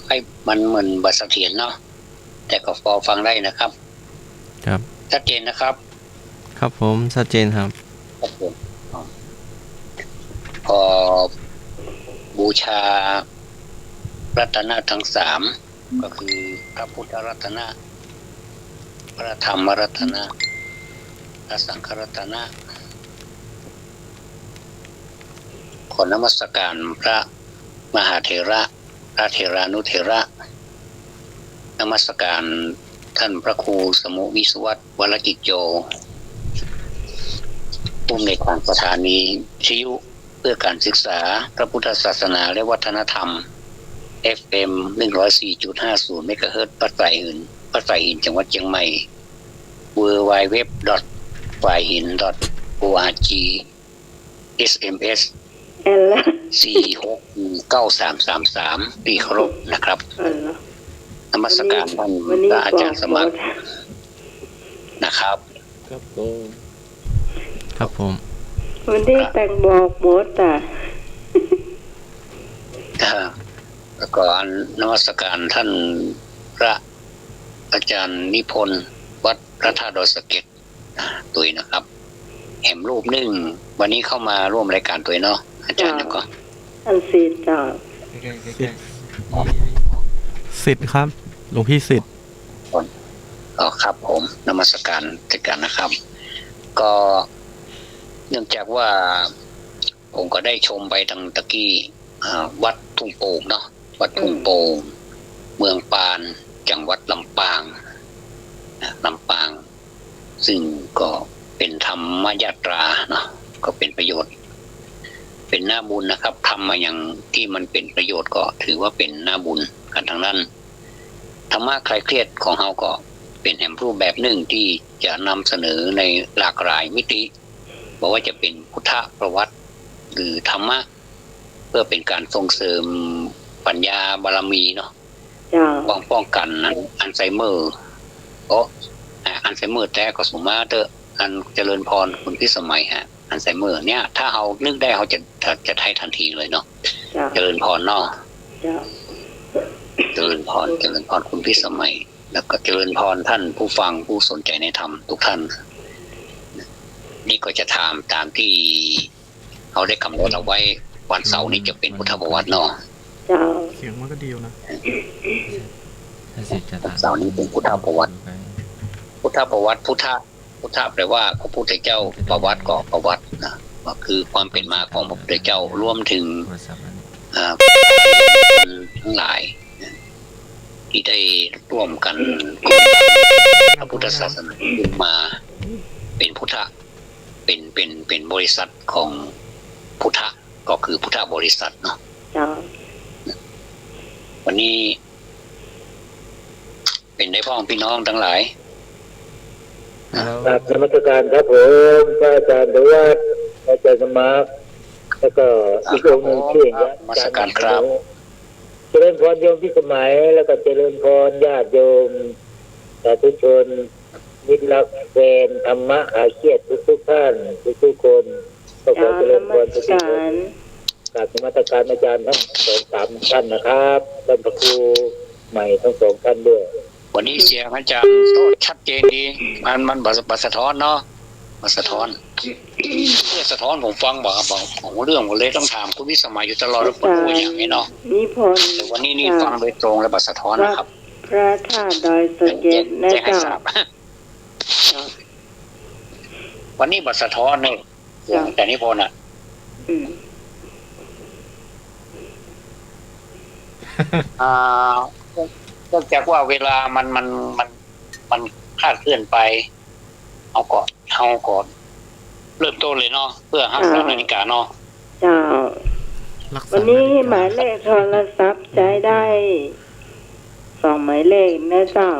ให้มันเหมือนบัตรเสถียรเนาะแต่ก็พอฟังได้นะครับครับชัดเจนนะครับครับผมชัดเจนครับครับผมพอบูชารัตนะทั้งสามก็คือพระพุทธรัตนะพระธรรมรัตนะพระสังฆรัตนะขอนมัสการพระมหาเถระพระเถรานุเถระนมัสการท่านพระครูสมุวิศวัตวรกิจโจผู้อำนวยการสถานีวิทยุเพื่อการศึกษาพระพุทธศาสนาและวัฒนธรรม FM 104.50 เมกะเฮิรตซ์ปัตไตหินจังหวัดเชียงใหม่ www.faihin.org SMS 469333ปีเคารพนะครับนมัสการท่านพระอาจารย์สมัครนะครับครับผมวันนี้แต่งบอกหมดแล้วก็นมัสการท่านพระอาจารย์นิพนธ์วัดพระธาตุดอยสะเก็ดตุยนะครับแห่มรูปหนึ่งวันนี้เข้ามาร่วมรายการตุยเนาะอาจารย์แล้วก็อันสิทธิ์จ้าสิทธิ์ครับหลวงพี่สิทธิ์ครับผมนมัสการติดกันนะครับ ก็เนื่องจากว่าผมก็ได้ชมไปทางตะกี้วัดทุ่งโป่งเนาะวัดทุ่งโป่งเมืองปานจังหวัดลำปางซึ่งก็เป็นธรรมยาตราเนาะก็เป็นประโยชน์เป็นหน้าบุญนะครับทำมาอย่างที่มันเป็นประโยชน์ก็ถือว่าเป็นหน้าบุญกันทั้งนั้นธรรมะคลายเครียดของเราก็เป็นแห่งรูปแบบหนึ่งที่จะนำเสนอในหลากหลายมิติบอกว่าจะเป็นพุทธประวัติหรือธรรมะเพื่อเป็นการส่งเสริมปัญญาบารมีเนาะป้องกันอัลไซเมอร์อัลไซเมอร์แต่ก็สมมาเตออันเจริญพรคุณพิสมัยฮะอัลไซเมอร์เนี่ยถ้าเรานึกได้เราจะให้ทันทีเลยเนาะเจริญพรเนาะเจริญพรคุณพิสมัยแล้วก็เจริญพรท่านผู้ฟังผู้สนใจในธรรมทุกท่านนี่ก็จะถามตามที่เขาได้กำหนดเอาไว้วันเสาร์นี้จะเป็นพุทธประวัติเนาะเสียงมันก็ดีนะเสาร์นี้เป็นพุทธประวัติพุทธแปลว่าพระพุทธเจ้าประวัติก็ประวัตินะก็คือความเป็นมาของพระพุทธเจ้ารวมถึงทั้งหลายที่ได้ร่วมกันพระพุทธศาสนาขึ้นมาเป็นพุทธเป็นบริษัทของพุทธก็คือพุทธบริษัทเนาะวันนี้เป็นได้พ่อพี่น้องทั้งหลายครับนมัสการครับผมพระอาจารย์ด้วยอาจารย์สมัครแล้วก็อีกองค์หนึ่งชื่อนมัสการครับเจริญพรโยมที่สมัยแล้วก็เจริญพรญาติโยมสาธุชนมิตรรักแฟนธรรมะหาเครียดทุกท่านทุกคนก็ขอเจริญพรทุกคนกราบนมัสการอาจารย์ทั้ง2-3ท่านนะครับท่านพระครูใหม่ทั้ง2ท่านด้วยวันนี้เสียงอาจารย์โทษชัดเจนดีมันบัสะท้อนเนาะมาสะท้อนเนี่ยสะท้อนผมฟังบอกของเรื่องผมเลยต้องถามคุณวิสมัยอยู่ตลอดว่าปวดหัวอย่างนี้เนาะแต่วันนี้นี่ฟังโดยตรงและบัสะท้อนนะครับพระธาตุดอยสะเก็ดนะครับวันนี้บัสะท้อนเนี่ยแต่นี่พอน่ะเนื่องจากว่าเวลามันคลาดเคลื่อนไปเอาก่อนเริ่มต้นเลยเนาะเพื่อ5 นาฬิกาเนาะวันนี้หมายเลขโทรศัพท์ใช้ได้2หมายเลขนะเจ้า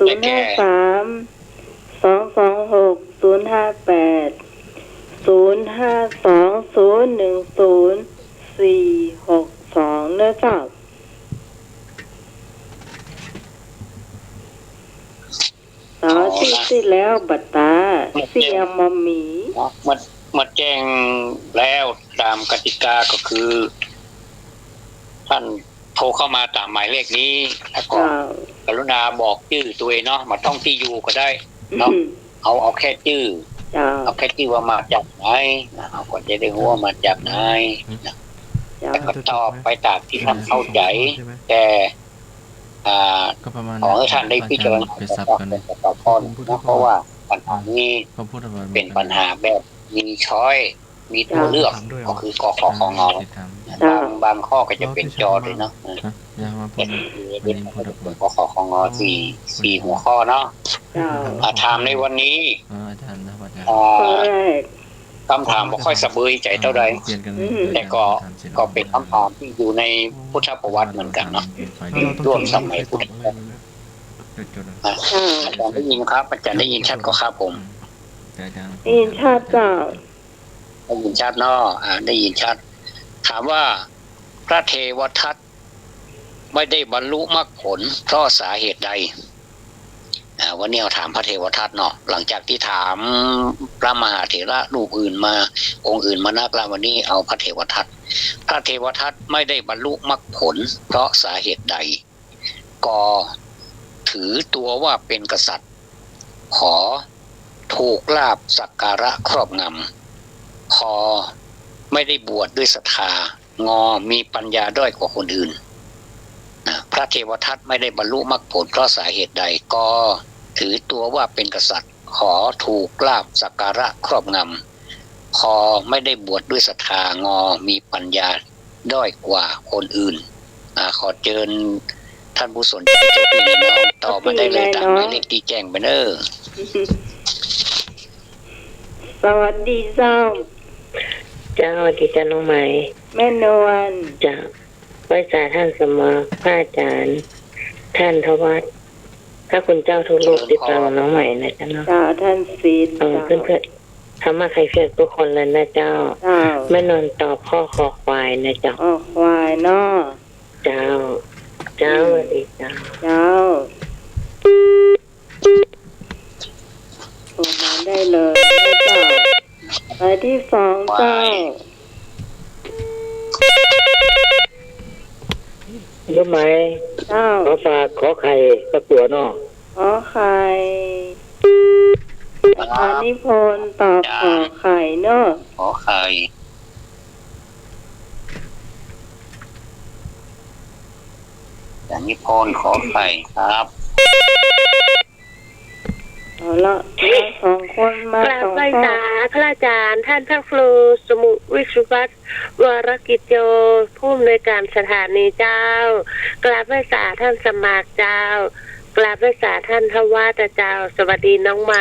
053-226-058 052-010-462นะเจ้าที่แล้วบัตตาเสียมมีมาแจ้งแล้วตามกติกาก็คือ ท่านโทรเข้ามาตามหมายเลขนี้แล้วก็ เจ้าก รุณาบอกชื่อตัวเองเนาะมาต้องที่อยู่ก็ได้เนาะเอาแค่ชื่อ เจ้า เอาแค่ชื่อว่ามาจากไหนนะเอาก็จะได้รู้ว่ามาจากไหนนะ เจ้า แล้วก็ตอบไปตามที่ท่านเข้าใจ ใช่ไหม แต่ก็ประมาณ ขอให้ท่านได้พิจารณา ไปซับกันเลย ต่อข้อนะเพราะว่าปัญหานี้ เขาพูดอะไร เป็นปัญหาแบบมีช้อยมีตัวเลือกก็คือกขของงบางข้อก็จะเป็นจอด้วยเนาะ อย่ามาพู เป็ ด นกขของงสี่หัวข้อเนาะ เจ้า ถามในวันนี้ อาจารย์นะอาจารย์ ข้อแรก คำถามบ่ค่อยสะเบยใจเท่าใด เปลี่ยนกัน แต่ก็เป็นคำถามที่อยู่ในพุทธประวัติเหมือนกันเนาะร่วมสมัยพุทธกาลอาจารย์ได้ยินครับอาจารย์ได้ยินชัดก็ครับผม ได้ยินชัดเจ้า ได้ยินชัดเนาะได้ยินชัด ถามว่าพระเทวทัตไม่ได้บรรลุมรรคผลเพราะสาเหตุใดวันนี้เราถามพระเทวทัตเนาะหลังจากที่ถามพระมหาเถระรูปอื่นมาองค์อื่นมานักแล้ววันนี้เอาพระเทวทัตไม่ได้บรรลุมรรคผลเพราะสาเหตุใดก็ถือตัวว่าเป็นกษัตริย์ขอถูกลาภสักการะครอบงำพอไม่ได้บวชดด้วยศรัทธางอมีปัญญาด้อยกว่าคนอื่นพระเทวทัตไม่ได้บรรลุมรรคผลเพราะสาเหตุใดก็ถือตัวว่าเป็นกษัตริย์ขอถูกลาภสักการะครอบงำพอไม่ได้บวชดด้วยศรัทธางอมีปัญญาด้อยกว่าคนอื่นขอเชิญท่านผู้สนใจเจ้าพี่น้องตอบมาได้เลยตามหมายเลขที่แจ้งไปเนอ สวัสดีเจ้า เจ้าดิจันน้องไหม แม่นวล จะไหว้สาท่านเสมอพระอาจารย์ท่านทวัตถ้าคุณเจ้าทุกลูกติดตามน้องใหม่นะจ๊ะเนาะ เจ้าท่านศีล เพื่อนๆทำมาใครเฟียทุกคนเลยนะเจ้า เจ้า แม่นอนตอบข้อคอควายนะเจ้า ออกควายเนาะ เจ้าสวัสดีเจ้า เจ้าโทรมาได้เลยเจ้าไปที่สองเจ้า รู้ไหม เจ้า ขอฝากขอไข่สักตัวเนาะ ขอไข่อาจารย์นิพนธ์ตอบขอไข่เนาะ ขอไข่อย่างนิพนธ์ขอไข่ครับ เอาละมาสองคนมาก ราบ สอง ไหว้ คน สาพระอาจารย์ท่านพระครูสมุวิชุวัตรวรกิจโยผู้อำนวยการสถานีเจ้ากราบไหว้สาท่านสมัครเจ้ากราบไหว้สาท่านทวัตเจ้า สวัสดีน้องไหม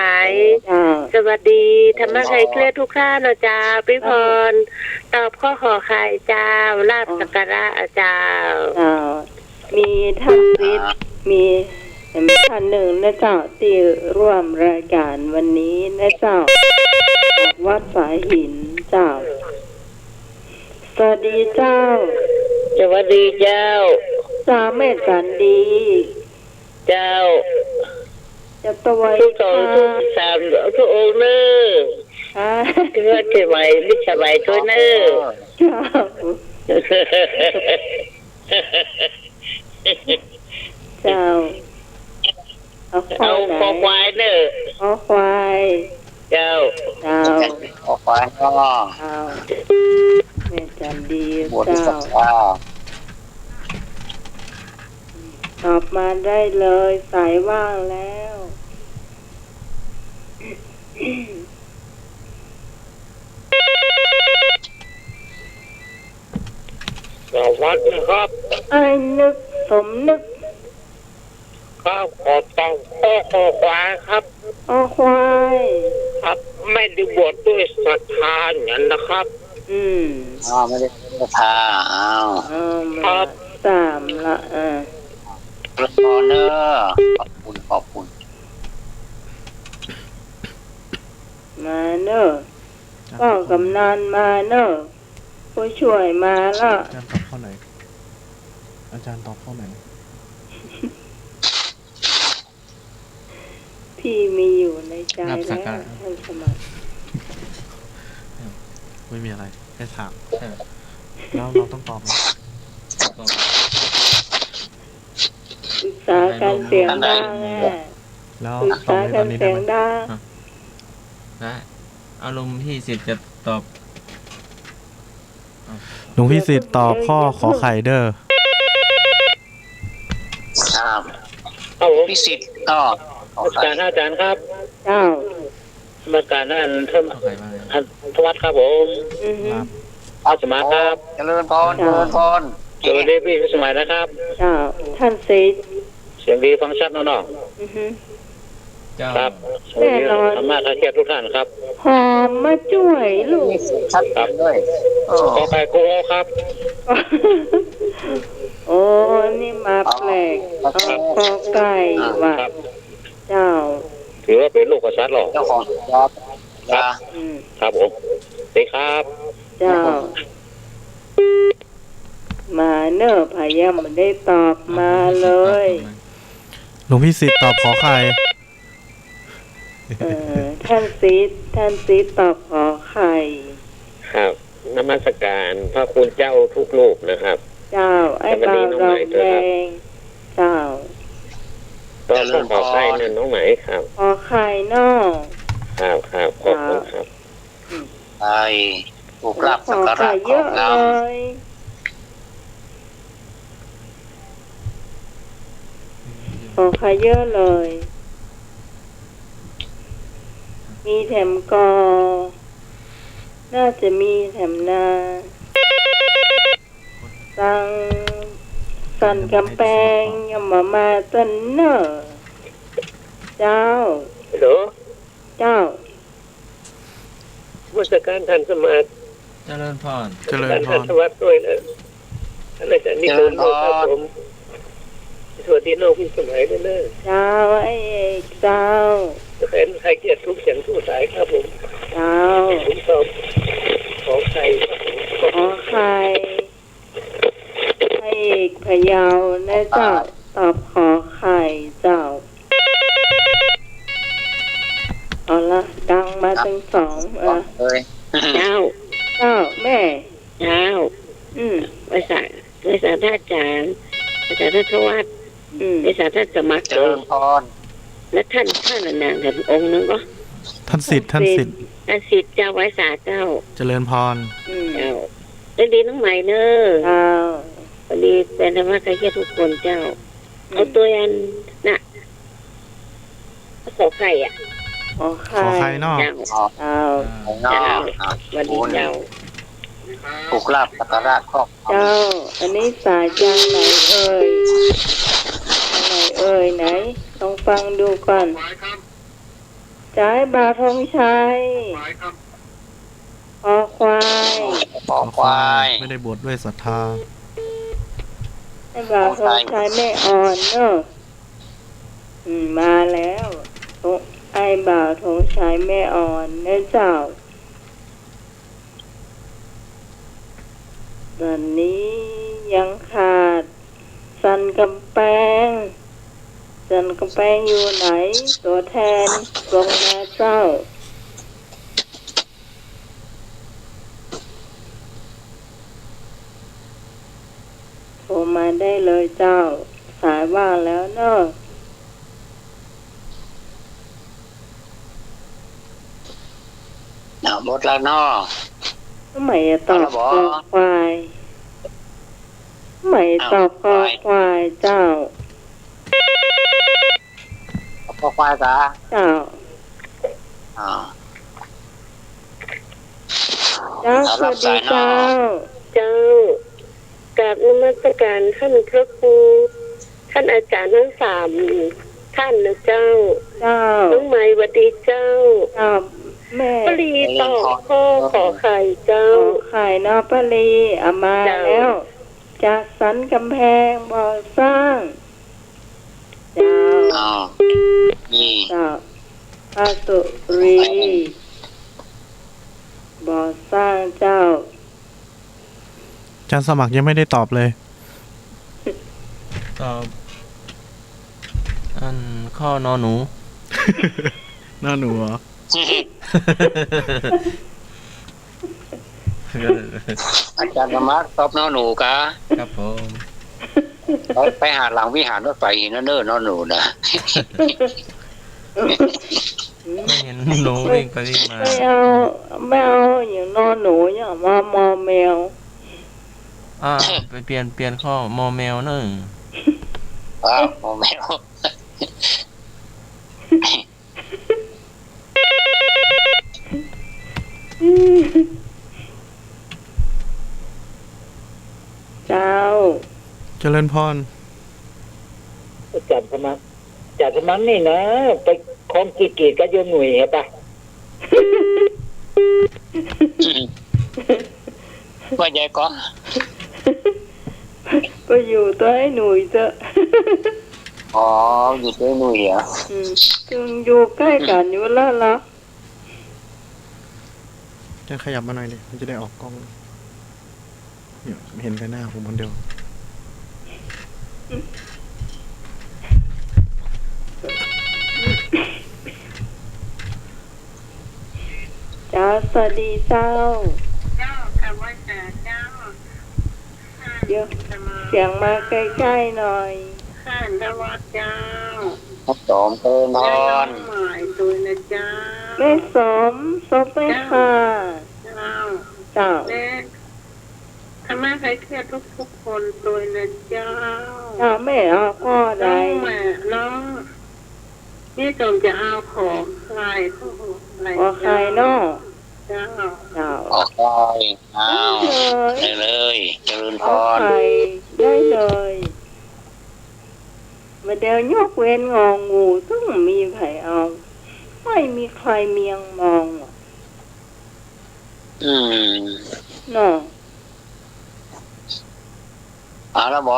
เจ้า สวัสดีธรรมะไทยเครียดทุกท่านอาจารย์พิพรตอบข้อขอไข่เจ้าลาบสักการะอาจารย์ เจ้ามีท่านศิษย์มีท่านหนึ่งนะเจ้าที่ร่วมรายการวันนี้นะเจ้าจากวัดสายหินเจ้าสวัสดีเจ้า สวัสดีเจ้า สาเมตสันดี เจ้า จะตัว ทุกสองทุกสามทุกองค์เนอ ค่ะ เพื่อนสมัยมิสมัยตัวเนอ เจ้าเจ้าเอาควา เอา ยไหน คอควายเนอ เอาควาย เจ้า เจ้า ขอควายก็ เจ้าแม่จันดี บวชด้วย เจ้า ศรัทธา ตอบมาได้เลยสายว่างแล้ว สวัสดีครับ ไอ้นึกสมนึก ข้าวขอต้องข้อคอควายครับ เอาควาย ครับ ไม่ได้บวชด้วยศรัทธาอย่างนั้นนะครับ ไม่ได้ศรัทธาอ้าว มาสามละพระพรเนอขอบคุณ มาเนอะก็กำนันมาเนอะผู้ช่วยมาละ อาจารย์ตอบข้อไหนอาจารย์ตอบข้อไหน พี่มีอยู่ในใจแล้วท่านสมัคร ไม่มีอะไรแค่ถามแล้วเราต้องตอบไหม ษากันเสียงดังอ่ะ แล้ว ปรึก ตอบ ษา ในต กั อน นนี้ เสี ได้ ยง ไหม ดัง ได้เอาลุงพี่สิทธิ์จะตอบ หลวงพี่สิทธิ์ตอบข้อขอไข่เด้อ ครับ ครับผม พิสิทธิ์ก็ขอ อา ใคร จารย์ครับ เจ้า มาการท่านท่าน เอาใครบ้าง ท่านทวัฒน์ครับผม อือฮึ อาสมาครับ เจริญพรเจริญพร สวัสดีพี่สมัยนะครับ เจ้าท่านศิษย์ เสียงดีฟังชัดเนาะ อือฮึ เจ้า ครับสวัสดีธรรมะคาเกียรติทุกท่านครับ หอมมาช่วยลูก ชัดเจนด้วยโอ้ ขอไข่โกโอครับ โอ้นี่มาแปลกเอาคอไก่ว่ะ ครับ เจ้า ถือว่าเป็นลูกกษัตริย์หรอ เจ้าของครับ อืม ครับผมดีครับ เจ้า มาเนอะพายามมันได้ตอบมาเลย หลวงพี่สิทธิ์ตอบขอไข่ ท่านซีดตอบขอไข่ ครับนมัสการพระคุณเจ้าทุกรูปนะครับ เจ้า ไอ้บ่าวดอกแดงเจ้า ตอนขอไข่นั่นน้องไหมครับ ขอไข่นอก ครับครับขอบคุณครับ ไอ้ผู้กราบ ข สั อก การะ ไข่ ข เย อ อะ ง เล เรา ยขอไข่เยอะเลย มีแถมกอ น่าจะมีแถมนาสั่นกำแพงยามาตันเนอร์เจ้า ฮัลโหล เจ้า มาสการท่านสมาธิ เจริญพร เจริญพ ท่าน ร ทวัฒน์ด้วยนะท่านอาจารย์นิพนธ์ครับผมสวัสดีน้องพี่สมัยด้วยนะ เจ้าไอ้เอกเจ้า เป็นใครเกียรติทุกเสียงทุกสายครับผม เจ้า ผมตอบขอใคร ขอไข่ไอ้เอกพะเยานะเจ้า ตอบขอไข่เจ้า เอาละดังมาทั้งสองเลย เจ้า เจ้าแม่ เจ้า อืม บริษัทท่านอาจารย์อาจารย์ท่านทวัฒน์ อืม บริษัทท่านสมัคร เจริญพร และท่านนางกันองค์นึงก็ ท่านสิทธิ์ท่านสิทธิ์ ท่านศิษย์เจ้าไว้สาเจ้า เจริญพร อืม เจ้าได้ดีน้องใหม่เนอะ เจ้า วันนี้เป็นธรรมะใครเชื่อทุกคนเจ้า เอาตัวยันน่ะขอไข่อ่ะ ขอ ขอ ไข่ ไข่นอก เจ้า เจ้า ของนอกอ่ะ วันนี้เจ้า ผู้กราบสักการะขอบ เจ้า อันนี้สายจางไหนเอ่ยไหนเอ่ยไหนลองฟังดูก่อนจ่ายบาทองชัยคอควาย ขอควาย ไม่ได้บวชด้วยศรัทธา ไอ้บาทองชัยไม่อ่อนเนอะมาแล้วไอ้บ่าวทองชัยแม่อ่อนนะเจ้าตอนนี้ยังขาดสันกำแพงอยู่ไหน ตัวแทนลงมาเจ้า โทรมาได้เลยเจ้า สายว่างแล้วเนอะ หมดแล้วเนาะ ทำไมจะตอบคอควายทำไมตอบคอควายเจ้า ขอควายจ้า เจ้า อ่า เจ้าสวัสดีเจ้า เจ้ากราบนมัสการท่านพระครูท่านอาจารย์ทั้งสามท่านนะเจ้า เจ้า น้องใหม่สวัสดีเจ้า เจ้าแม่ ปรีตอบข้อขอไข่เจ้า ขอไข่นอปลีเอามา เจ้า แล้ว จากสันกำแพงบ่อสร้าง เจ้า อ่านี่ เจ้าพระสุรีบ่อสร้างเจ้า อาจารย์สมัครยังไม่ได้ตอบเลย ตอบอันข้อนอหนู หน้าหนูเหรอ อาจารย์ธรรมะตอบน้องหนูกะ ครับผม ไปหาหลังวิหารรถไฟหินเนอร์นอนหนูนะ ไม่เห็นหนูวิ่งไปวิ่งมา ไม่เอาอย่างนอนหนูอย่างมอแมว ไปเปลี่ยนข้อมอแมวเนอะ ว้าวโมแมว เจ้า เจริญพร จัดสมัครนี่นะไปคลองกีดก็โยนหน่วยเหรอปะ ว่าใหญ่ก็ ก็อยู่ตัวให้หนุ่ยเถอะ อ๋ออยู่ด้วยหนุ่ยเหรอ จึงอยู่ใกล้กันอยู่แล้วล่ะ จะขยับมาหน่อยดิมันจะได้ออกกล้องเนี่ยเห็นแต่หน้าผมคนเดียว เจ้าสวัสดีเจ้า เจ้าคำว่าเจ้า เดี๋ยวเสียงมาใกล้ๆหน่อย ข้านดวัดเจ้า สมเติมพร หมายตัวนะเจ้า ไม่สมไม่ค่ะ เจ้า เจ้า และธรรมะใครเครียดทุกคนตัวนะเจ้า เจ้าไม่เอาข้อใด น้องแม่น้องนี่จงจะเอาของใครอะไร ขอใครเนาะ เจ้า เจ้า ออกไปอ้าวได้เลยเจริญพ เอา ร ใครได้เลยมาเดี๋ยวยกเว้นงองูต้องมีไผเอา ไม่มีใครเมียงมองหรอก เนาะ แล้วบอก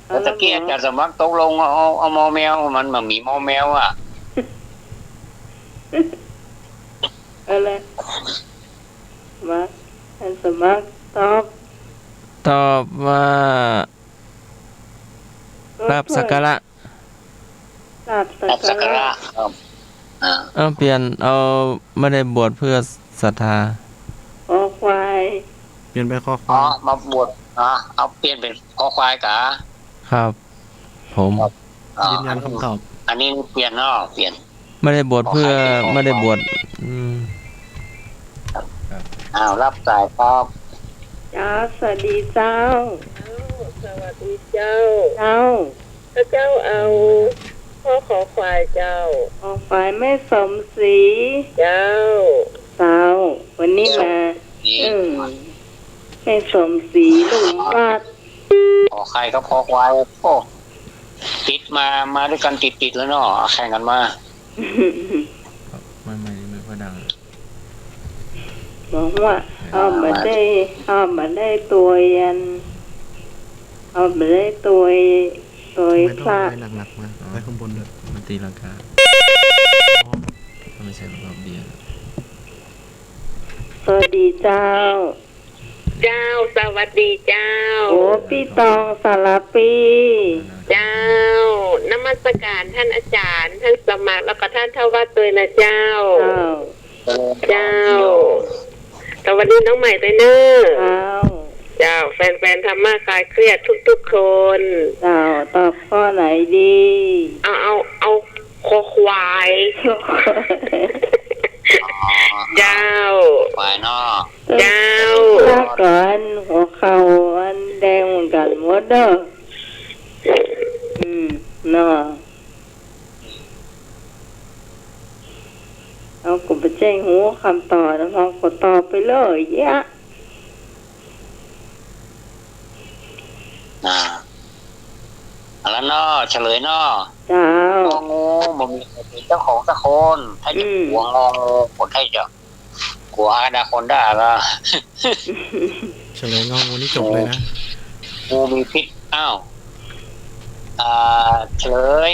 แล้วตะเกียบจะสมัครตกลงเอามอแมวมันมามีมอแมวอ่ะ อะไรมาอันสมัครตอบ ตอบว่ารับสักการะ รับสั รับสั ก ก การะ การะครับเปลี่ยนไม่ได้บวชเพื่อศรัทธา ขอควาย เปลี่ยนไปข้อค อ๋ วา อ ม มาบวชเอาเปลี่ยนเป็นคอควายกะ ครับ ผม ยืนยันคำตอบ อันนี้เปลี่ยนเนาะเปลี่ยน ไม่ได้บวชเพื่อ ขอใคร ไม่ได้บวช รับสายครับ เจ้าสวัสดีเจ้า สวัสดีเจ้า เจ้า ถ้าเจ้าเอาพ่อขอควายเจ้า ขอควายไม่สมศรี เจ้า สาววันนี้มา นี่ ไม่สมศรีลุงวัด ขอใครก็คอควายโอ้ติดมาด้วยกันติดแล้วเนาะแข่งกันมา ไม่ค่อยดัง บอกว่าเอามาได้ตัวยันเอามาได้ตัว ไม่ พ ต้อง ระ ไปหนักๆมาไว้ข้างบนเลย มันตีลังกาไม่ใช่รอบเบียร์ สวัสดีเจ้า เจ้าสวัสดีเจ้า โอ้พี่ตองสารปี เจ้านมัสการท่านอาจารย์ ท่านสมัครแล้วก็ท่านทวัดตัวนะเจ้า เจ้า เจ้าสวัสดีน้องใหม่ด้วยเนอะ เจ้า เจ้าแฟนๆทำมาคลายเครียดทุกๆคน เจ้าตอบข้อไหนดี เอาคอควาย เจ้า ควายเนาะ เจ้า ถ้าก่อนหัวเข่าอันแดงเหมือนกันหมดเด้อเนาะเอากดไปแจ้งหูคำต่อแล้วพอกดตอบไปเลยยะ แล้วเนาะเฉลยเนาะ เจ้าง องูบ่มีเจ้าของสักคนถ้าจะหัวงองูคนให้จะหัวอนาคอนด้าก็ เฉลยงองูนี่จบเลยนะ งูมีพิษเฉลย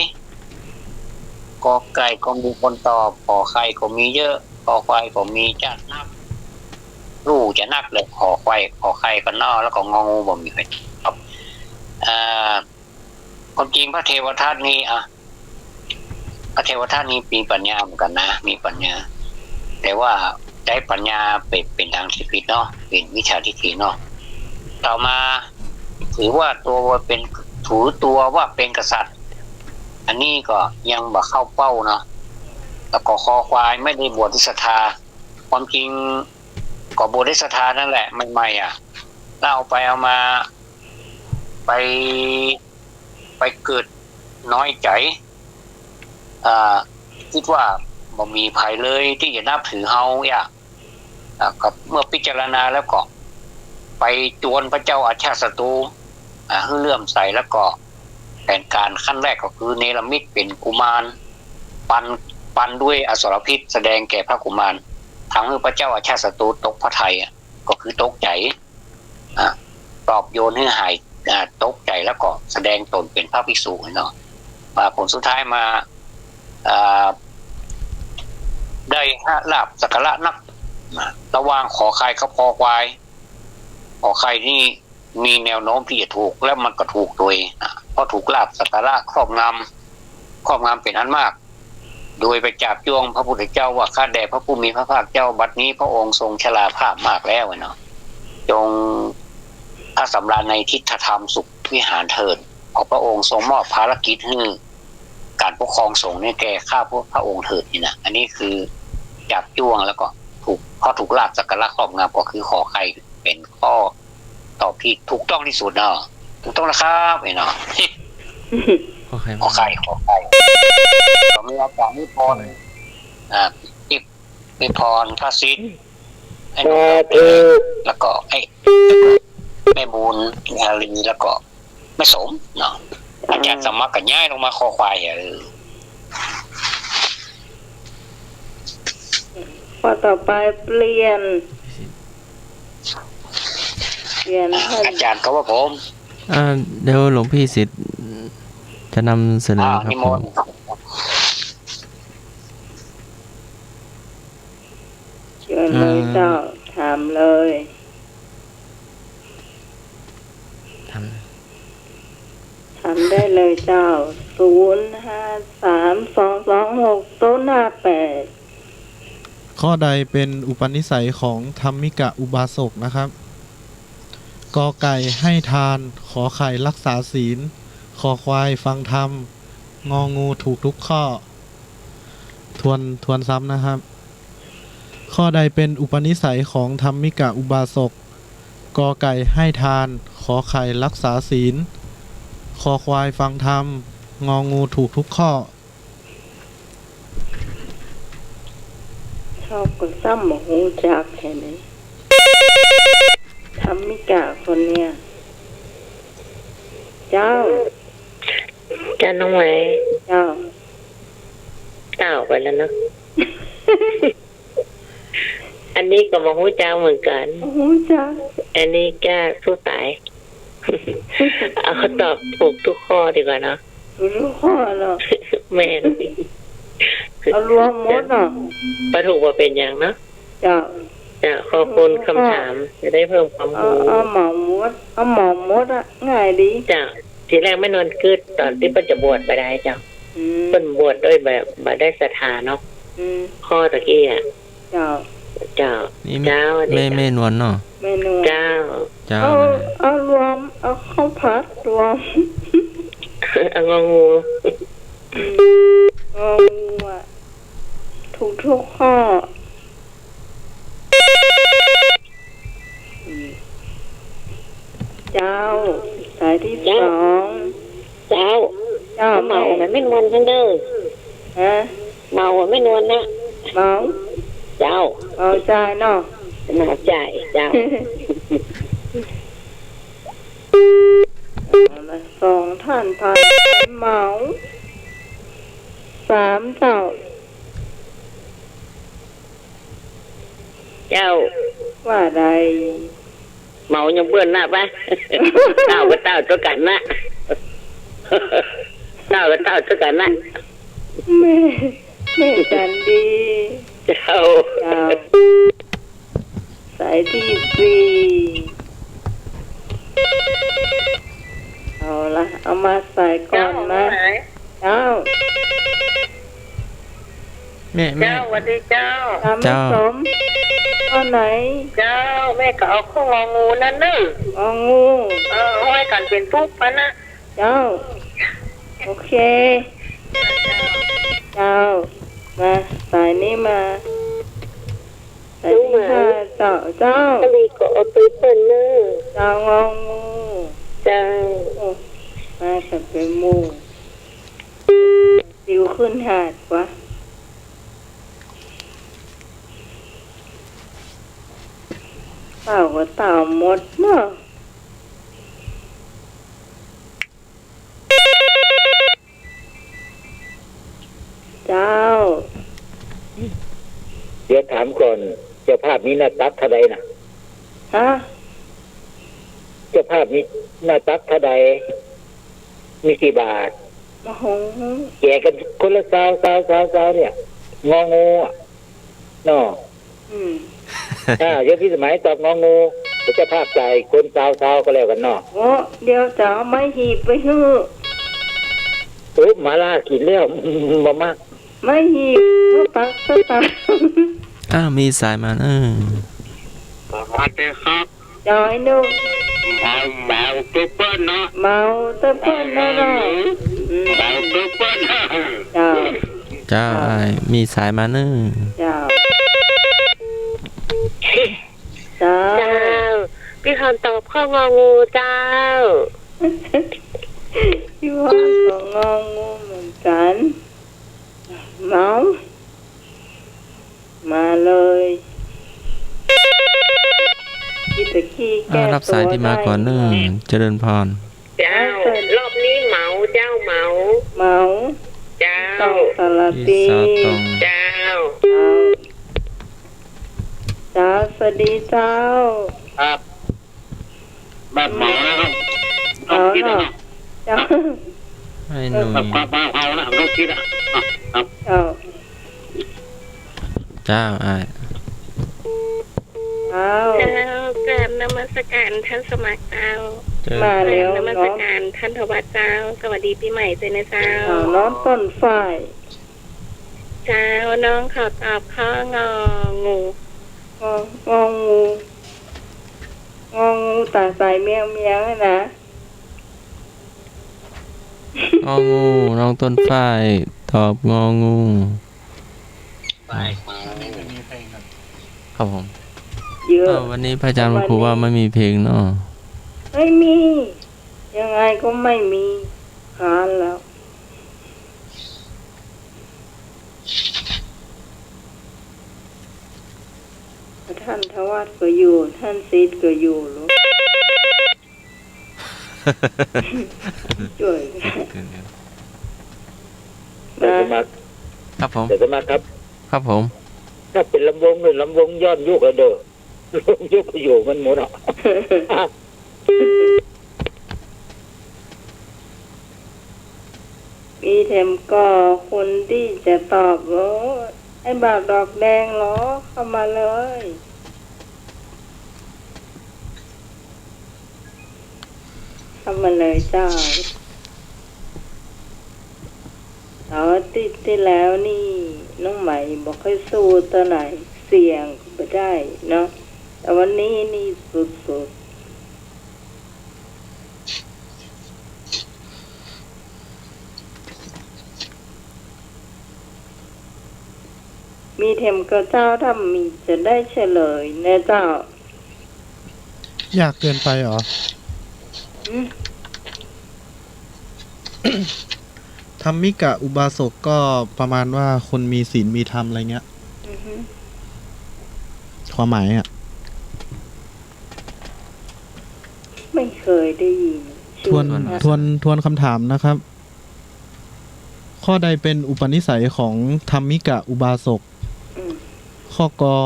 กอไก่ก็มีคนตอบขอไข่ก็มีเยอะขอควายก็มีจะนับรู้จะนับเลยขอควายขอไข่ก็นอแล้วก็งองูบ่มีใครตอบความจริงพระเทวทัตนี้พระเทวทัตนี้มีปัญญาเหมือนกันนะมีปัญญา แต่ว่าใช้ปัญญาเป็นทางที่ผิดเนาะเป็นวิชาทิฏฐิเนาะต่อมาถือว่าตัวเป็น ถือตัวว่าเป็นกษัตริย์ อันนี้ก็ยังบ่เข้าเป้าเนาะแล้วก็คอควายไม่ได้บวชที่ศรัทธาความจริงก็บวชที่ศรัทธานั่นแหละใหม่ๆแล้วเอาไปเอามาไปเกิดน้อยใจคิดว่าบ่มีภัยเลยที่จะนับถือเฮาก็เมื่อพิจารณาแล้วก็ไปจวนพระเจ้าอาชาติศัตรูให้เลื่อมใสแล้วก็แผนการขั้นแรกก็คือเนรมิตเป็นกุมารปันด้วยอสรพิษแสดงแก่พระกุมารทำให้พระเจ้าอาชาติศัตรูตกพระทัยก็คือตกใจปลอบโยนให้หายตกใจแล้วก็แสดงตนเป็นพระภิกษุเนาะผลสุดท้ายมาได้ลาภสักการะนักระหว่างขอไข่กับคอควายขอไข่นี่มีแนวโน้มที่จะถูกและมันก็ถูกโดยเพราะถูกลาภสักการะครอบงำเป็นอันมากโดยไปจับจ้วงพระพุทธเจ้าว่าข้าแด่พระผู้มีพระภาคเจ้าบัดนี้พระองค์ทรงชราภาพมากแล้วเนาะจงพระสำราญในทิฏฐธรรมสุขวิหารเถิดขอพระองค์ทรงมอบภารกิจให้การปกครองสงฆ์เนี่ยแก่ข้าพระองค์เถิดนี่นะอันนี้คือจับจ้วงแล้วก็ถูกลาภสักการะครอบงำก็คือขอไข่เป็นข้อตอบที่ถูกต้องที่สุดเนาะถูกต้องนะครับเนาะขอไข่ก็มีอาจารย์นิพนธ์นิพนธ์พระศิษย์แล้วก็แม่บุญงาลีแล้วก็แม่สมเนาะอาจารย์สมัครกันย้ายลงมาคอควายพอต่อไปเปลี่ยนอาจารย์เขาว่าผมเดี๋ยวหลวงพี่สิทธิ์จะนำเสนอครับผมเชิญเลยเจ้าถามเลยถามได้เลยเจ้า053226058ข้อใดเป็นอุปนิสัยของธรรมิกะอุบาสกนะครับกอไก่ให้ทานขอไข่รักษาศีลคอควายฟังธรรมงองูถูกทุกข้อทวนซ้ำนะครับข้อใดเป็นอุปนิสัยของธรรมิกะอุบาสกกอไก่ให้ทานขอไข่รักษาศีลคอควายฟังธรรมงองูถูกทุกข้อชอบคนซ้ำหมูจากแค่ไหนธรรมิกะคนเนี้ยเจ้าน้องไหมเจ้าไปแล้วเนาะ อันนี้ก็มาหูจ้าเหมือนกันหูจ้าอันนี้แกสู้ตายเอาตอบถูกทุกข้อดีกว่านะทุกข้อเนาะแม่เอารวมหมดเนาะประถูกว่าเป็นอย่างเนาะจะขอบคุณคำถามจะได้เพิ่มความรู้เอาหมอมดง่ายดีจ้ะทีแรกไม่นอนคืดตอนที่ปัจจุบันไปได้จ้ะเป็นบวชด้วยแบบได้ศรัทธาเนาะข้อตะกี้เจ้าไม่นวลเนาะเจ้าเอารวมเอาข้าวผัดรวมเอางองูถูกทุกข้อเจ้าสายที่2เจ้าเมามันไม่นวลทั้งเด้อเมาไม่นวลนะเมาเจ้าเอาใจเนาะหนาใจเจ้า2ท่านผ่านเมา3เจ้าว่าใดเมายังเบื่อหน้าปะเต้าก็เต้าตัวกันนะเต้าก็เต้าตัวกันนะแม่จันดีเจ้าสายที่4เอาละเอามาใส่ก่อนนะเจ้าสวัสดีเจ้าสมตอนไหนเจ้าแม่ก็เอาข้องงูนั่นนึงงูห้อยกันเป็นทุกปะนะ เจ้า โอเค เจ้า มาสายนี้มาสายนี้ค่ะเจ้าเจ้า ก็เลยก็เอาไปเปิ้นเนอ เจ้างองู เจ้า โอ้มากับเป็นหมู่ดิวขึ้นหาดวะเต่าก็เต่าหมดเนาะเจ้า เดี๋ยวถามก่อนเจ้าภาพนี้หน้าตักเท่าใดนะ ฮะ เจ้าภาพนี้หน้าตักเท่าใดมีกี่บาท โอ้โห แจกกันคนละสาวเนี่ยงองูอ่ะเนาะ อืม เดี๋ยวพี่สมัยตอบงองูเดี๋ยวเจ้าภาพจ่ายคนสาวก็แล้วกันเนาะ โอ้เดี๋ยวจะเอาไม้หีบไปฮื้อ โอ้หมาล่ากินแล้วบ่มาก ไม้หีบก็ตักก็ตัก มีสายมาสวัสดีครับ จอยนุ่ม เบาตุ๊บเปิ้ลเนาะ เมาเตะเปิ้ลนะเนาะอืม เบาตุ๊บเปิ้ล เจ้า เจ้าอ้ายมีสายมาเนอะ เจ้าเจ้า เจ้าพี่คำตอบข้ององูเจ้า ที่ว่าก็งองูเหมือนกันเมามาเลยพี่ตะขี้แก้ตัว รับสายที่มาก่อนเนอะเจริญพร เจ้ารอบนี้เหมาเจ้าเหมา เมา เจ้า ต้องสลับปี พี่สาวตรง เจ้า เจ้าสวัสดีเจ้า ครับแบบหมอนะครับ เอาเนาะเจ้า ให้หนุ่ย แบบความเอานะก็คิดอ่ะครับ เจ้า เจ้าอ้าย เอา เจ้ากราบนมัสการท่านสมัครเจ้า เจอ มาก รา แล้ว บนมัส เนาะ การท่านทวัตเจ้า สวัสดีปีใหม่เจนะเจ้า เอาน้องต้นฝ่าย เจ้าน้องขอตอบข้ององู งองูงองูตาใสเมียงเมียงนะ งองูน้องต้นฝ้ายตอบงองู ไป ครับผม เยอะ วันนี้พระอาจารย์ครูว่าไม่มีเพลงเนาะ ไม่มี ยังไงก็ไม่มีคานแล้วท่านทวัตก็อยู่ ท่านซีดก็อยู่ลูก ช่วย เดี๋ยวสมัคร ครับผม เดี๋ยวสมัครครับ ครับผม ถ้าเป็นลำวงหรือลำวงย้อนยุกอะเด้อลำยุกก็อยู่มันหมดอ่ะ มีเทมก็คนที่จะตอบเหรอไอ้บาทดอกแดงเหรอเข้ามาเลยเข้ามาเลยจ้าเสาร์อาทิตย์ที่แล้วนี่น้องใหม่บอกให้สู้ตัวไหนเสี่ยงก็ได้เนาะแต่วันนี้นี่สุดๆมีเทมก็เจ้าถ้ามีจะได้เฉลยนะเจ้า ยากเกินไปเหรอ อืม ธรรมิกะอุบาสกก็ประมาณว่าคนมีศีลมีธรรมอะไรเงี้ย อือฮึ ความหมายอ่ะ ไม่เคยได้ยิน ทวน ชื่อนะ ทวนคำถามนะครับ ข้อใดเป็นอุปนิสัยของธรรมิกะอุบาสก อืม ข้อกอ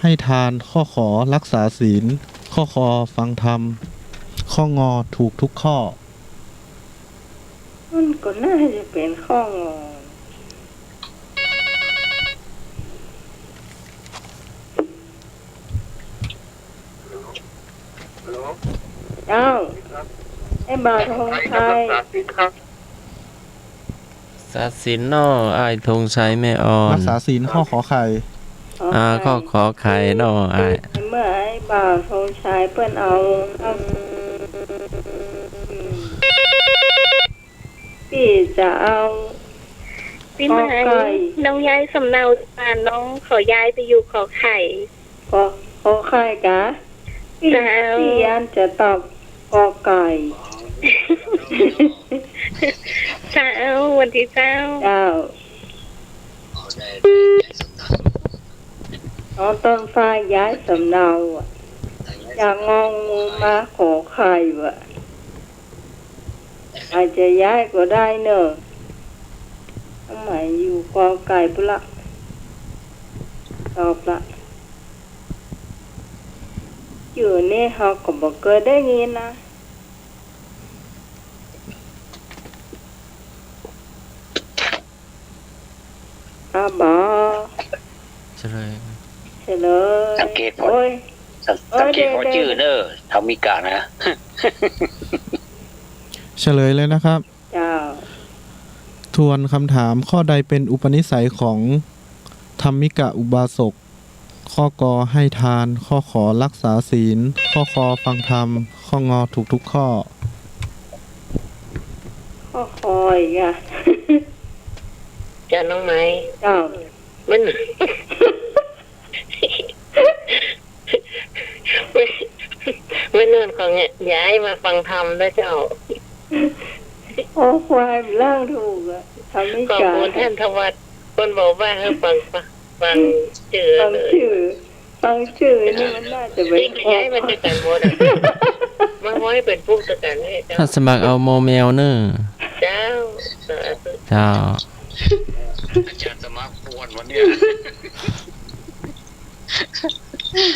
ให้ทาน ข้อขอรักษาศีล ข้อคอฟังธรรม ข้องอถูกทุกข้อ มันก็น่าจะเป็นข้องอเอ้าไอ้บาททองไทย ศาสินเนาะอ้ายธงชัยแม่อ่อน รักษาศีลข้อขอไข่ ข้อขอไข่เนาะอ้าย เมื่อไอ้บ่าวทองชายเปิ้นเอา จะเอา พี่ไหม ขอไก่ น้องย้ายสำเนาบ้านน้องขอย้ายไปอยู่ขอไข่ ขอไข่กะพี่ จะเอา พี่อันจะตอบกอไก่ เจ้าวันที่เจ้า เจ้าน้องต้นฟ้าย้ายสำเนาอะอย่างงองูมาขอไข่วะอาจจะย้ายก็ได้เนอะทำไมอยู่กอไก่ปุละตอบละอยู่นี่เขาก็บอกเกิดได้ยินนะบอ เฉลย เฉลย สังเกตพอ โอ้ย สังเกตพอชื่อเนอะทำมิกะนะ เฉลยเลยนะครับ เจ้า ทวนคำถามข้อใดเป็นอุปนิสัยของธรรมิกะอุบาสก ข้อกอให้ทาน ข้อขอรักษาศีล ข้อคอฟังธรรม ข้องอถูกทุกข้อ ข้อคอยอ่ะ จะน้องไหม เจ้า มันไม่เนื่นของเนี่ยย้ายมาฟังธรรมด้วยเจ้า ข้อควายมันล่างถูกอ่ะทำไม่ ขอบ กา คุณท่านทวัตคนบอกว่าให้ฟังเจอ ฟัง เลย ชื่อนี่มันน่าจะเป็น นี่ย้ายมาจากกันหมดอ่ะมาไว้เป็นผู้จัดการให้เจ้า ถ้าสมัครเอาโมแมวเนอะ เจ้า เจ้า อาจารย์สมาร์ทโฟนวันเนี้ย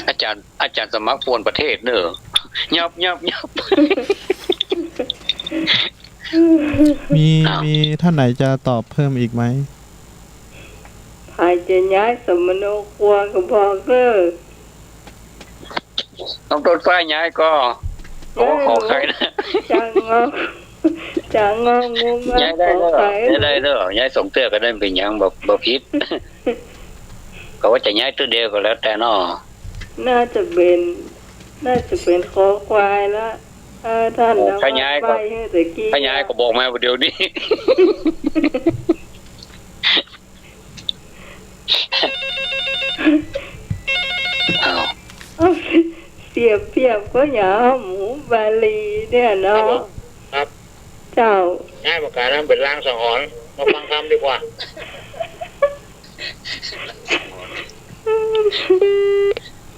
อาจารย์สมาร์ทโฟนประเทศเนอะยับ มีท่านไหนจะตอบเพิ่มอีกไหม ภายจะย้ายสมโนครัวก็บอกเด้อ ต้องต้นฟ้าย้ายก็ขอใครนะ จะงองูมา ย้าย ข ได้ อ เด้อ ไข่ ย้ายได้เด้อย้ายสองเตื้อก็ได้เป็นหยังบ่ผิด ก็ว่าจะย้ายตัวเดียวก็แล้วแต่เนาะ น่าจะเป็นคอควายละท่านเอาไปให้ตะกี้ ถ้าย้ายก็บอกมาเดี๋ยวนี้ อ้าว เอาเปรียบก็อย่าเอาหมูบาลีเนี่ยเนาะ ครับ เจ้า ง่ายประการนั้นเป็นร่างสังหรณ์มาฟังธรรมดีกว่า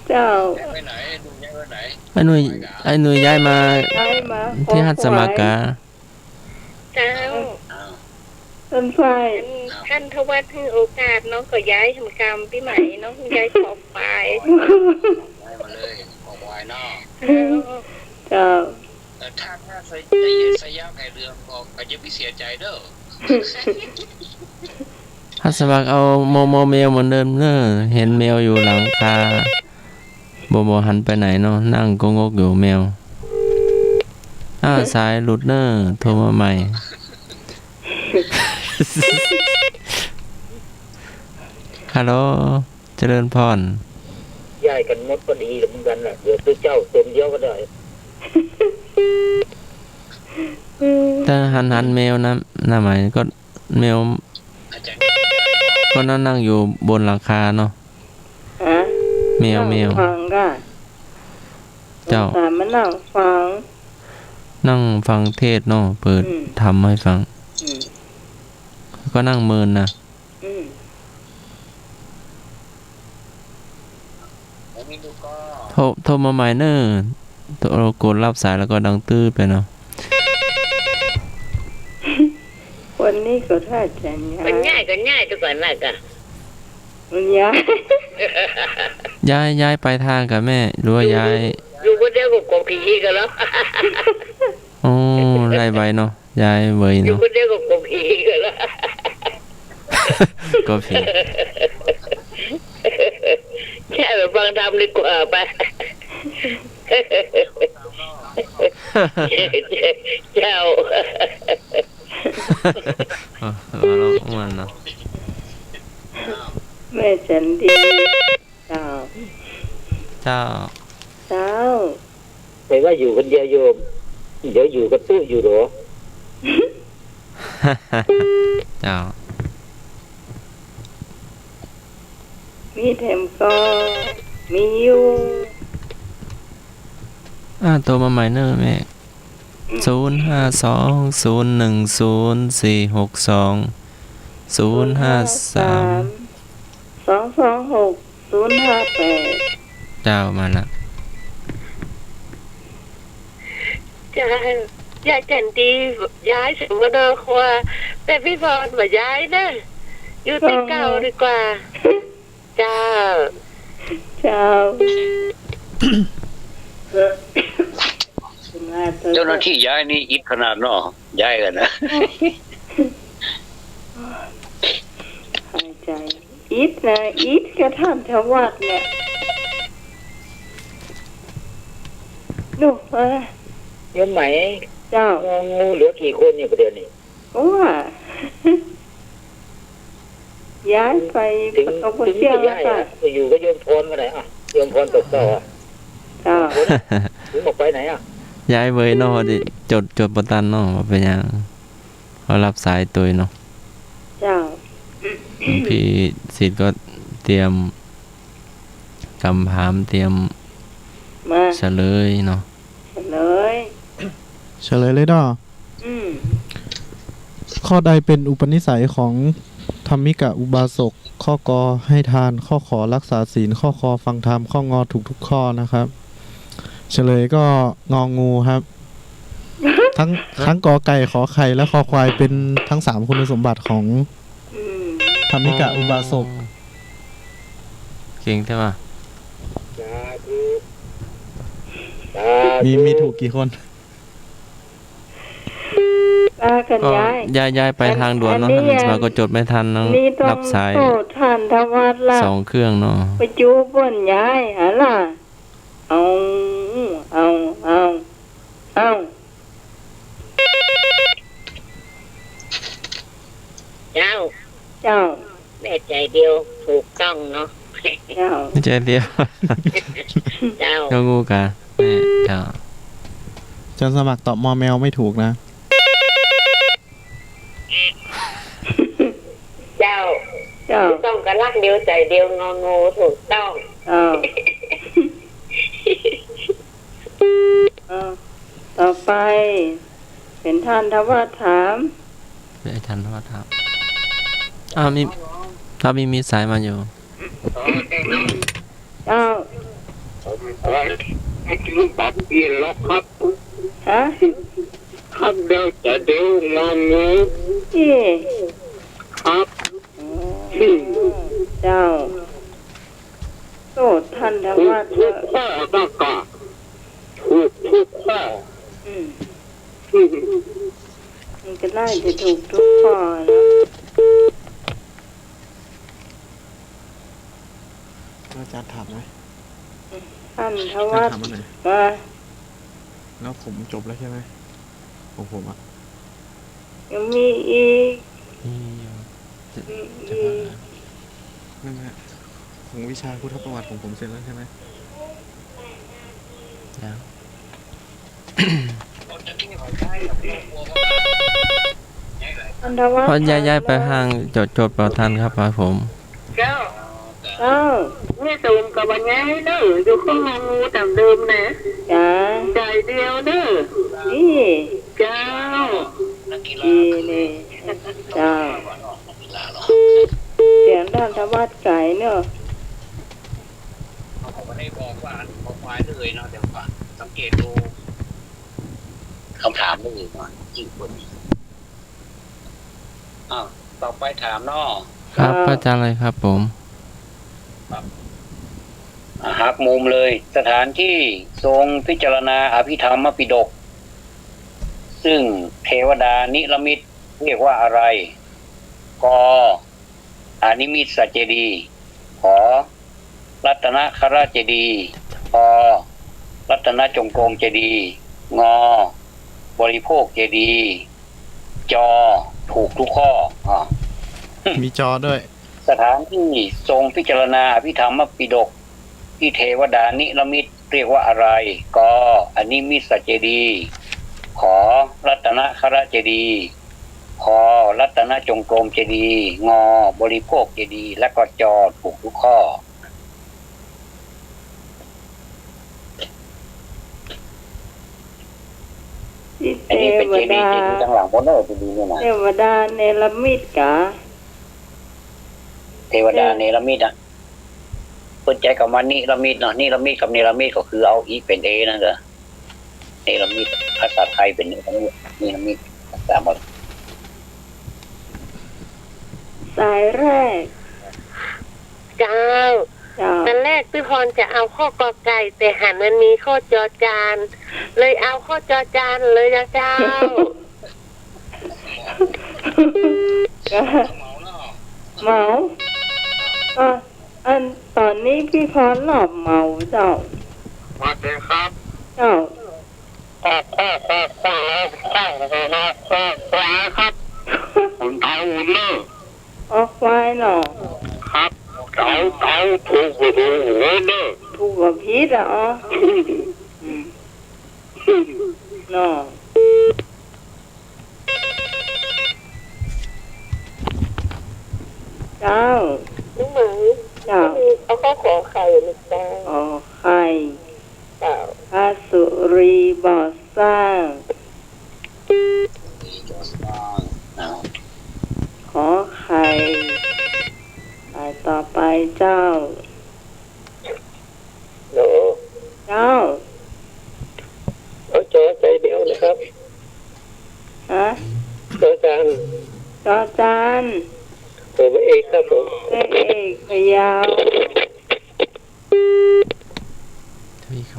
เจ้า ไปไหนดูย้ายไปไหน ไอ้หนุ่ยย้ายมา ได้มา ที่ฮัตสมากะ เจ้า อ้าว ต้นไฟ ท่านทวัตให้โอกาสน้องก็ย้ายทำกรรมพี่ใหม่น้องย้ายขอบไป ย้ายมาเลยขอวายเนาะ เจ้า ถ้าสยามให้เรื่องก็จะไม่เสียใจเด้อ ฮัตสมัครเอาโมแมวเหมือนเดิมเนอะเห็นแมวอยู่หลังคาบ่หันไปไหนเนาะนั่งกงกอยู่แมวสายหลุดเนอะโทรมาใหม่ ฮัลโหลเจริญพร ย้ายกันหมดก็ดีเหมือนกันแหละเดี๋ยวตัวเจ้าตัวเดียวก็ได้ ถ้าหันแมวนะหน้าหมายก็แมว อาจารย์ ก็นั่งอยู่บนหลังคาเนาะ ฮะ แมว ฟังกัน เจ้า สามมันนั่งฟัง นั่งฟังเทศเนาะเปิด อืม ทำให้ฟัง อืม ก็นั่งเมินนะ อืม ผมมีดูก็ โทรมาใหม่เนอะเรากดรับสายแล้วก็ดังตื้อไปเนาะ วันนี้ก็ถ้าจะย้า มัน ย ง่ายก็ง่ายทุกคนน่ะกะ มันย้าย ย้ายไปทางกับแม่หรือว่าย้าย อยู่คนเดียวกับกบผีกันแล้ว โอ้ไล่ใบเนาะย้ายเบย อยู่ เนาะ คนเดียวกับกบผีกันแล้ว ก็ผิด แค่แบบฟังธรรมดีกว่าไป เจ้า เรามันเนาะ แม่ฉันดีเจ้า เจ้า เจ้า แต่ว่าอยู่คนเดียวโยม เดี๋ยวอยู่กับตู้อยู่หรอ ฮ เจ้า มีเทมก็มีอยู่ ตัวมาใหม่เนอะแม่052010462 226 058 เจ้ามาละ จ้ายายจันดีย้ายถึงมโนครัวแต่พี่พรมาย้ายนะอยู่ที่เก่าดีกว่าเจ้า เจ้า เจ้าหน้าที่ย้ายนี่อิดขนาดเนาะย้ายกันนะ หายใจอีทนะอีทกับท่านทวัดเนี่ยดูว่า โยมไหม เจ้าง องูเหลือกี่คนเนี่ยประเดี๋ยวนี้ ว่าย้ายไป ถึง ประตู ถึง เชียง จะ แล้ว ย้าย ค่ะ อะอยู่ก็โยมพรมาไหนอ่ะโยมพรตกต่ออ่ะ เจ้า ถึงออกไปไหนอ่ะ ย้ายเว้ยเนาะดิจดบ่ตันเนาะว่าเป็นหยังเขารับสายตัวเนาะ เจ้า พี่สิทธิ์ก็เตรียมคำถามเตรียม มา เฉลยเนาะ เลย เฉลยเลยดอ ข้อใดเป็นอุปนิสัยของธรรมิกะอุบาสก ข้อกอให้ทาน ข้อขอรักษาศีล ข้อคอฟังธรรม ข้องอถูกทุกข้อนะครับ เฉลยก็งองูครับ ทั้งกอไก่ขอไข่และคอควายเป็นทั้ง3คุณสมบัติของธรรมิกะอุบาสก เก่งใช่ป่ะ สาธุสาธุ มีถูกกี่คน ตากัน ก็ ย้าย ย้ายไปทางด่วนเนาะ อันนี้ยัง มาก็จดไม่ทันเนาะ นี่ต้อง รับสาย โทษท่านทวัดละ 2 เครื่องเนาะ ไปจูบนย้ายหาล่ะเอาเอา เจ้า เจ้า แม่ใจเดียวถูกต้องเนาะ เจ้า ไม่ใจเดียว เจ้า ก็งูกะแม่เจ้า จะสมัครตอบมอแมวไม่ถูกนะ เจ้า เจ้า ต้องกระลักเดียวใจเดียวงองูถูกต้อง ต่อไป เป็นท่านทวัดถาม ไม่ทันว่าครับมีสายมาอยู่ เจ้า ลูกปัดเปลี่ยนล็อกครับ ฮะ ครับเดี๋ยวจะเดี๋ยวงองู ที่ ครับ เจ้าโทษท่านท ถู วั ก ด ทุกข้อก็ถูกทุกข้อ มันก็น่าจะถูกทุกข้อนะ อาจารย์ถามไหม ท่านท อา วั จาร ด ย์ถามมาหน่อย มา แล้วผมจบแล้วใช่ไหมของผมอ่ะ ยังมีอีก มีอีก ไม่ของวิชาพุทธประวัติของผมเสร็จแล้วใช่ไหม แล้ว ท่านทวัด พอย้ายไปห้างจดเปล่าทันครับผม เจ้า เจ้า ไม่สูงกับวันย้ายเด้ออยู่ข้างงองูตามเดิมนะ จ้า ใจเดียวเด้อ นี่ เจ้า ดีเลยเจ้าเสียงท่านทวัดไก่เนอะ เขาไม่ได้บอกว่าบอกไว้เลยเนาะเดี๋ยวก่อนสังเกตดูคำถามไม่อื่นมาจริงคนต่อไปถามเนาะ ครับพระอาจารย์เลยครับผม หักมุมเลย สถานที่ทรงพิจารณาอภิธรรมปิฎกซึ่งเทวดานิรมิตเรียกว่าอะไรกอานิมิตสเจดีย์ขอรัตนคราชเจดีย์พอรัตนจงกรมเจดีย์งอบริโภคเจดีย์จอถูกทุกข้อ มีจอด้วย สถานที่ทรงพิจารณาอภิธรรมปิฎกที่เทวดานิรมิตเรียกว่าอะไรอนิมิตสเจดีย์ขอรัตนคราชเจดีย์ พอรัตนจงกรมเจดีย์งอบริโภคเจดีย์และก็จอถูกทุกข้อ ที่ อัน เท นี้เป็น ว เจดีย์ ดา เจดีย์ข้างหลังโมเนอร์เจดีย์เนี่ยนะ เทวดาเนรมิตกะ เทวดาเนรมิตอ่ะเปิดใจกับมันนี่ละมิตเนาะนี่ละมิตกับเนรมิตก็คือเอาอีเป็นเอนั่นเหรอเนรมิตภาษาไทยเป็นเนรมิตนี่ละมิตภาษาหมด สายแรก เจ้า เจ้า ตอนแรกพี่พรจะเอาข้อกอไก่ แต่หันมันมีข้อจอจาน เลยเอาข้อจอจานเลยนะเจ้า เมาอ่ะอันตอนนี้พี่พรหลอบเมาเจ้า มาเจอครับ เจ้า ครับผมเท้าอุ่นเลย ออกไว้หนอ ครับเท้าถูกหัวเลย ถูกกับพีษอ่ะอ๋อหนอเจ้า น้องหมาย เจ้า เอาข้อขอไข่หนึ่งจ้า ขอไข่ เจ้า พระสุรีบ่อสร้าง ขอไข่ไปต่อไปเจ้า โอ้ เจ้า เอาจอใจเดียวนะครับ ฮะ จอจาน จอจาน ผมเองครับผม เอกพยาว ทวีค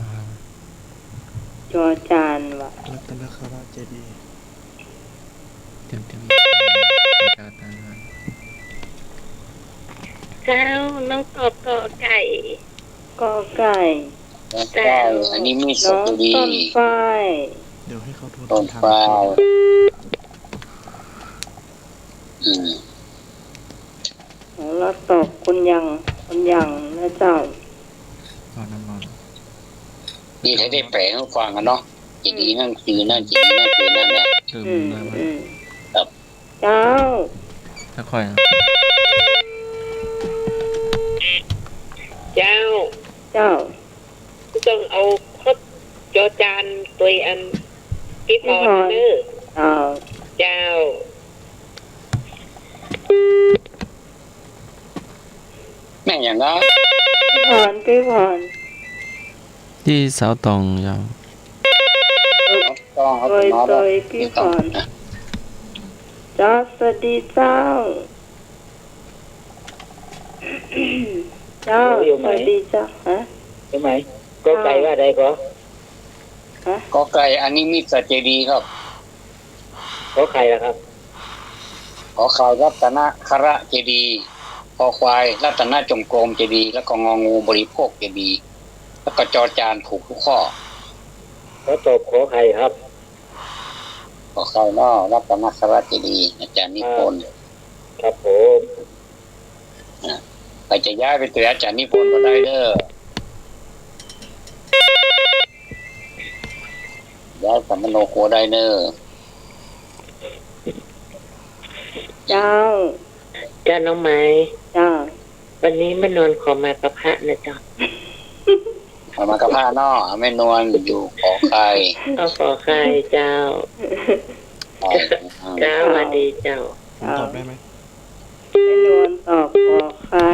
จอจานวะ รัตนคราชเจดีย์ เต็มกาตา เจ้าน้องตอบกอไก่ กอไก่ ใช่อันนี้มีดส น้อง ตูดี ต้นฝ้าย เดี๋ยวให้เขาโทร ต้น ทาง ฟ้าวอืม แล้วตอบคุณยังนะเจ้า ก่อนน้ำมัน นี่ถ้าได้แปลให้ฟังกันเนาะจีดีนั่นคือนั่นจีดีนั่นคือนั่นเนี่ย ลืมได้ไหม ครับ เจ้า ค่อยๆนะ เจ้า เจ้า ต้องเอาข้อจอจานตัวอันพี่พรเนอ เจ้า เจ้า แม่งอย่างนั้น พี่พร ที่เสาตองยาว ต้องเอา โดย น้อย โดยพี่พรเจ้าสวัสดีเจ้า เจ้าสวัสดีเจ้าฮะ ใช่ไหมก็ไก่ว่าใดก็ ก็ไก่อันนี้มีดสัจเจดีครับ ก็ไข่ละครับ ขอข่าวรัตนคระเจดีย์คอควายรัตนจงกรมเจดีย์แล้วก็งองูบริโภคเจดีย์แล้วก็จอจานถูกทุกข้อ เขาตอบขอไข่ครับ ขอข่าวนอรัตนคระเจดีย์อาจารย์นิพนธ์ ครับผม ใครจะย้ายไปตัวอาจารย์นิพนธ์ก็ได้เด้อย้ายสัมมโนโคได้เด้อ เจ้า เจ้าน้องไม้ เจ้า วันนี้แม่นวลขอมากับพระนะจ๊ะ เอามากระพ้านอแม่นวลอยู่ขอใคร เอาขอไข่เจ้า เจ้าสวัสดีเจ้า ผมตอบได้ไหม ไม่นวลตอบขอไข่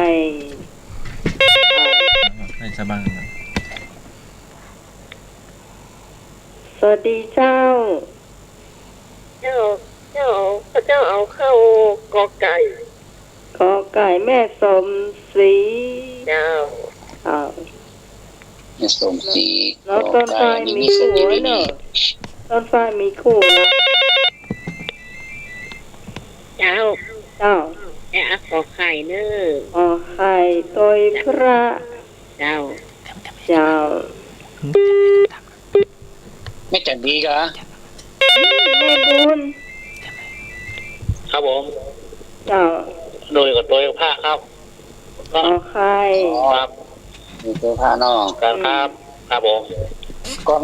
ให้สบายนะ สวัสดีเจ้า เจ้าพระเจ้าเอาเข้ากอไก่ ขอไก่แม่สมศรี เจ้า อ้าว แม่สมศรี แล้วต้นฝ้ายมีคู่เนอะต้นฝ้ายมีคู่นะ เจ้า เจ้า แต่เอาขอไข่เนอ ขอไข่โดยพระ เจ้า เจ้า ไม่จัดดีกะ แม่บุญ ครับผม เจ้า โดยกับโดยกับผ้าครับ ขอไข่ ครับ มีเสื้อผ้านอ ครับครับครับผม ก่อ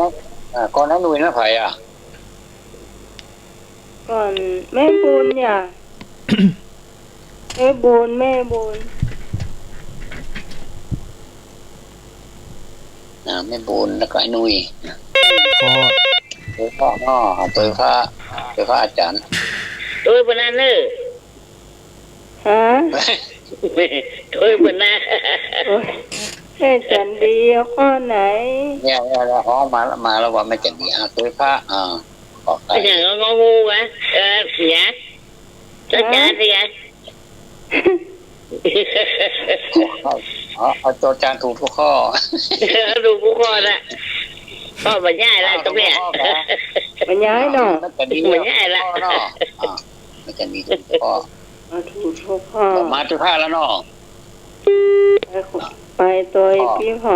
นนั้นหนุ่ยนะไผ่อ่ะ ก ก่อนแม่บุญอย่า แม่บุญแม่บุญ แม่บุญแล้วก็ไอ้นุ้ย ขอ เปิดพ่อเนาะเปิดพระอาจารย์ โดยบนนั้นเนอ ฮะ โดยบนนั้น โอ้ยแม่จันดีข้อไหน เนี่ยอ๋อมาแล้วว่าไม่จะดีเปิดพระขอใคร อย่างงองูวะเนี่ยจะจ่าสิไง เอาตัวจานถูกทุกข้อ ดูผู้คนละพ่อบรรยายแล้วตรงเนี้ย มันย้ายเนาะ มันจะดี บรรยายแล้ว เนาะมันจะดีทุกข้อ เอาถูกทุกข้อ มาทุกข้อแล้วเนาะ ไปตัวพี่พร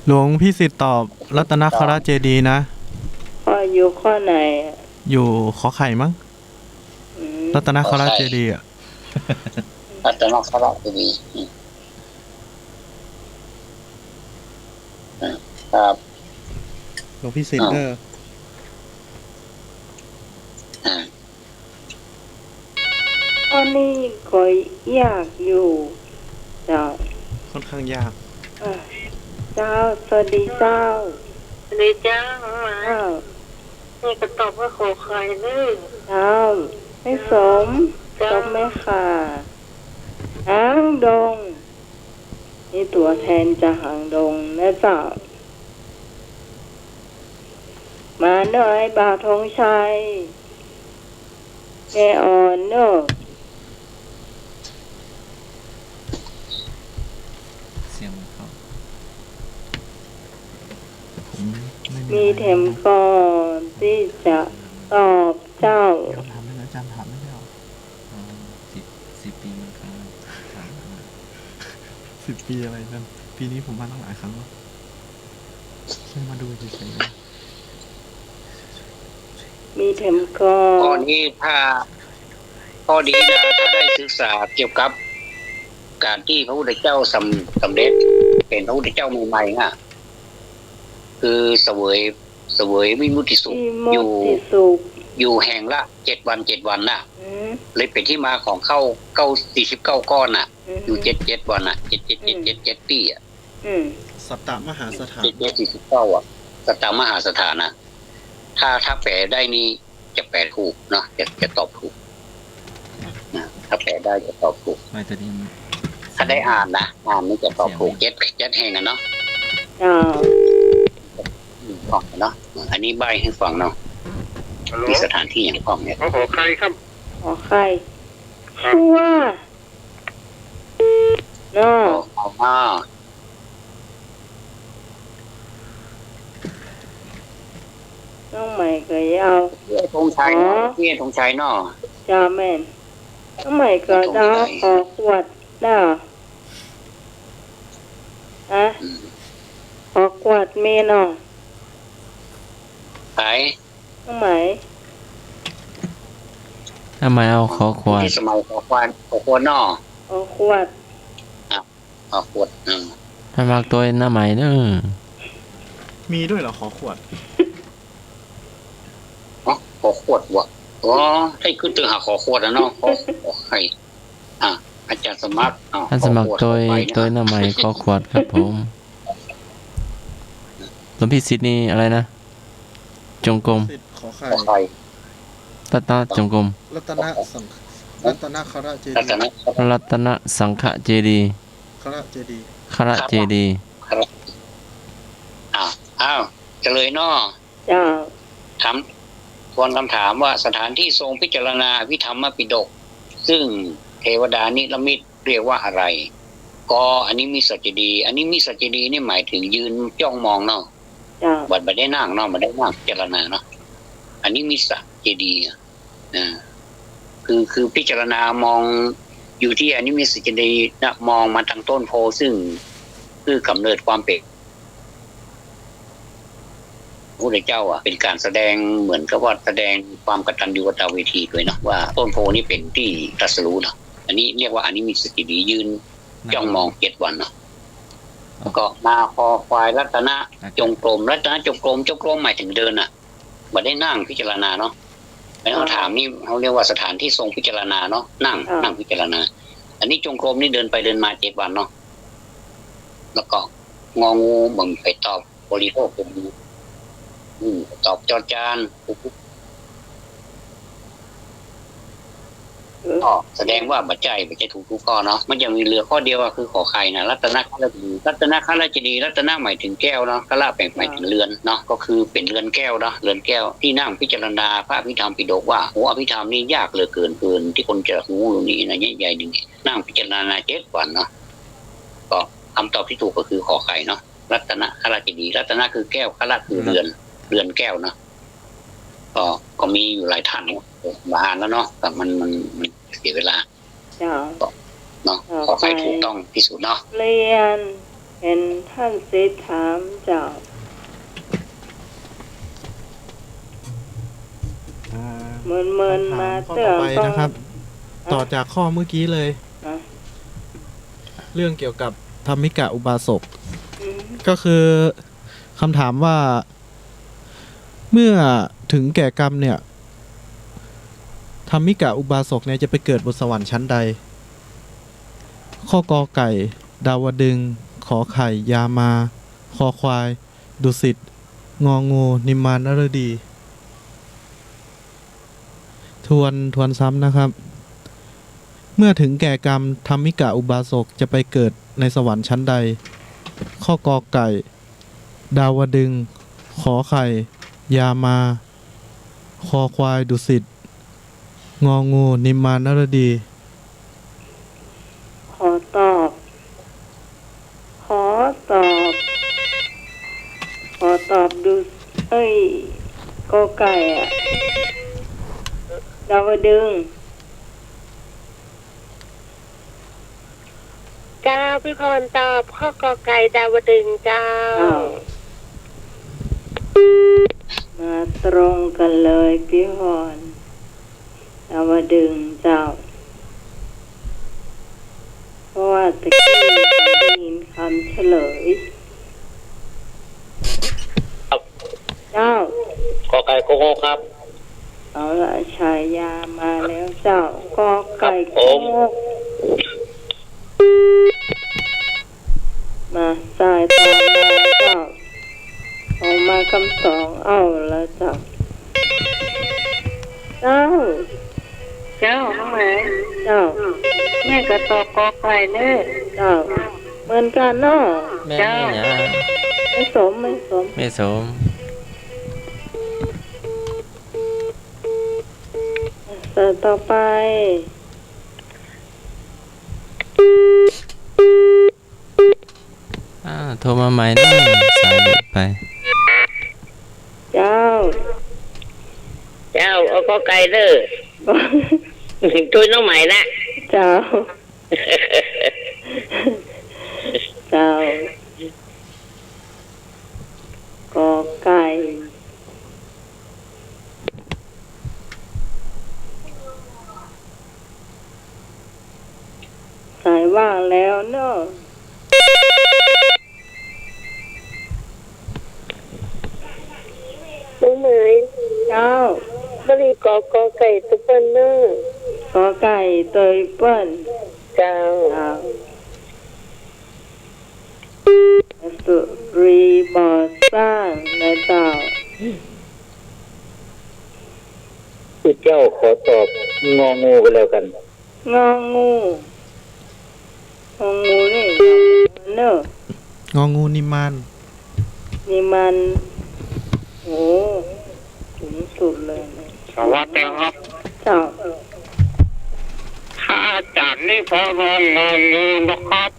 หลวงพี่สิทธิ์ตอบรัตนคราเจดีย์นะ ข้ออยู่ข้อไหนอะ อยู่ขอไข่มั้ง อืม รัตนคราเจดีย์อ่ะ อาจจะนอกสลับจะดีครับ หลวงพี่สิทธิ์เด้อ ข้อนี้ก็ยากอยู่เจ้า ค่อนข้างยาก อ่ะเจ้าสวัสดีเจ้า เลยจ้า เจ้า นี่ก็ตอบว่าขอใครเลย เจ้าไม่สมสมไม่ค่ะหางดง นี่ตัวแทนจะหางดงนะเจ้า มาหน่อยบ่าวธงชัยแม่อ่อนเนอะ เสียงเขาผมไม่ มีเทมก่อนที่จะตอบเจ้า คำถามได้แล้วอาจารย์ถามได้แล้ว 10 ปีมันครั้งถามมา 10 ปีอะไรนั่นปีนี้ผมมาตั้งหลายครั้งแล้วแค่มาดูเฉยๆนะ มีเทมก่อ ข้อน นี้ถ้าข้อดีนะถ้าได้ศึกษาเกี่ยวกับการที่พระพุทธเจ้าสำเร็จเป็นพระพุทธเจ้าใหม่ๆคือเสวยวิมุตติสุข ที่ม อยู่ ติสุข อยู่แห่งละ7 วันน่ะ อืม เลยเป็นที่มาของเข้า49ก้อนน่ะ อยู่7 วันน่ะ7 ปีอ่ะ อืม สัตตมหาสถาน 49อ่ะสตามหาสถานะถ้าแปลได้นี่จะแปลถูกเนาะจะตอบถูกนะถ้าแปลได้จะตอบถูก ไม่ตัวนี้มัน ถ้าได้อ่านนี่จะตอบถูกเจ็ดแห่งกันเนาะ เจ้า ฟังเนาะอันนี้ใบให้ฟังเนาะมีสถานที่อย่างฟังเนี่ย ขอใครครับ ขอใครชั่วเนาะ เอามา น้องใหม่ก็ยาว ธงชัยเนาะพี่ธงชัยเนาะ จ้าแม่นน้องใหม่ก็ดาวขอขวดเนาะอะขอขวดเมเนาะ ไป น้องใหม่ ทำไมเอาขอควาย ที่สมัยขอควรเนาะ ขอขวด ขอขวดทำมากตัวหน้าใหม่เนอะ มีด้วยเหรอขอขวด ขอขวดวะอ๋อให้ขึ้นตึงหาขอขวดนะเนาะขอใครอาจารย์สมัคร ท่านสมัครตัวหน้าใหม่ขอขวดครับผมหลวงพี่สิทธิ์นี่อะไรนะ จงกรม สิทธิ์ขอไข่ ขอใคร รัตนจงกรม รัตนรัตนคราเจ รัต ดีย์ นะ รัตนสังฆเจดีย์ คราเจดีย์ คระเจดีย์ อ้าวเฉลยเนาะ เจ้า ถามทวนคำถามว่าสถานที่ทรงพิจารณาวิธรรมปิฎกซึ่งเทวดานิรมิตเรียกว่าอะไรก็อันนี้มีสัจดีอันนี้มีสัจดีนี่หมายถึงยืนจ้องมองเนาะ เจ้า บัดได้นั่งเนาะบัดได้นั่งพิจารณาเนาะอันนี้มีสัจดีคือพิจารณามองอยู่ที่อันนี้มีสัจดีนะมองมาทางต้นโพซึ่งคือกำเนิดความเป็นพระพุทธเจ้าเป็นการแสดงเหมือนกับว่าแสดงความกตัญญูกตเวทีด้วยเนาะว่าต้นโพนี่เป็นที่ตรัสรู้เนาะอันนี้เรียกว่าอันนี้มีสติดียืนจ้องมอง7 วันเนาะแล้วก็มาคอควายรัตนะจงกรมรัตนะจงกรมหมายถึงเดินบัดได้นั่งพิจารณาเนาะ แล้วเขาถามนี่เขาเรียกว่าสถานที่ทรงพิจารณาเนาะนั่งพิจารณา อันนี้จงกรมนี่เดินไปเดินมา7 วันเนาะแล้วก็งองูบ่มไปตอบบริโภคเป็นตอบจอจานก็แสดงว่าบัจจัยถูกทุกข้อเนาะมันยังมีเรือข้อเดียวคือขอไข่นะรัตนะข้าราชดีรัตนะข้าราชดีรัตนะหมายถึงแก้วเนาะข้าราชหมายถึงเรือนเนาะก็คือเป็นเรือนแก้วเนาะเรือนแก้วที่นั่งพิจารณาพระอภิธรรมปิฎกว่าโอ้อภิธรรมนี่ยากเหลือเกินที่คนจะรู้นี่นะใหญ่ๆหนึ่งนั่งพิจารณา7 วันเนาะก็คำตอบที่ถูกก็คือขอไข่เนาะรัตนะข้าราชดีรัตนะคือแก้วข้าราชคือเรือนแก้วเนาะก็มีอยู่หลายท่านมาอ่านแล้วเนาะแต่มันเสียเวลาเนาะขอใครถูกต้องที่สุดเนาะเรียนเห็นท่านสิถามเจ้าเมินมาเตือนไปนะครับ ต่อจากข้อเมื่อกี้เลยเรื่องเกี่ยวกับธรรมิกะอุบาสกก็คือคำถามว่าเมื่อถึงแก่กรรมเนี่ยธรรมิกะอุบาสกเนี่ยจะไปเกิดบนสวรรค์ชั้นใดข้อกอไก่ดาวดึงส์ขอไข่ยามาคอควายดุสิตงองูนิมมานนฤดีทวนซ้ำนะครับเมื่อถึงแก่กรรมธรรมิกะอุบาสกจะไปเกิดในสวรรค์ชั้นใดข้อกอไก่ดาวดึงส์ขอไข่ยามาคอควายดุสิตงองูนิมมานนฤดีขอตอบดูกอไก่อะดาวดึงส์เจ้าพี่พรตอบข้อกอไก่ดาวดึงส์เจ้ามาตรงกันเลยพี่พรดาวดึงส์เจ้าเพราะว่าตะกี้ได้ยินคำเฉลยเจ้ากอไก่โกโก้ครับเอาละฉายามาแล้วเจ้ากอไก่โกโก้มาสายต่อมาเจ้าออกมาคำ2เอาแล้วเจ้าทำไมเจ้าแม่ก็ตอบกอไก่เน้อเจ้าเหมือนกันเนาะแม่เนี่ยไม่สมต่อไปโทรมาใหม่นะสายหลุดไปเจ้าเอากอไก่เด้อช่วยน้องใหม่ละเจ้ากอไก่สายว่างแล้วเนาะน้องเหมยเจ้าบริกอกอไก่ตุเปิ้ลเนอร์กอไก่เตยเปิ้ลเจ้าสุรีบ่อสร้างนะเจ้าผู้เจ้าขอตอบงองูกันแล้วกันงองูนี่เนอะงองูนิมานโอ้ถึงสุดเลยนะสวัสดีครับเจ้าถ้าอาจารย์นี่พอรองงองูนะครับ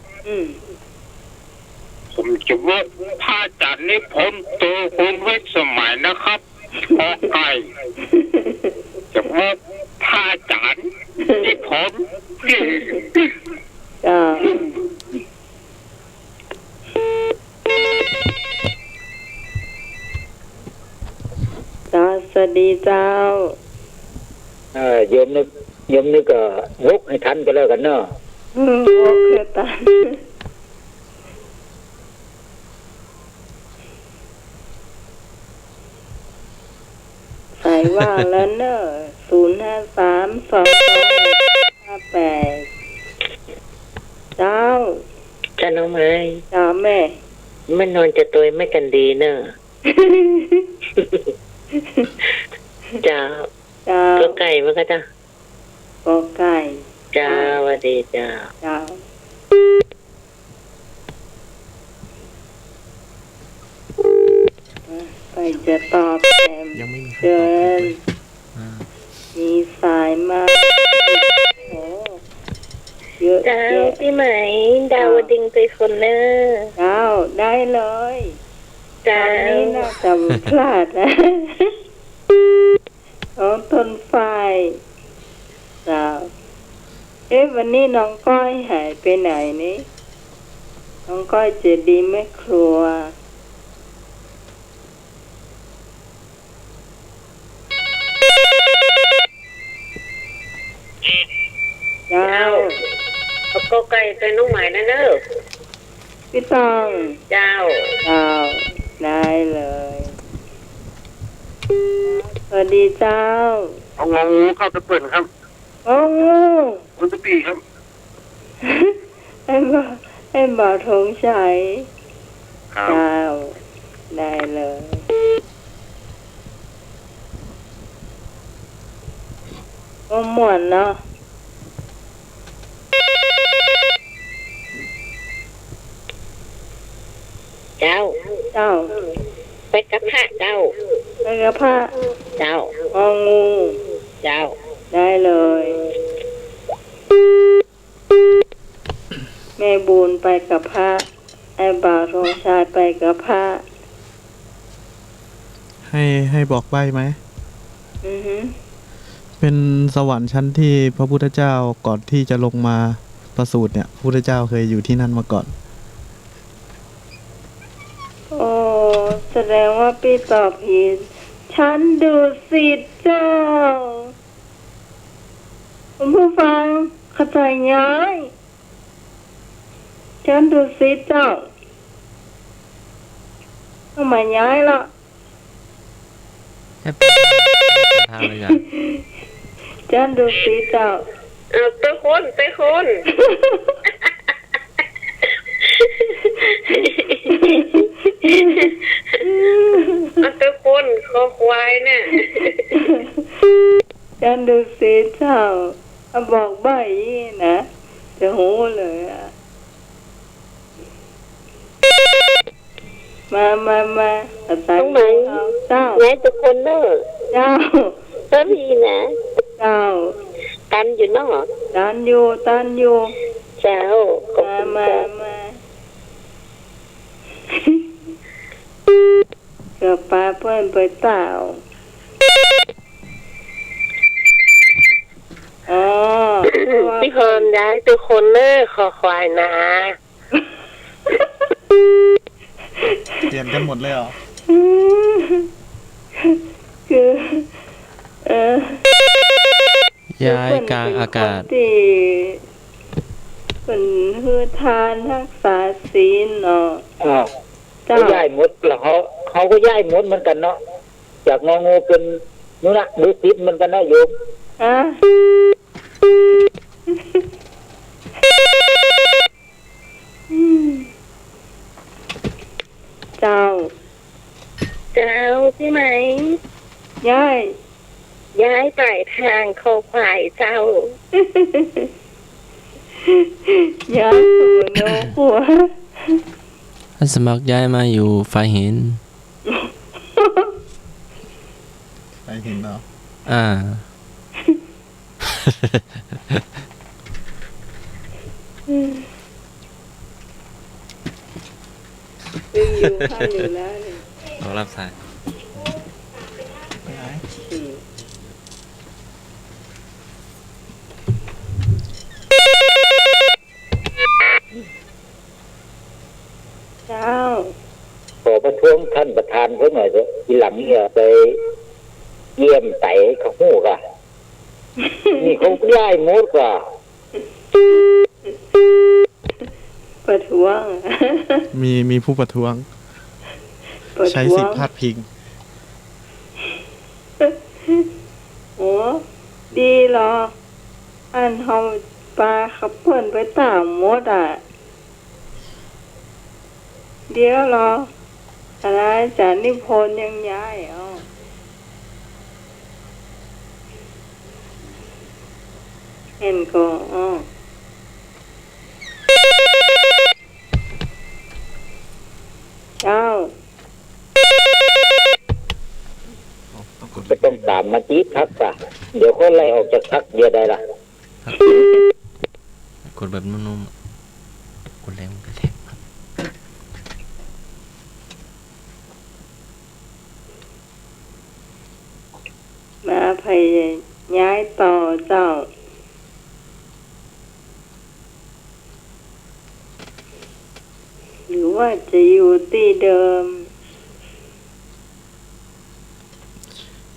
ผมจะว่าพระอาจารย์นี่ผมโตคุณเวทสมัยนะครับขอไก่จะว่าพระอาจารย์นี่ผมจ้าสวัสดีเจ้าโยมนึกก็วกให้ทันก็แล้วกันเนาะวกให้ทันสายว่างแล้วเนอะ เจ้า จ้าน้องไม้ เจ้าแม่ มันนอนจะตัวไม่กันดีเนอะ จ้า เจ้า ก็ไก่มันก็จ้า ก็ไก่ จ้าสวัสดีจ้า เจ้าไปจะตอบแทน ยังไม่มีใคร เชิญ อ่า มีสายมาโอ้เยอะ จ้า แยะ พี่ไหมดาวดิงไปคนเนอร์ เจ้าได้เลย จ้า อันนี้น่าจะพลาดนะ ของต้นไฟเจ้าวันนี้น้องก้อยหายไปไหนนี่น้องก้อยเจดีแม่ครัวเจ้า เอาก็ไก่ไปน้องหมายนะเนอะ พี่ตอง เจ้า เจ้าได้เลยสวัสดีเจ้า เอางองูเข้าไปเปิดครับ โอ้โห คุณตะปีครับ ให้บ่าวธงชัย ครับ เจ้าได้เลยโอ้ม่วนเนาะ เจ้า เจ้า ไปกับพระเจ้า ไปกับพระ เจ้า งองู เจ้า ได้เลย แม่บุญไปกับพระไอ้บ่าวธงชัยไปกับพระ ให้บอกใบ้ไหม อือฮึ เป็นสวรรค์ชั้นที่พระพุทธเจ้าก่อนที่จะลงมาประสูติเนี่ยพระพุทธเจ้าเคยอยู่ที่นั่นมาก่อน โอ้แสดงว่าพี่ตอบผิดฉันดูสิเจ้าคุณผู้ฟังเข้าใจย้ายฉันดูสิเจ้าทำไมย้ายล่ะ ให้ไปทางเลยจ้ะ ฉันดูสิเจ้า เอาเตะคนเตะคน เอาเตะคนคอควายเนี่ย ฉันดูสิเจ้าเอาบอกใบยี่นะจะหูเลยอ่ะมาอาศัย ตรงไหน เอาเจ้า ไหนตะคนเนอะ เจ้า ก็มีนะ เจ้า กันอยู่เนอะ ตันอยู่ เจ้าขอบ มา คุณ มา เจ้า เกือบปลาเพื่อนไปเต่าอ๋อ พี่พรย้ายตะคนเนอะคอควายนะ เปลี่ยนกันหมดเลยเหรอ คือย้ายกลางอากาศ ที่เป็นฮือทานทักษาศีลเนาะ อ้าว เจ้า เขาย้ายหมดแล้วเขาก็ย้ายหมดเหมือนกันเนาะจากงองูเป็นนู่นนะดุสิตเหมือนกันนะโยม ฮะเจ้า เจ้าใช่ไหม ย้าย ย้ายไปทางคอควายเจ้า ย้ายสู่โนหัว ถ้าสมัครย้ายมาอยู่ฝ่ายหิน ไปเห็นเหรอ อ่า ยังอยู่ข้างอยู่แล้วเนี่ย เรารับสาย ไปไหน เจ้า ขอประท้วงท่านประธานเพิ่งหน่อยเถอะทีหลังเนี่ยไปเยี่ยมไต่เขาหูกะ นี่เขาย้ายหมดกว่า ประท้วง มีผู้ประท้วง ประ ใช้ ท้ว สิท ง ธิ์พาดพิง โอ้ ดีเหรออันเฮาปลาขับเพิ่นไปตามมดอ่ะเดี๋ยวเหรออะไรอาจารย์นิพนธ์ยังย้ายเห็นก็เจ้า ก็ต้องตามมาจีบพักป่ะเดี๋ยวเขาไล่ออกจากพักเดียวได้ละ กดแบบนุ่มๆกดแรงมันก็แรง มาพยย้ายต่อเจ้าหรือว่าจะอยู่ที่เดิม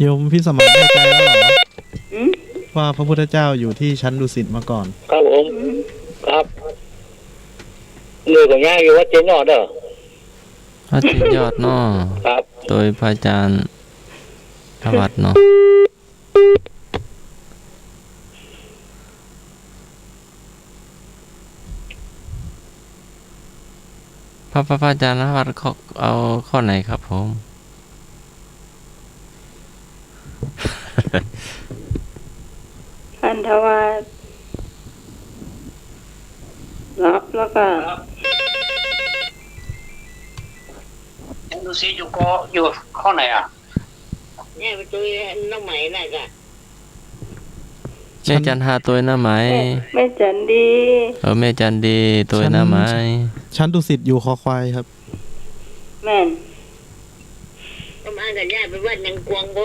โยมพี่สมัครแน่ใจแล้วเหรอ อืม ว่าพระพุทธเจ้าอยู่ที่ชั้นดุสิตมาก่อน ครับผมครับเรื่องของย่าอยู่วัดเจนอดเด้อ พระจิตยอดเนาะ ครับ โดยพระอาจารย์ธวัฒน์เนาะพระอาจารย์ธวัฒน์เอาข้อไหนครับผม พันธวัฒน์รับแล้วก็ ดูซิอยู่ก็อยู่ข้อไหนอ่ะ เนี่ยไปตัวน้องใหม่น่ะจ้ะ แม่จันหาตัวหน้าไม้ แม่จันดี แม่จันดีตัวหน้าไม้ ชั้นดุสิตอยู่คอควายครับ แม่น ก็มากันย่าไปวัดยังกวงบ่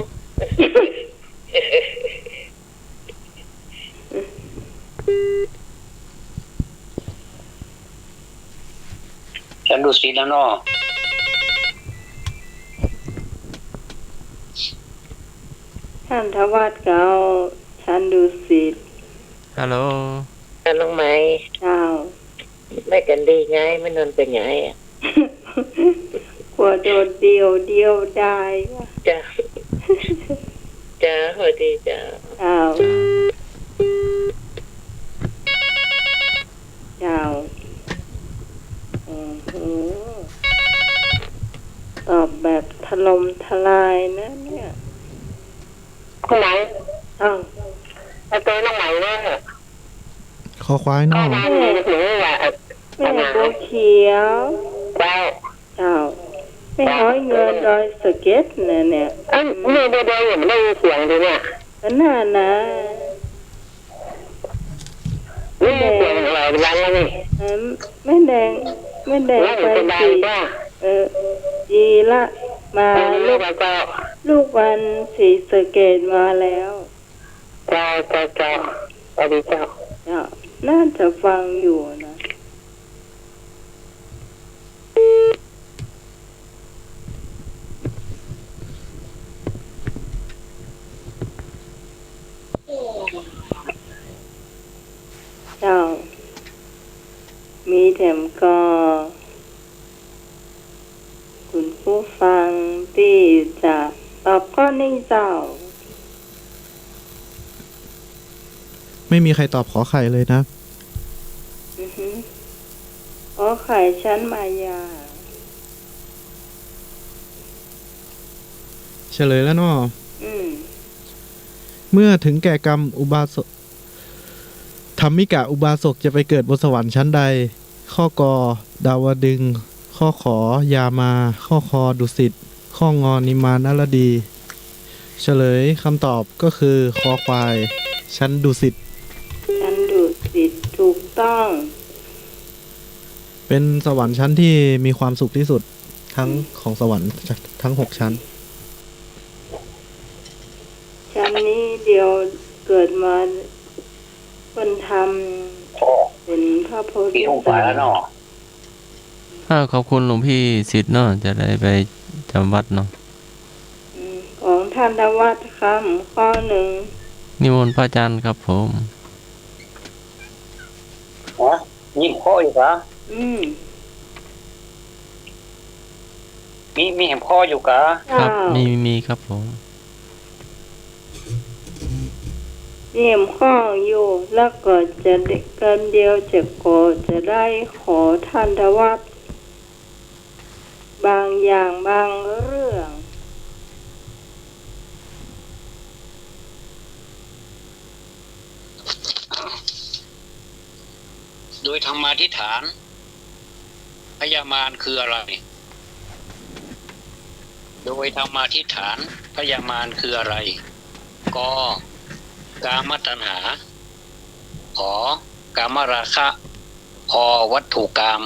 ฉันดูซิแล้วเนาะ พันธวัฒน์ก็เอาฉันดูสิทธิ์ ฮัลโหล น้องใหม่ เจ้า ไม่กันดีไงไม่นอนเป็นไงอ่ะ กลัวโดดเดียวได้ว่ะ จ้ะจ้ะสวัสดีจ้ะ เจ้าเจ้าโอ้โหตอบแบบถล่มทลายนะเนี่ย คนไหน อ้าว ไอ้ตัวน้องใหม่เนี่ย คอควายนอก มาหนูว่า แม่บัวเขียว เจ้า เจ้าไม่ห้อยเงินดอยสะเก็ตเนี่ย เอ้ยเมื่อเดียวอย่างไม่ได้เสียงดีเนี่ย ก็น่านะ นี่เสียงอะไรวันแล้วนี่ ไม่แดงไป เป็นดา สิ จ้า จีละมา ลู ลู ก ก เจ้า ลูกวันสีสะเกตมาแล้ว เจ้าสวัสดีเจ้า น่าจะฟังอยู่นะเจ้ามีแถมก็คุณผู้ฟังที่จะตอบข้อนี้เจ้า ไม่มีใครตอบขอไข่เลยนะ อือฮึขอไข่ชั้นมายา เฉลยแล้วเนาะ อืม เมื่อถึงแก่กรรมอุบาสกธรรมิกะอุบาสกจะไปเกิดบนสวรรค์ชั้นใด ข้อกอดาวดึงส์ข้อขอยามา ข้อคอดุสิต ข้องอนิมานนรดี เฉลยคำตอบก็คือคอควายชั้นดุสิต ชั้นดูสิทธิ์ถูกต้อง เป็นสวรรค์ชั้นที่มีความสุขที่สุดทั้งของสวรรค์ทั้ง6ชั้น ชั้นนี้เดียวเกิดมาคนทำเป็นพระโพ ปี ธิ หงฝ่ายแล้วเนาะ ขอบคุณหลวงพี่สิทธิ์เนาะจะได้ไปจำวัดเนาะ ของท่านธวัฒน์คำข้อหนึ่ง นิมนต์พระอาจารย์ครับผม วะยิ่งข้ออยู่กะ มีเห็นข้ออยู่กะ ครับ อ้าว มีครับผม เนียมข้องอยู่แล้วก็จะได้กันเดียวจะก็จะได้ขอท่านทวัดบางอย่างบางเรื่อง โดยธรรมาธิฐานพยามารคืออะไร โดยธรรมาธิฐานพยามารคืออะไรกกามตัณหาขอกามราคะพอวัตถุกรรม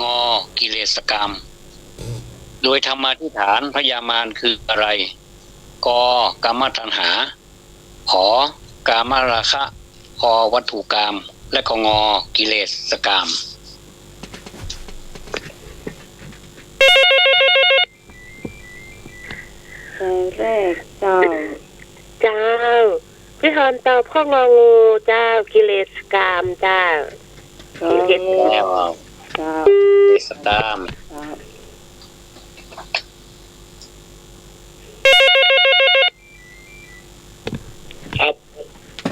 งอกิเลสกรรมโดยธรรมาธิฐานพยามารคืออะไรกกามตัณหาขอกามราคะพอวัตถุกรรมและก็งอกิเลสกรรม แต่แรกเจ้า เจ้าพี่ฮอนตอบข้ององูเจ้ากิเลสกามเจ้า ก็ กิเลส แล้ว เจ้า กิเลสกรรม เจ้า ครับ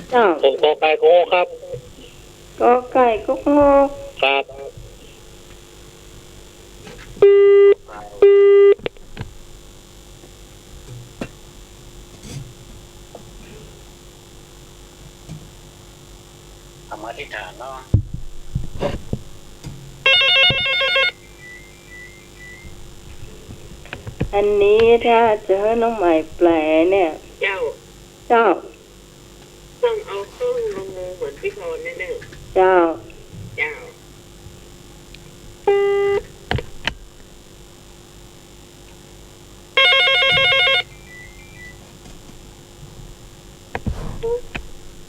เจ้า ผมกอไก่โง่ครับ ก็ไก่ก็งอ ครับ ธรรมาธิฐานเนาะ อันนี้ถ้าจะให้น้องใหม่แปลเนี่ย เจ้า เจ้า ต้องเอาข้องงองูเหมือนพี่ฮอนแน่ เจ้า ๆเจ้า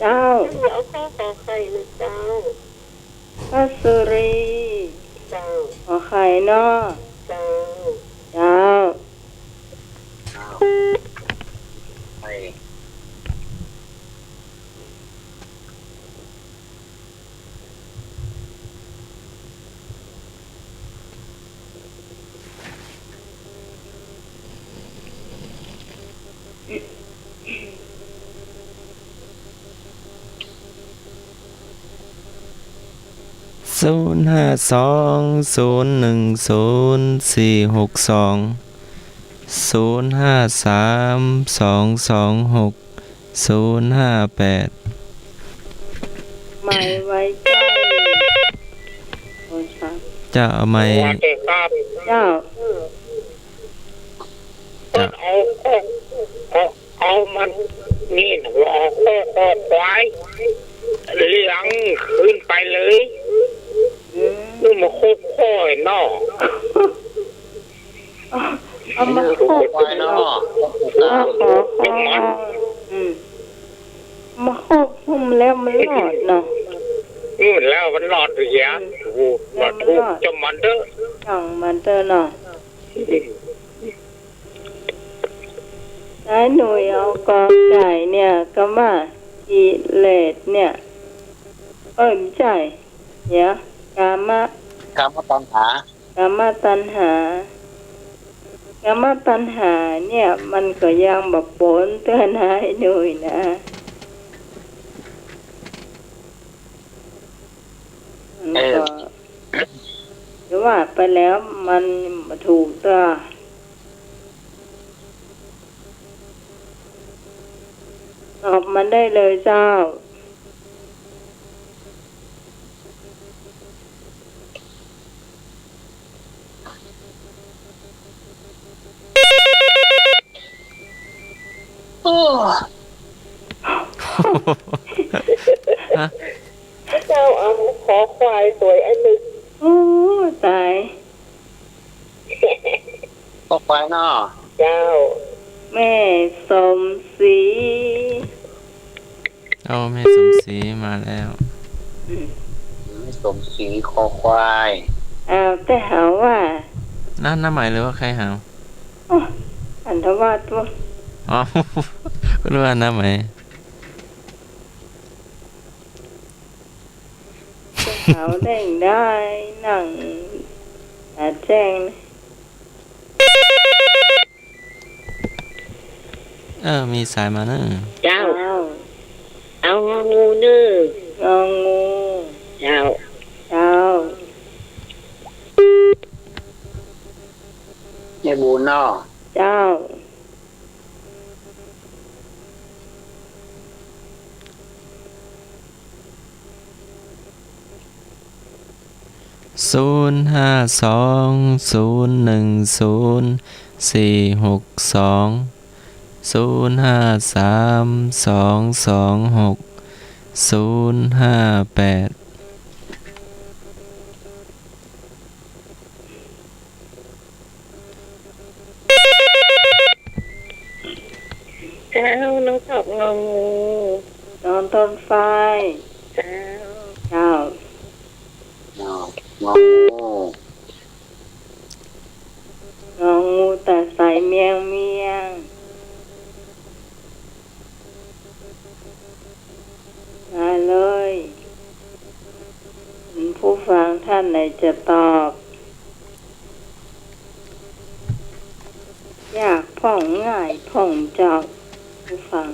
เจ้า ต้องเอาข้อขอไข่เลยเจ้า พัสุรี เจ้า ขอไข่นอ เจ้า เจ้า ไป 05201046226058058ไม่ไว้ใจโอ้ชัก จะเอาไม้ ว่าแต่ครับ เจ้า จะ เอามันนี่นะรอข้อควายเลี้ยงขึ้นไปเลย อืม นี่มาโคตรค่อยนอก เอามาโคก ไปเนาะ ขออืมมาโคกพุ่มแล้วมันหลอดเนาะ แล้วมันหลอดเสียโอ้โหหลอดทุกจะมันเด้อ สั่งมันเตอเนาะนายหน่วยเอากอไก่เนี่ยก็มากิเลสเนี่ยไม่ใช่เนี่ยกามะ กามตัณหาก ามตัณหา กามตัณหาเนี่ยมันก็ยังแบบปนเตือนนายหน่วยนะมันก็หรือว่าไปแล้วมันถูกตัวตอบมันได้เลยเจ้า โอ้ เจ้าเอาขอควายสวยอันหนึ่ง โอ้ตาย ตกไปเนาะ เจ้า แม่สมศรี เอาแม่สมศรีมาแล้ว สมศรีคอควาย อ้าวแต่หาว่า น้าใหม่หรือว่าใครหาว โอ้อันทว่าตัว อ๋อ ก็รู้ว่าน้าใหม่ เขาเด้งได้นั่งแจ้ง มีสายมาเนอะ เจ้า อ้าว อ งูเนื้อง องู เจ้า เจ้า ยายบุญเนาะ เจ้า 050046226058058 เจ้าน้องตอบงองู นอนต้นไฟ เจ้า เจ้า เนาะงองู งองูแต่ใส่เมียงเมียงได้เลยผู้ฟังท่านไหนจะตอบยากพ่องง่ายพ่องเจ้าผู้ฟัง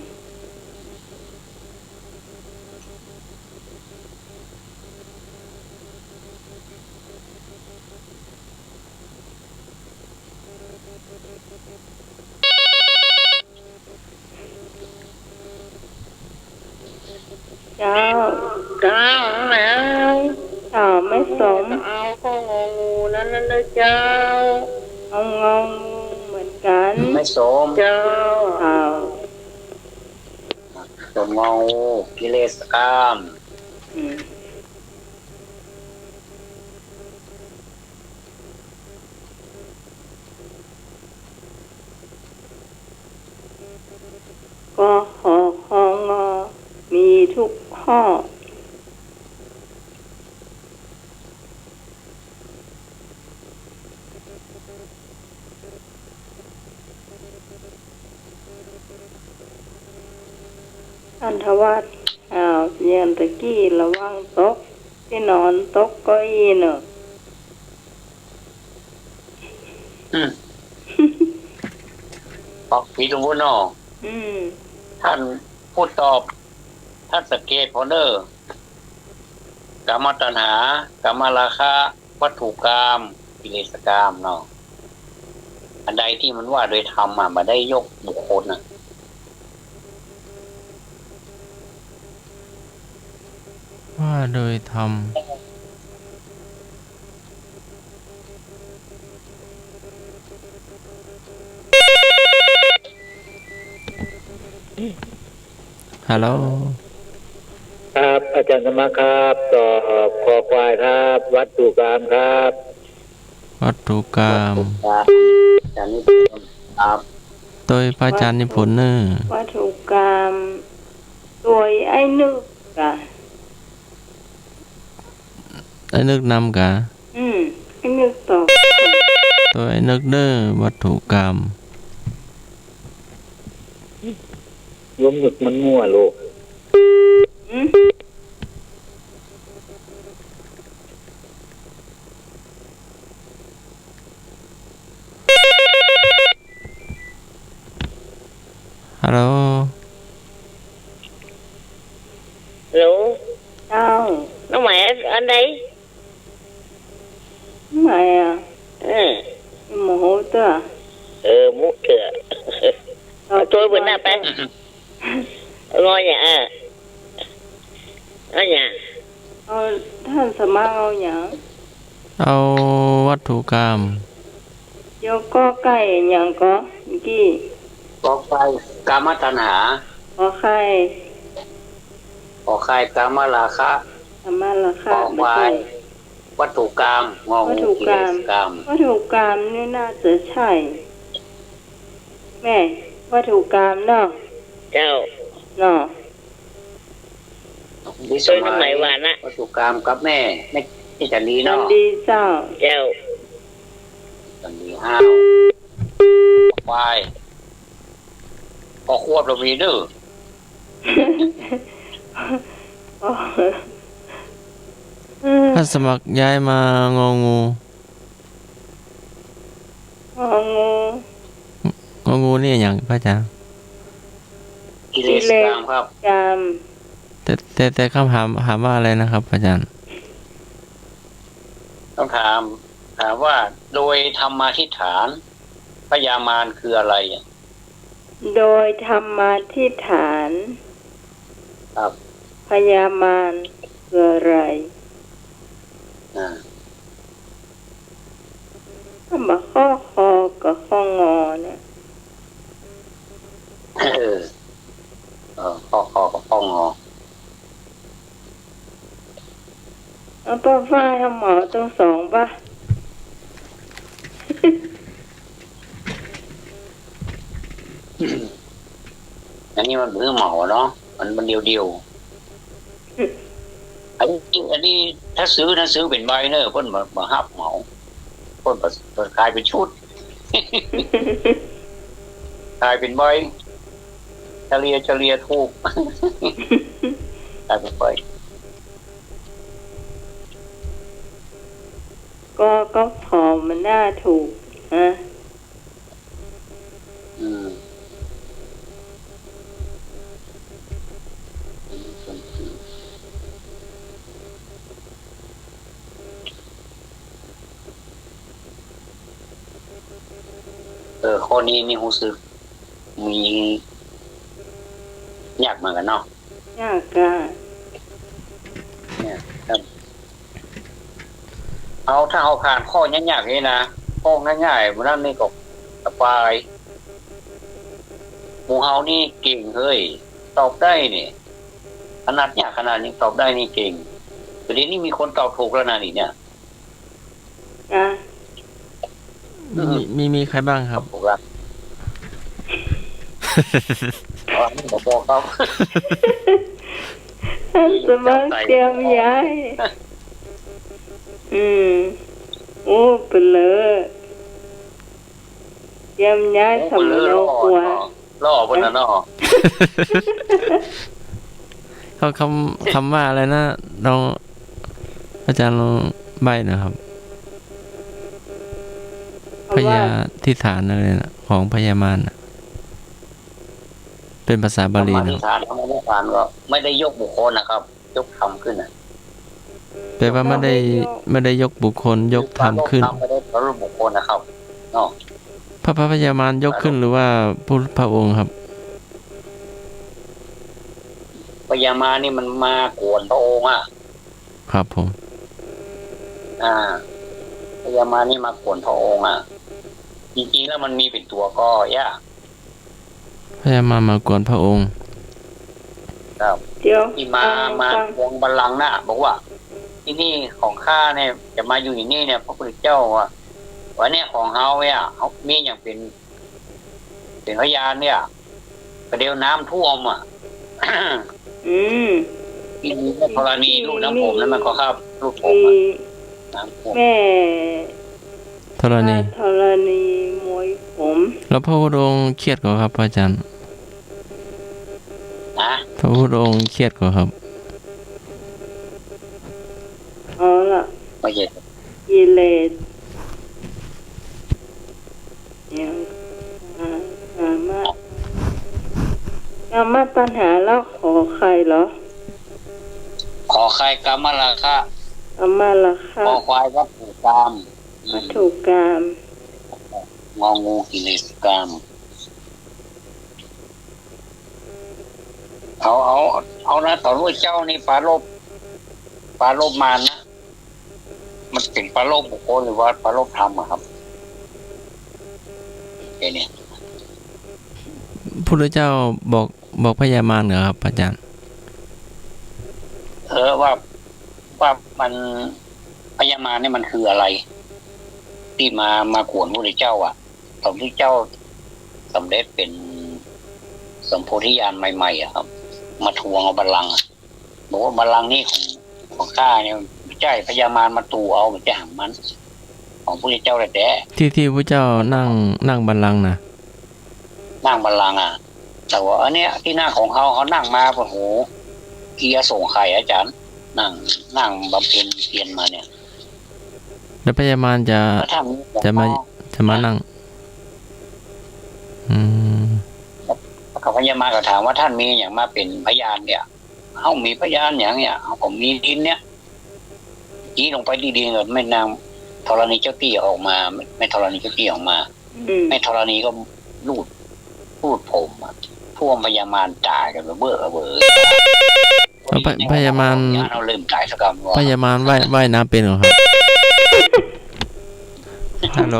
เจ้า เจ้าแล้ว เจ้าไม่สม เอาข้ององูนั้นนะเจ้า เอางองูเหมือนกัน ไม่สม เจ้า เจ้า สมงองูกิเลสกาม อืมก็ขอของอมีทุกข้ออันทวัตเย็นตะกี้ระวังตกที่นอนตกเก็อีเนอะ ปอกผีตรงบุญเนาะ อืม ท่านพูดตอบ ท่านสังเกตพอเนอร์กามตัณหากามราคะวัตถุกรรมกิเลสกรรมเนาะอันใดที่มันว่าโดยธรรมมาได้ยกบุคคลนะ ว่าโดยธรรมฮัลโหล ครับอาจารย์ธรรมครับตอบคอควายครับ วัดตุกามครับ วัตถุกรรม จานิพนธ์ครับ โดยพระอาจารย์นิพนธ์เนอ วัตถุกรรมตัวไอ้นึกอะ ไอ้นึกนำกะ ไอ้นึกตอบ ตัวไอ้นึกเด้อวัตถุกรรม ล้มหยุดมันมั่วลูก อืม ฮัลโหล รู้ เจ้า น้องหมายอันใด ทำไมอ่ะ โมโหตัว มุกเถอะเอาตัวบนหน้าไปงออย่างเอาอย่าง เอาท่านสมัครเอาอย่าง เอาวัตถุกรรม ยกก็ไก่อย่างก็เมื่อกี้ กอไฟกามตัณหา ก็ไข่ ขอไข่กามราคะ ธรรมะราคา ขอควายวัตถุกรรมงองูกิเลสกรรม วัตถุกรรมนี่น่าจะใช่ แม่วัตถุกรรมเนาะ เจ้า เนาะ วิส ตัว มั น้ำหมาย ยหวานนะ วัตถุกรรมกับแม่ไม่ที่จะดี มัน เนาะ ดีเจ้า เจ้า จะดีห้าวควายพอควบเรามีเด้อ ถ้าสมัครย้ายมางองู งู งองูนี่อย่างพระอาจารย์ กิเลสกรรมครับ กรรม แต่คำถามว่าอะไรนะครับอาจารย์ ต้องถามว่าโดยธรรมาธิฐานพยามารคืออะไร โดยธรรมาธิฐาน ครับ พยามารคืออะไร อ่า ก็มาข้อคอกับข้องอเนี่ย ข้อคอกับข้องอ เอาป้าฝ้ายทำหมอต้องสองป่ะ อันนี้มันมือเหมาเนาะมันเดียวอันนี้ถ้าซื้อเป็นใบเนอะเพิ่นมาหับเหมาเพิ่นมาขายเป็นชุด ขายเป็นใบเฉลี่ยถูก ขายเป็นใบ ก็พอมันน่าถูกฮะ อืมข้อนี้นี่รู้สึกมียากเหมือนกันเนาะ ยากอ่ะ เนี่ยครับถ้าเอาผ่านข้อยากๆนี่นะข้อง่ายๆมันนั่นนี่ก็สบายหมู่เฮานี่เก่งเฮ้ยตอบได้นี่ขนาดยากขนาดนี้ตอบได้นี่เก่งแต่เดี๋ยวนี้มีคนตอบถูกแล้วนะนี่เนี่ย อ่ะ มีใครบ้างครับ ถูกแล้วบอกเขา ท่านสมัครเตรียมย้ายโอ้ไปเลยเตรียมย้ายสำนักครัว ล่อบนนั้นเนาะ เขาคำว่าอะไรนะลองอาจารย์ลองใบหนะครับ พยาธิฐานอะไรนะของพยามารนะเป็นภาษาบาลีนะ ฐานก็ไม่ได้ยกบุคคลนะครับ ยกธรรมขึ้นนะ แปลว่าไม่ได้ยกบุคคลยกธรรมขึ้น ไม่ได้พระรูปบุคคลนะครับเนาะ พระพยามารยกขึ้นหรือว่าพระองค์ครับ พญามานี่มันมากวนพระองค์อ่ะ ครับผม พญามานี่มากวนพระองค์อ่ะจริงๆแล้วมันมีเป็นตัวก็ยาก พยามารมากวนพระองค์ ครับ เดี๋ยว ที่มาทวงบัลลังก์น่ะบอกว่า ที่นี่ของข้าเนี่ยจะมาอยู่ที่นี่เนี่ยพระพุทธเจ้าว่าเนี่ยของเฮาเนี่ยเขามีอย่างเป็นพยานเนี่ยประเดี๋ยวน้ำท่วมอ่ะ ที่ธรณีลูกน้ำผมนั่นมันก็ครับลูกผม มี น้ำท่วม แม่ ธรณี ธรณีมวยผม แล้วพระพุทธองค์เครียดกว่าครับอาจารย์ นะ พระพุทธองค์เครียดกว่าครับ เอาล่ะ ไม่ใช่ กิเลสยังสามารถปัญหาแล้วขอใครเหรอ ขอใครกรรมราคะ อามาละค่ะ ขอควายวัตถุกรรม วัตถุกรรม งองูกิเลสกรรมเอานะต่อรู้เจ้านี่ปลาโลบมารนะมันเป็นปลาโลบบุคคลหรือว่าปลาโลบธรรมอะครับแค่นี้ พุทธเจ้าบอกพยามารเหรอครับอาจารย์ ว่ามันพญามารเนี่ยมันคืออะไร ที่มาขวนพระพุทธเจ้าอ่ะตอนที่เจ้าสำเร็จเป็นสมโพธิญาณใหม่ๆอ่ะครับ มาทวงเอาบัลลังก์อะบอกว่าบัลลังก์นี่ของข้าเนี่ยไม่ใช่พญามารมาตู่เอามันจะหังมัน ของพระพุทธเจ้าแต่ ที่พระเจ้านั่งบัลลังก์นะ นั่งบัลลังก์อ่ะ แต่ว่าอันเนี้ยที่นั่งของเขานั่งมาโอ้โหเกียร์ส่งไข่อาจารย์ นั่งบำเพ็ญเพียรมาเนี่ย แล้วพยามารจะมานั่งเขาพญามาก็ถามว่าท่านมีอย่างมาเป็นพยานเนี่ย เฮามีพยานอย่างเนี่ยเฮาก็มีดินเนี่ยจี้ลงไปดีๆก็แม่นางธรณีเจ้าตี้ออกมาไม่ธรณีเจ้าตี้ออกมาแม่ธรณีก็ลูดผมอะท่วมพญามารตายกันเบ้อเบ้อ พญามาร เราเริ่มตายสักกรรม พญามารว่ายน้ำเป็นเหรอครับฮัลโหล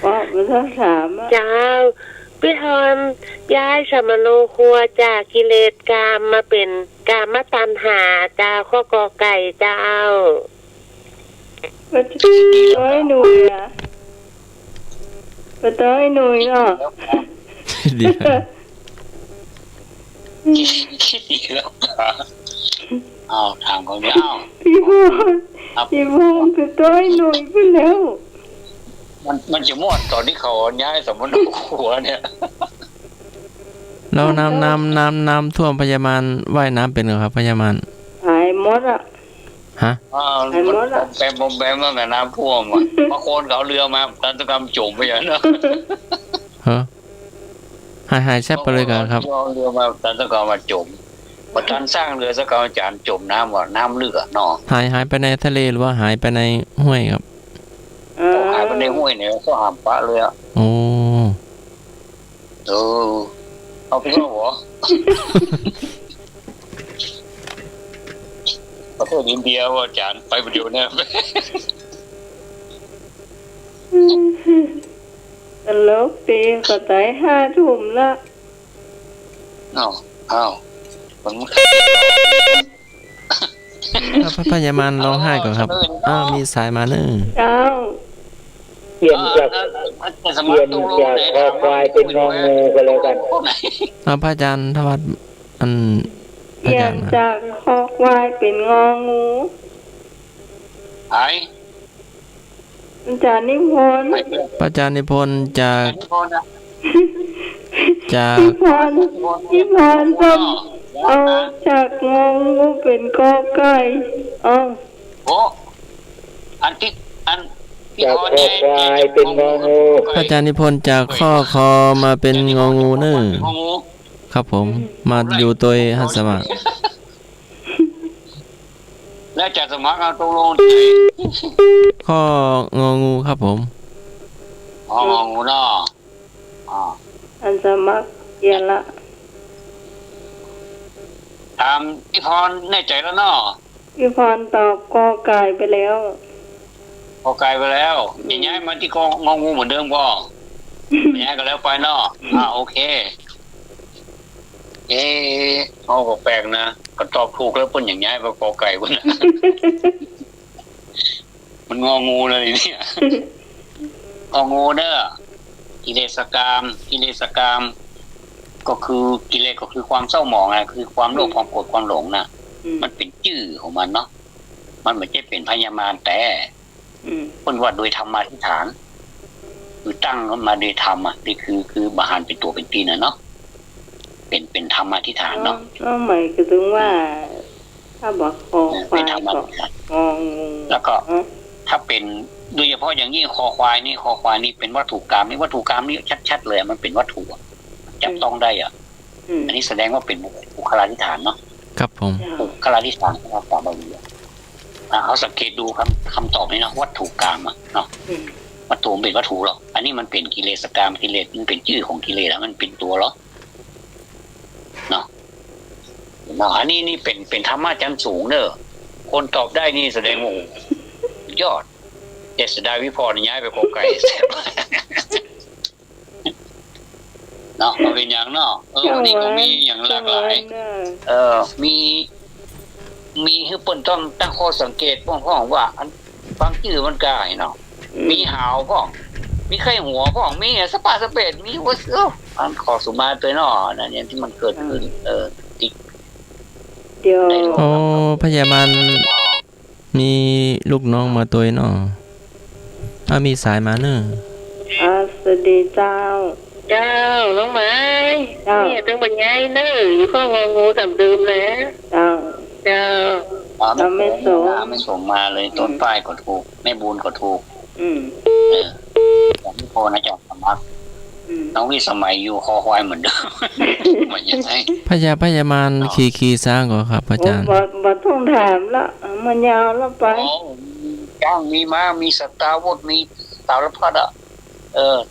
ว่ามันต้องถามอ่ะ เจ้าพี่ทอนย้ายสมโนครัวจากกิเลสกามมาเป็นกามตัณหาเจ้าข้อกอไก่เจ้า มันจะต้อยหนุ่ยอ่ะมันต้อยหนุ่ยเนาะ ดีครับ คิดดีแล้วอ้าวถามเขาเนี่ยอ้าว พี่พงจะต้อยหนุ่ยไปแล้ว มันจะม่วนตอนที่เขาย้ายสมณหัวเนี่ย แล้วน้ำท่วมพญามารว่ายน้ำเป็นเหรอครับพญามาร หายหมดอ่ะ ฮะ แปมตั้งแต่น้ำท่วมอ่ะบางคนเขาเรือมาตันตกรรมจมไปอย่างนั้น เฮ้อหายแซ่บไปเลยกันครับ เรือมาตันตกรรมมาจมประธานสร้างเรือสักกรรมอาจารย์จมน้ำว่าน้ำเลือดเนาะ หายไปในทะเลหรือว่าหายไปในห้วยครับ หายไปในห้วยเนี่ยก็หามปะเลยอ่ะ โอ้ เอาไปก็หัวประเทศอินเดียว่าอาจารย์ไปประเดี๋ยวเนี่ย ตลกตีก็ตาย5 ทุ่มละ อ้าวผม พญามารร้องไห้ก่อนครับอ้าวมีสายมาเนอะ เจ้า เปลี่ยนจากคอควายเป็นงองูก็แล้วกัน พระอาจารย์ทวัดอัน เปลี่ยนจากคอควายเป็นงองู หาย อาจารย์นิพนธ์ พระอาจารย์นิพนธ์จาก นิพนธ์ก็เอาจากงองูเป็นกอไก่โอ้อันที่จากคอควายเป็นงองู พระอาจารย์นิพนธ์จากข้อคอมาเป็นงองูเนอะครับผมมาอยู่ตัวหัสมา แล้วจะสมัครเอาตกลง ข้ององูครับผม งองูเนาะ อันสมัครเปลี่ยนละ ถามพี่พรแน่ใจแล้วเนาะ พี่พรตอบกอไก่ไปแล้ว พอไกลไปแล้วจะย้ายมาที่งองูเหมือนเดิมก็ย้ายก็แล้วไปเนาะโอเคเขาก็แปลกนะก็ตอบถูกแล้วเพิ่นอย่างย้ายไปกอไก่เพิ่น มันงองูเลยเนี่ยงองูเด้อกิเลสกามก็คือกิเลสก็คือความเศร้าหมองนะคือความโลภความโกรธความหลงนะมันเป็นชื่อของมันเนาะมันไม่ใช่เป็นพญามารแต่คนว่าโดยธรรมาธิฐานคือตั้งมาโดยธรรมอ่ะนี่คือบาหารเป็นตัวเป็นตีนนะเนาะเป็นธรรมาธิฐานเนาะก็หมายถึงว่าถ้าบอกคอควายก็งองู แล้วก็ถ้าเป็นโดยเฉพาะอย่างยิ่งคอควายนี่เป็นวัตถุกรรมนี่ชัดๆเลยมันเป็นวัตถุจับต้องได้อ่ะอันนี้แสดงว่าเป็นบุคลาธิฐานเนาะ ครับผม บุคลาธิฐานของภาษาบาลีเอาสังเกตดูคำตอบนี้นะวัตถุกรรมอ่ะเนาะวัตถุเป็นวัตถุหรอกอันนี้มันเป็นกิเลสกรรมกิเลสมันเป็นชื่อของกิเลสแล้วมันเป็นตัวหรอเนาะอันนี้นี่เป็นธรรมะชั้นสูงเนอะคนตอบได้นี่แสดงว่ายอดเจษฎาวิพรย้ายไปกอไก่เสร็จเนาะเป็นอย่างเนาะวันนี้ก็มีอย่างหลากหลายมีคือเปิ้นต้องตั้งข้อสังเกตพ้องว่าอันฟังชื่อมันกายเนาะมีหาวพ้องมีไข้หัวพ้องมีสปาสเปดมีว่าอันขอสุมาตัวเนาะนั่นเนี่ยที่มันเกิดขึ้นเดี๋ยวโอ้พญามารมีลูกน้องมาตัวเนาะมีสายมาเนอะสวัสดีเจ้าน้องไม้นี่ต้องบรรยายเนอะอยู่ข้ององูสำดื่มแล้วเจ้าไม่ส่งมาเลยต้นป้ายก็ถูกแม่บุญก็ถูกอย่างที่โพนะจ๊ะสมัคร น้องนี่สมัยอยู่คอควายเหมือนเดิม มันยังไง พญามารขี่สร้างก่อนครับอาจารย์ บ่ต้องถามละมันยาวแล้วไป อ๋อจ้างมีม้ามีสตาร์วอดมีสารพัดอ่ะ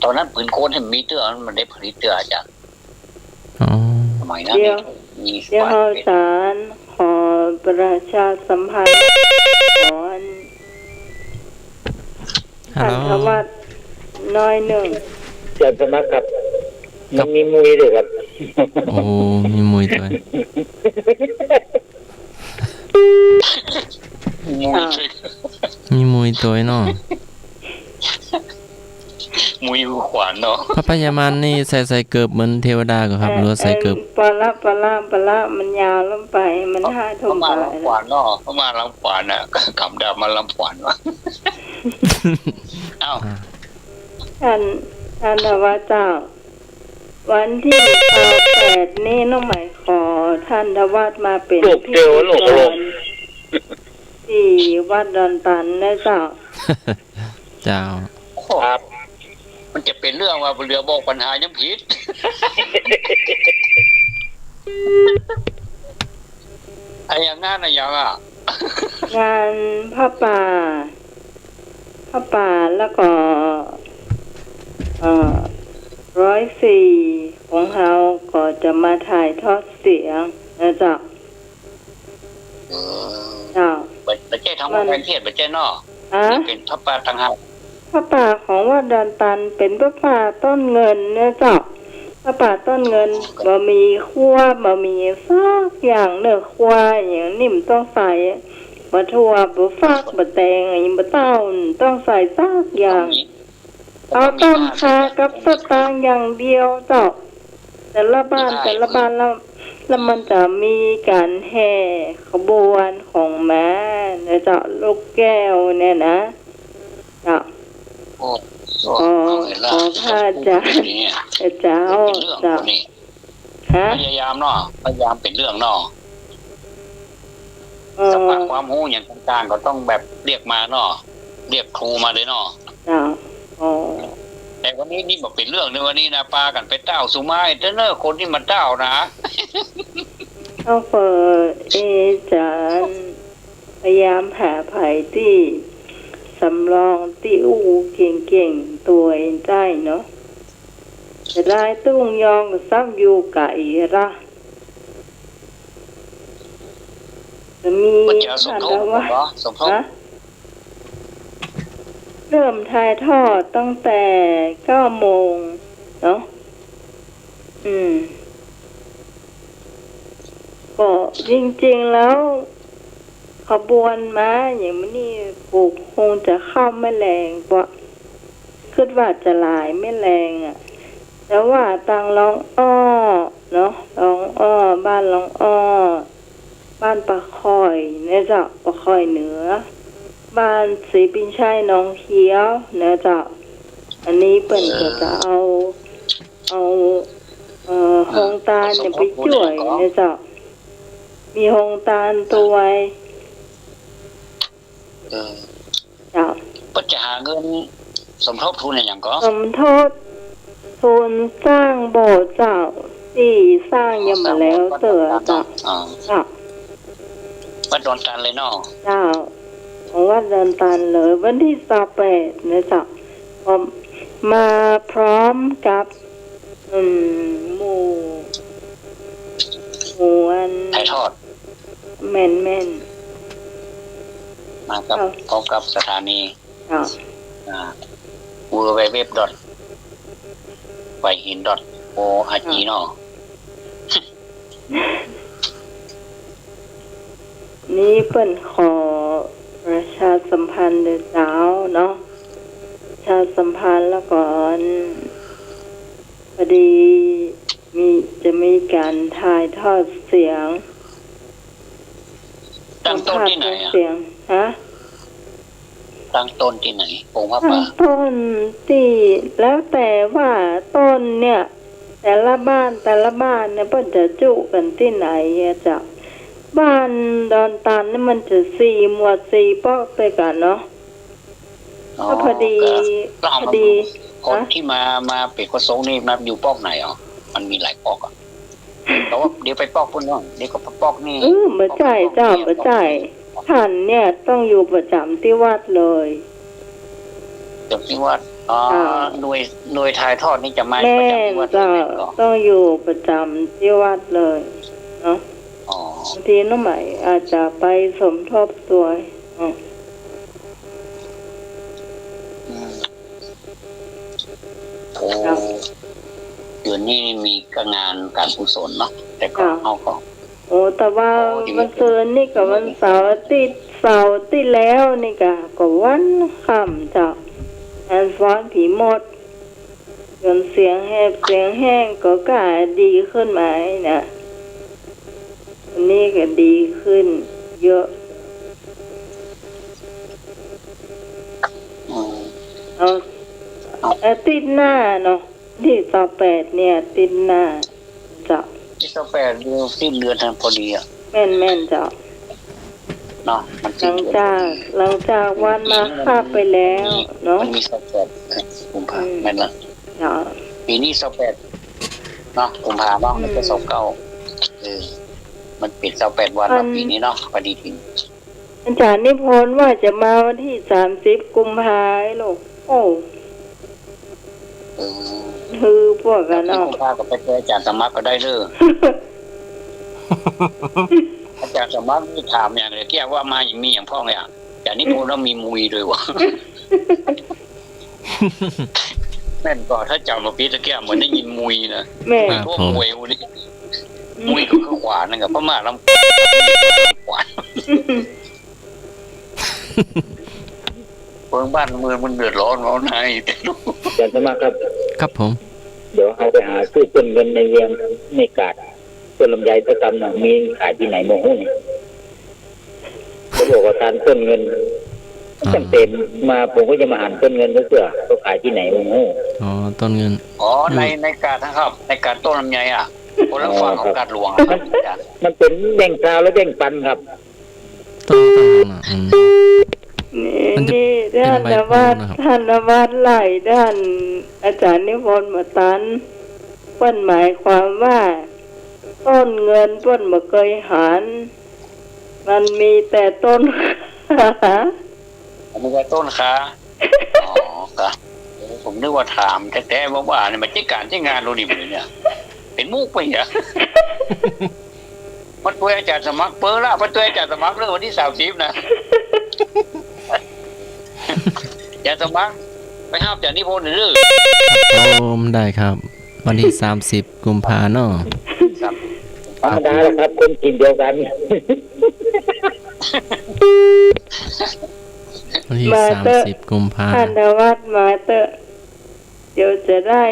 ตอนนั้นปืนโคนเห็นมีเตื้อมันได้ผลิตเตื้ออาจารย์ อ๋อ สมัยนั้น เดี๋ยว มี เดี๋ยวเฮาสารขอประชาสัมพันธ์ก่อน ฮัล ท่าน โหล ทวัดน้อยหนึ่ง เชิญสมัครครับมันมีมุยด้วยครับ โอ้มีมวยด้วย มุย มีมวยตัวเนาะ มุยขวานเนาะ พญามารนี่ใส่เกิบเหมือนเทวดาก่อนครับหรือว่าใส่เกิบ ปลามันยาวลงไปมันห้าทุ่ม มา ไป ลำขวานเนาะเขามาลำขวานอ่ะกำดาบมาลำขวานวะเอ้า ท่านทวัดเจ้า วันที่8นี้น้องใหม่ขอท่านทวัดมาเป็นพิธีกรที่วัดดอนตันนะเจ้า เจ้า ครับ มันจะเป็นเรื่องว่าเรือบอกปัญหายังผิด ไอ้อย่างงั้นอะอย่างอ่ะ งานผ้าป่าแล้วก็104ของเฮาก็จะมาถ่ายทอดเสียงนะเจ้าเจ้า บัจเจ้ทำว่าแทนเทศบัจเจ้เนาะ เป็นพระป่าต่างหาก ผ้าป่าของวัดดอนตันเป็นผ้าป่าต้นเงินนะเจ้าผ้าป่าต้นเงินบ่มีคั่วบ่มีซักอย่างเนื้อคั่วอย่างนิ่มต้องใส่บ่ทั่วบ่ฟักบ่แตงอย่างบ่เต้าต้องใส่ซักอย่างเอาต้มคากับสตางค์อย่างเดียวเจ้าแต่ละบ้านแล้วมันจะมีการแห่ขบวนของม้านะเจ้าลูกแก้วเนี่ยนะเจ้า โอ้ พระเจ้าเจ้า เจ้านี่ ฮะ พยายามเนาะพยายามเป็นเรื่องเนาะสภาพความรู้อย่างต่างๆก็ต้องแบบเรียกมาเนาะเรียกครูมาเลยเนาะ เจ้าแต่วันนี้นี่บอกเป็นเรื่องในวันนี้นะปากันไปเต้าสุไม้เนอคนที่มันเต้านะ ต้องเปิดจารพยายามหาไผ่ที่สำรองที่เก่งๆตัวเองได้เนาะจะได้ตุ้งยองกับซับอยู่ไก่ละจะมี มันจะสมทบเหรอสมทบ เริ่มถ่ายทอดตั้งแต่9 โมงเนาะก็จริงๆแล้วขบวนม้าอย่างนี้ปลูกคงจะเข้าไม่แรงเพราะคิดว่าจะหลายไม่แรงอ่ะแต่ว่าตังลองอ้อเนาะลองอ้อบ้านลองอ้อบ้านปลาคอยเนี่ยจ้ะปลาคอยเหนือบ้านศรีปินชัยหนองเขียวเนี่ยจ้ะอันนี้เปิ่นก็จะเอาหงตาลเนี่ยไปช่วยเนี่ยจ้ะมีหงตาลตัวไว้จ้ะ ก็จะหาเงินสมทบทุนอย่างก็ สมทบทุนสร้างโบสถ์เจ้าที่สร้างยังมาแล้วเสือเจ้าจ้ะ วัดดอนตันเลยเนาะ เจ้าของวัดดอนตันเลยวันที่28นะเจ้ามาพร้อมกับหมู่อัน ถ่ายทอด แม่น มากับพร้อมกับสถานี เจ้า www. ไวหิน .org เนาะ นี่เปิ่นขอประชาสัมพันธ์เดือเจ้าเนาะประชาสัมพันธ์แล้วก่อนพอดีจะมีการถ่ายทอดเสียง ตั้งต้นที่ไหนอ่ะ เสียงฮะ ตั้งต้นที่ไหนองค์พระ ตั้ ป่าง ต้นที่แล้วแต่ว่าต้นเนี่ย แต่ละบ้านเนี่ยเพิ่นจะจุกันที่ไหนอะจ้ะบ้านดอนตันนี่มันจะ4 หมวด 4 ปอกด้วยกันเนาะก็พอดี คนที่มาเป็นกระทรงนี่มาอยู่ปอกไหนอ่ะมันมีหลายปอกอ่ะแต่ว่าเดี๋ยวไปปอกพุ่นน้องเดี๋ยวก็ไปปอกนี่ มาจ่ายเจ้ามาจ่ายท่านเนี่ยต้องอยู่ประจำที่วัดเลย จำที่ว่าหน่วยถ่ายทอดนี่จะมา แม่ ประจำที่วัด เจ้า เลยก็ ต้องอยู่ประจำที่วัดเลยเนาะ อ๋อบ างทีน้องใหม่อาจจะไปสมทบตัวอ๋อ อืมโอ้เดือนนี้มีงานการกุศลเนาะแต่ก็เขาก็ โอ้แต่ว่าวันเสาร์นี่กับวันเสาร์อาทิตย์เสาร์ที่แล้วนี่ก็วันค่ำจ้ะอันฟ้อนผีหมดจนเสียงแหบเสียงแห้งก็กาดีขึ้นไหมนะอันนี้ก็ดีขึ้น เยอะ อืม เอาอาทิตย์หน้าเนาะที่28เนี่ยอาทิตย์หน้าจ้ะ ที่ต่อไปเดือนสิ้นเดือนทันพอดีอ่ะ แม่นจ้ะ เนาะมัน หลังจากวันมาคาบไปแล้วเนาะ มันมี28กุมภาแม่นละ จ้ะ ปีนี้28เนาะกุมภาเนาะมันจะ29มันปิด28วันเนาะปีนี้เนาะพอดีที อาจารย์นิพนธ์ว่าจะมาวันที่30กุมภาพันธ์ลูกโอ้ คือพวกกัน ที่ เนาะ กุมภาก็ไปเจออาจารย์สมัครก็ได้เลยอาจารย์สมัครที่ถามอย่างเลยแก้ว่ามาอย่างมีอย่างพ่อไงอ่ะอาจารย์นิพนธ์แล้วมีมุยด้วยวะ แม่นก็ถ้าจำมาปีตะแก้วเหมือนได้ยินมุยนะ แม่ พวกมวยนี่มุยก็คือขวานนั่นกับพม่าลำขวานเมืองบ้านเมืองมันเดือดร้อนเอาไหนแต่ลูก อาจารย์สมัครครับ ครับผม เดี๋ยวเอาไปหาซื้อต้นเงินในเวียงในกาดต้นลำไยประจำหนังมีขายที่ไหนโมโหเนี่ยเขาบอกว่าทานต้นเงินจำเป็นมาผมก็จะมาหันต้นเงินเพื่อเขาขายที่ไหนโมโห อ๋อต้นเงิน อ๋อในกาดนะครับในกาดต้นลำไยอ่ะคนละฝั่งของกาดหลวงครับอาจารย์ มันเป็นแบ่งซาวและแบ่งปันครับ ต้นนั้นนะมันจะ นี่ท่าน เป็นใบ น โพ วัด นะครับ ท่านนวัดไล่ด้านอาจารย์นิพนธ์มาตันเปิ้นหมายความว่าต้นเงินเปิ้นบ่เคยหันมันมีแต่ต้น มันเป็นต้นขาอ๋อครับผมนึกว่าถามแท้ๆว่าเนี่ยมันจะการจะงานโรดิบเลยเนี่ยเป็นมุกไปเหรอมันตัวอาจารย์สมัครเปิดละมันตัวอาจารย์สมัครเรื่องวันที่30นะอาจารย์สมัครไปห้ามอาจารย์นิพนธ์หรือ ผมได้ครับ วันที่30กุมภาเนาะ ธรรมดาแล้วครับคนกินเดียวกัน วันที่30กุมภา ท่านนวัดมาเตอะเดี๋ยวจะได้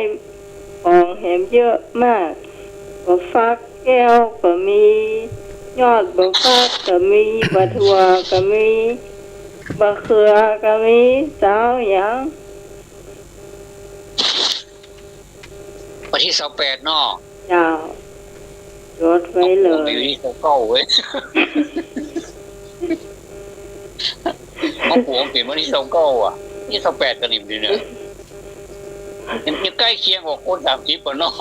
ของแหมเยอะมากบะฟักแก้วก็มียอดบะฟักก็มีบะถั่วก็มีบะเขือก็มีเจ้าหยัง วันที่28เนาะ เจ้าจดไว้เล ผมไป ย อยู่ที่29เว้ยของผมเปลี่ยนวันที่29อ่ะนี่28กันอีกดีเนี่ยยังใกล้เคียงกับคน30ป่ะเนาะ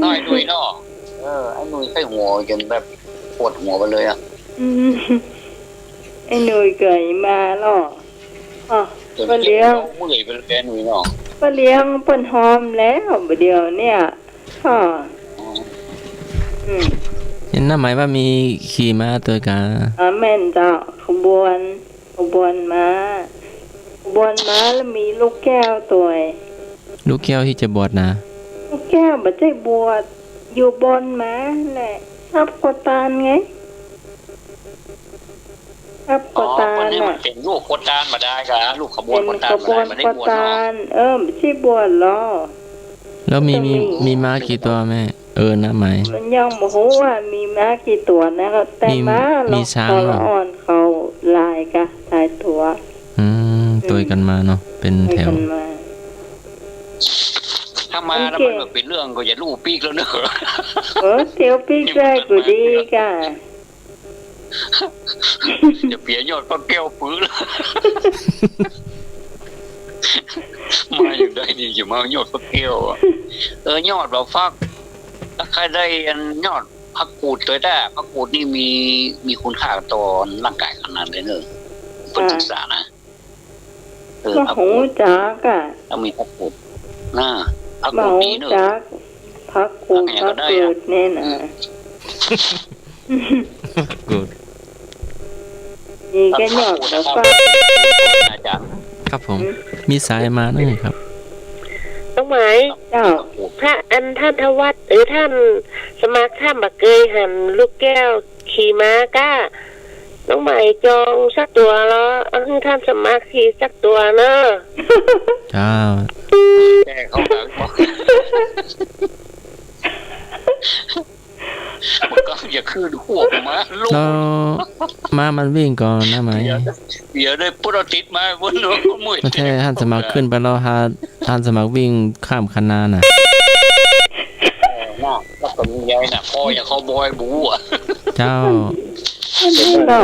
น้อยดุยเนาะไอ้หนุ่ยไข้หัวจนแบบปวดหัวไปเลยอ่ะ อืมไอ้หนุ่ยเกยมาหรออ๋อ จน ป้าเลี้ยง เมื่อยไปแกหนุ่ยเนาะ ป้าเลี้ยงเปิ้นหอมแล้วบัดเดียวเนี่ยค่ะอืม เห็นหน้าหมายว่ามีขี่ม้าตัวกา แม่นเจ้าขบวนม้าแล้วมีลูกแก้วตัว ลูกแก้วที่จะบวชนะ ลูกแก้วบ่ได้บวชอยู่บนม้าแหละทับกตานไงทับกตา คน น นี้มั น่ะ นเป็นลูกโคตานมาได้กะลูกขบวน เป็น โคตาน ขบวน มาได้ ก บวช ตา เนาะ นไม่ใช่บวชหรอ แล้วมีม้ากี่ตัวแม่หน้าหมาย มันยังบ่ฮู้ว่ามีม้ากี่ตัวนะครับแต่ มี ม้า มี เรา ช้าง เขา เหรอ ละอ่อนเขาลายกะลายตัว ตัวกันมาเนาะเป็น ให้ แถว กันมา ถ้ามาแล้วมันแบบเป็นเรื่องก็อย่าลูกปีกแล้วเนอะ เออเตียวปีกได้กูดีกะ จะเปลี่ยนยอดพระแก้วปื้อละมาอยู่ได้ดีจะมายอดพระแก้วอะยอดเราฟักถ้าใครได้ยอดผักกูดตัวได้ผักกูดนี่มีคุณค่าต่อร่างกายขนาดเลยเนอะเป็นศึกษานะก็ผัก หู กูด จักอ่ะ ถ้ามีผักกูดน่าผัก บ่ กูด หู นี่เนอะ จักพักกูดพักเกิดแน่น่ะ กูด นี่ก็ยอดแล้วฟัก อาจารย์ ครับผม มีสายมาด้วยครับ น้องหมาย เจ้า ถ้าท่านทวัดหรือท่านสมาข้ามบักเกยหันลูกแก้วขี่ม้าก้าน้องหมายจองสักตัวแล้วเอาให้ท่านสมาขี่สักตัวเนอะ เจ้า แก้เข้าหลังบอกมันก็อย่าขึ้นหัวมาลูก แล้วม้ามันวิ่งก่อนนะไหม เดี๋ยวได้ปุโรติดมาบนหัวมือ ไม่ใช่ท่านสมัครขึ้นไปแล้วท่านสมัครวิ่งข้ามคันนาน่ะ แล้วก็มียายน่ะพ่ออย่างเขาบอยบูอ่ะ เจ้า ต่อ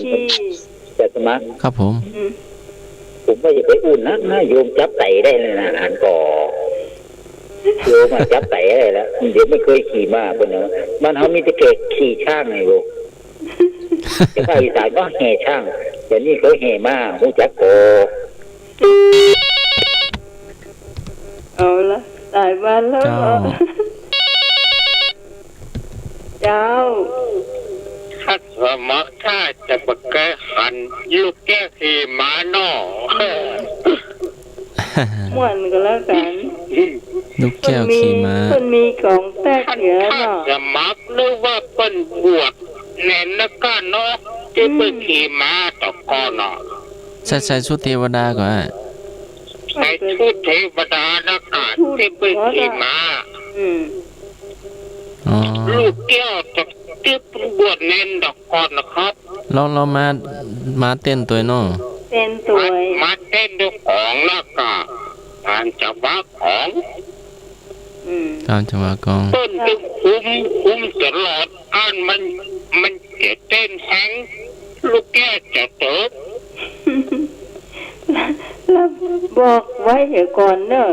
ที่ แต่สมัคร ครับผม ผมว่าอย่าไปอุ่นนะโยมจับไตได้เลยนะอ่านก่อโยมมาจับไตได้แล้วเดี๋ยวไม่เคยขี่ม้าคนเนาะมันเขามีแต่เกศขี่ช่างไงโยมแต่ภาคอีสานก็แห่ช่างเดี๋ยวนี้เขาแห่ม้าหูจักโก เอาละตายบ้านแล้ว เจ้า เจ้า ถ้าสมัครถ้าจะบักเกยหันลูกแก้วขี่ม้าหนอ ม่วนก็แล้วกัน ลูกแก้วขี่ม้า คนมีของแตก ท่าน เยอะ ถ้า เนาะ สมัครหรือว่าเป็นบวชเน้นนักการเนาะที่เป็นขี่ม้าต่อก่อนเนาะ ใส่ชุดเทวดาก่อน ใส่ชุดเทวดานักการที่เป็นขี่ม้า อืม อ๋อ ลูกแก้วจะที่เป็นบวชเน้นดอกก่อนนะครับ เรามาเต้นตัวเนาะ เป็นตัว มาเต้นด้วยของแล้วก็ผ่านจังหวะของ อืม ตามจังหวะกอง ต้นดึงคุ้มตลอดอ่านมันจะเต้นแหงลูกแก้วจะเติบ แล้วบอกไว้เดี๋ยวก่อนเนอะ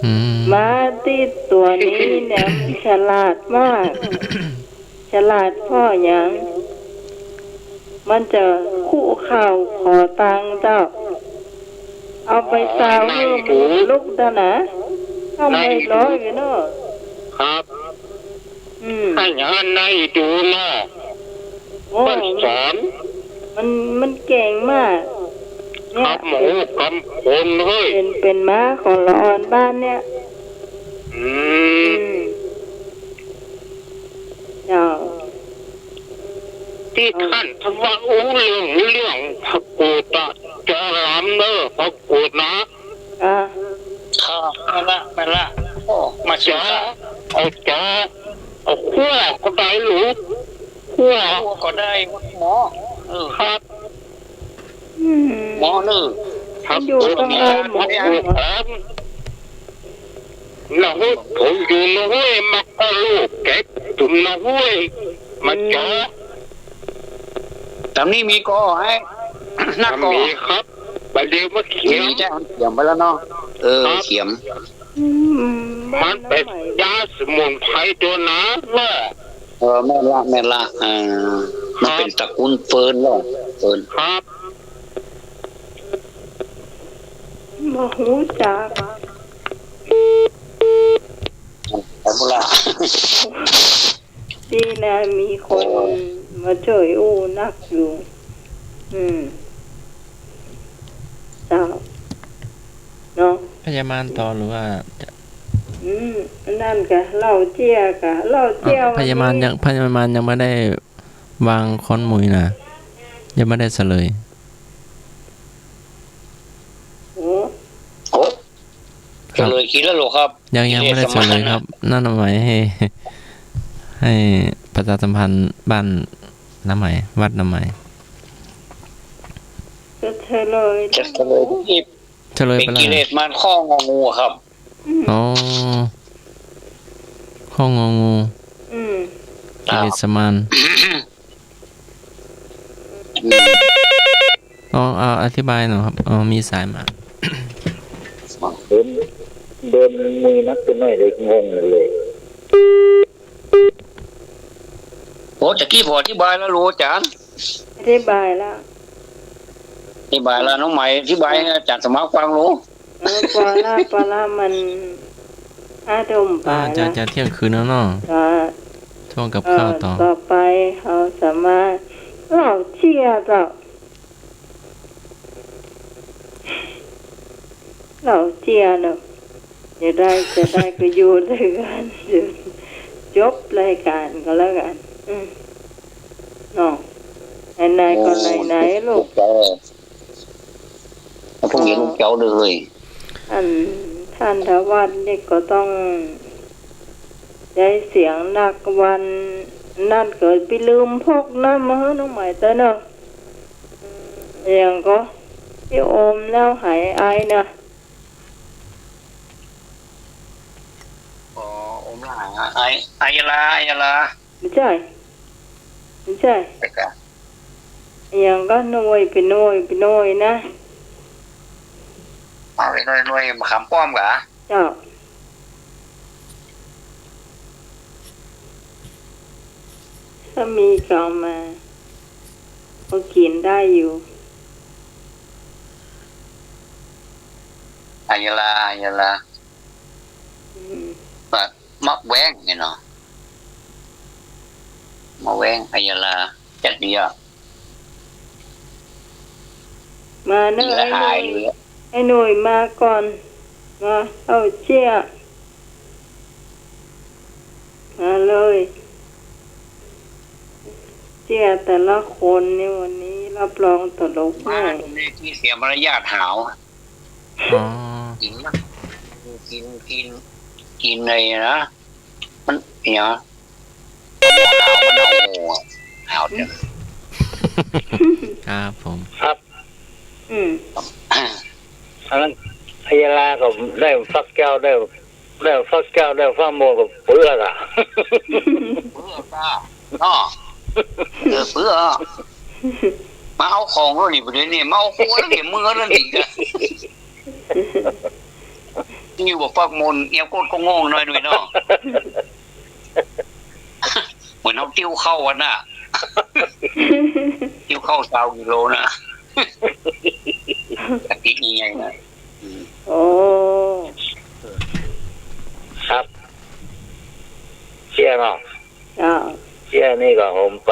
อืม ม้าที่ตัวนี้เนี่ยมันฉลาดมาก ฉลาดพ่ออย่างมันจะคู่ข่าวขอตังค์เจ้า เอาไปสาวเพิ่มลูกตานะเอาไม่ร้อยกันเนอะ ครับ อืม ให้งานในดูเนาะ โอ้ มันสอน มันเก่งมาก ค เนี่ย รับหมูกำคนเฮ้ย เป็นม้าของละออนบ้านเนี่ย อื อื ม มเจ้า ที่ท่านทว่าอู้เรื่องพระกูตะจอรำเนอะพระกูตนะ อ่ะ ข้าไม่ละโอ้มาเสีย จอเอาจอเอาขั้วก็ได้หรือขั้ว ตัวก็ได้หมอครับ อืม หมอเนอะ พระ อยู่ กู ตรง ต ไหน นะ หมอ พระกูตนะนะเฮ้ยผมอยู่นะเฮ้ยมาก็ลูกเก็บถึงนะเฮ้ยมาจอ แต่นี่มีก็ให้นักก็ มีครับไปเรียกว่าเขีย มี ม แจ้งเขียมไปแล้วเนาะเขียม อืม มันเป็นยาสมุนไพรตัวนะเนาะ แม่ละมันเป็นตระกูลเฟิร์นแล้วเฟิร์น ครับ บ่หูจัก แต่โบราณ ดีนะมีคนมาช่วยอู้นักอยู่ อืมเจ้าเนาะ พยามารต่อหรือว่า นั่นกะเหล่าเจียกะเหล่าเจียว พยามารยังไม่ได้วางค้อนมุยนะยังไม่ได้เฉลย โอ้ โอ้จะเลยคิดแล้วหรอครับ ยังไม่ได้เฉลยครับ นั่นหมายให้ประชาสัมพันธ์บ้านน้ำใหม่วัดน้ำใหม่ จะเฉลย จะเลยที่ เฉลย เป็น ไปแล้ว กิเลสมันข้ององูครับ อ๋อข้ององู อืม กิเลสมาน เอาอธิบายหน่อยครับมีสายมา เดินมือนักเป็นหน่อยเลยงงเลย โอ้ตะกี้พออธิบายแล้วรู้อาจารย์ อธิบายแล้ว อธิบายแล้วน้องใหม่อธิบายให้อาจารย์สมัครฟังรู้ ปลาล่ามัน5 ทุ่มไป จะเที่ยงคืนแล้วเนาะช่วงกับข้าวต่อไปเขาสามารถเราเชียร์เจ้าเราเชียร์เนาะจะได้ก็อยู่ด้วยกันจบรายการก็แล้วกันเนาะไหนๆก็ไหนๆลูก พวกนี้ลูกเจ้าเลย ท่านทวัฒน์นี่ก็ต้องได้เสียงนักวันนั่นเกิดไปลืมพกน้ำมาให้น้องใหม่เต้เนาะอย่างก็ที่อมแล้วหายไอนะอ๋ออมละไอยาลาไม่ใช่อย่างก็หน่วยไปหน่วยนะเอาไปหน่วยมาขำป้อมกะเจ้าถ้ามีก็มาก็กินได้อยู่อายาลามะแวงเนี่ยเนาะมะแวงอายาลาจัดเดียวมาเนอะไอ้หน่วยมาก่อนมาเอาเชี่ยมาเลยเชี่ยแต่ละคนนี่วันนี้รับรองตลกแน่ที่เสียมารยาทหาวกินเลยนะมันเนี่ยหาวเดี๋ยวครับผมครับอันนั้นพยาลาก็ได้ฟักแก้วได้ฟักแก้วได้ฟักโมกับเปลือกเปลือกเนาะเปลือกมาเอาของแล้วนี่ประเดี๋ยวนี้มาเอาหัวแล้วนี่มือแล้วนี่อยู่บอกฟักมนเอี้ยวโคตรก็งงหน่อยด้วยเนาะเหมือนเอาติ้วเข้าวันน่ะติ้วเข้า20 กิโลนะติดยังไงนะโอ้ครับเชี่ยเนาะเชี่ยนี่ก็ผมไป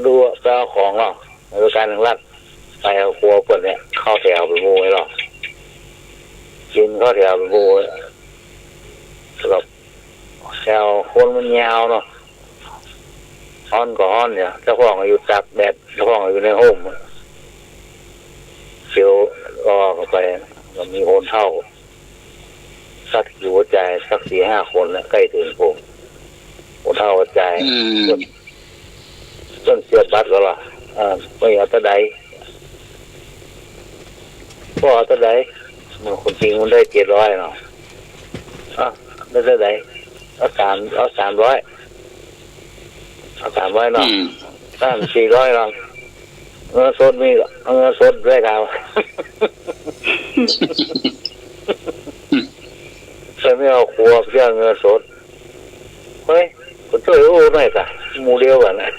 ดูแปลของเนาะในการหนึ่งรัดไปเอาครัวเปิดเนี่ยเข้าแถวไปมูไว้หรอกินเข้าแถวไปมูสำหรับแถวคนมันยาวเนาะฮ้อนก็ฮ้อนเนี่ยเจ้าของอยู่ตากแดดเจ้าของอยู่ในห้องเชียวรอเข้าไปมันมีโอนเท่าสักอยู่หัวใจสัก4-5 คนแล้วใกล้ถึงผมโอนเท่าหัวใจต้นเสียบัตรก็ล่ะไม่เอาตะไดพ่อเอาตะไดมันคนจริงมันได้700เนาะได้ตะไดเอา300เอา300เนาะ400เนาะเงินสดมีเงินสดด้วยกันใช่ไม่เอาครัวเพื่อเงินสดเฮ้ยคนช่วยอู้หน่อยจ้ะมูเดียวกันนะ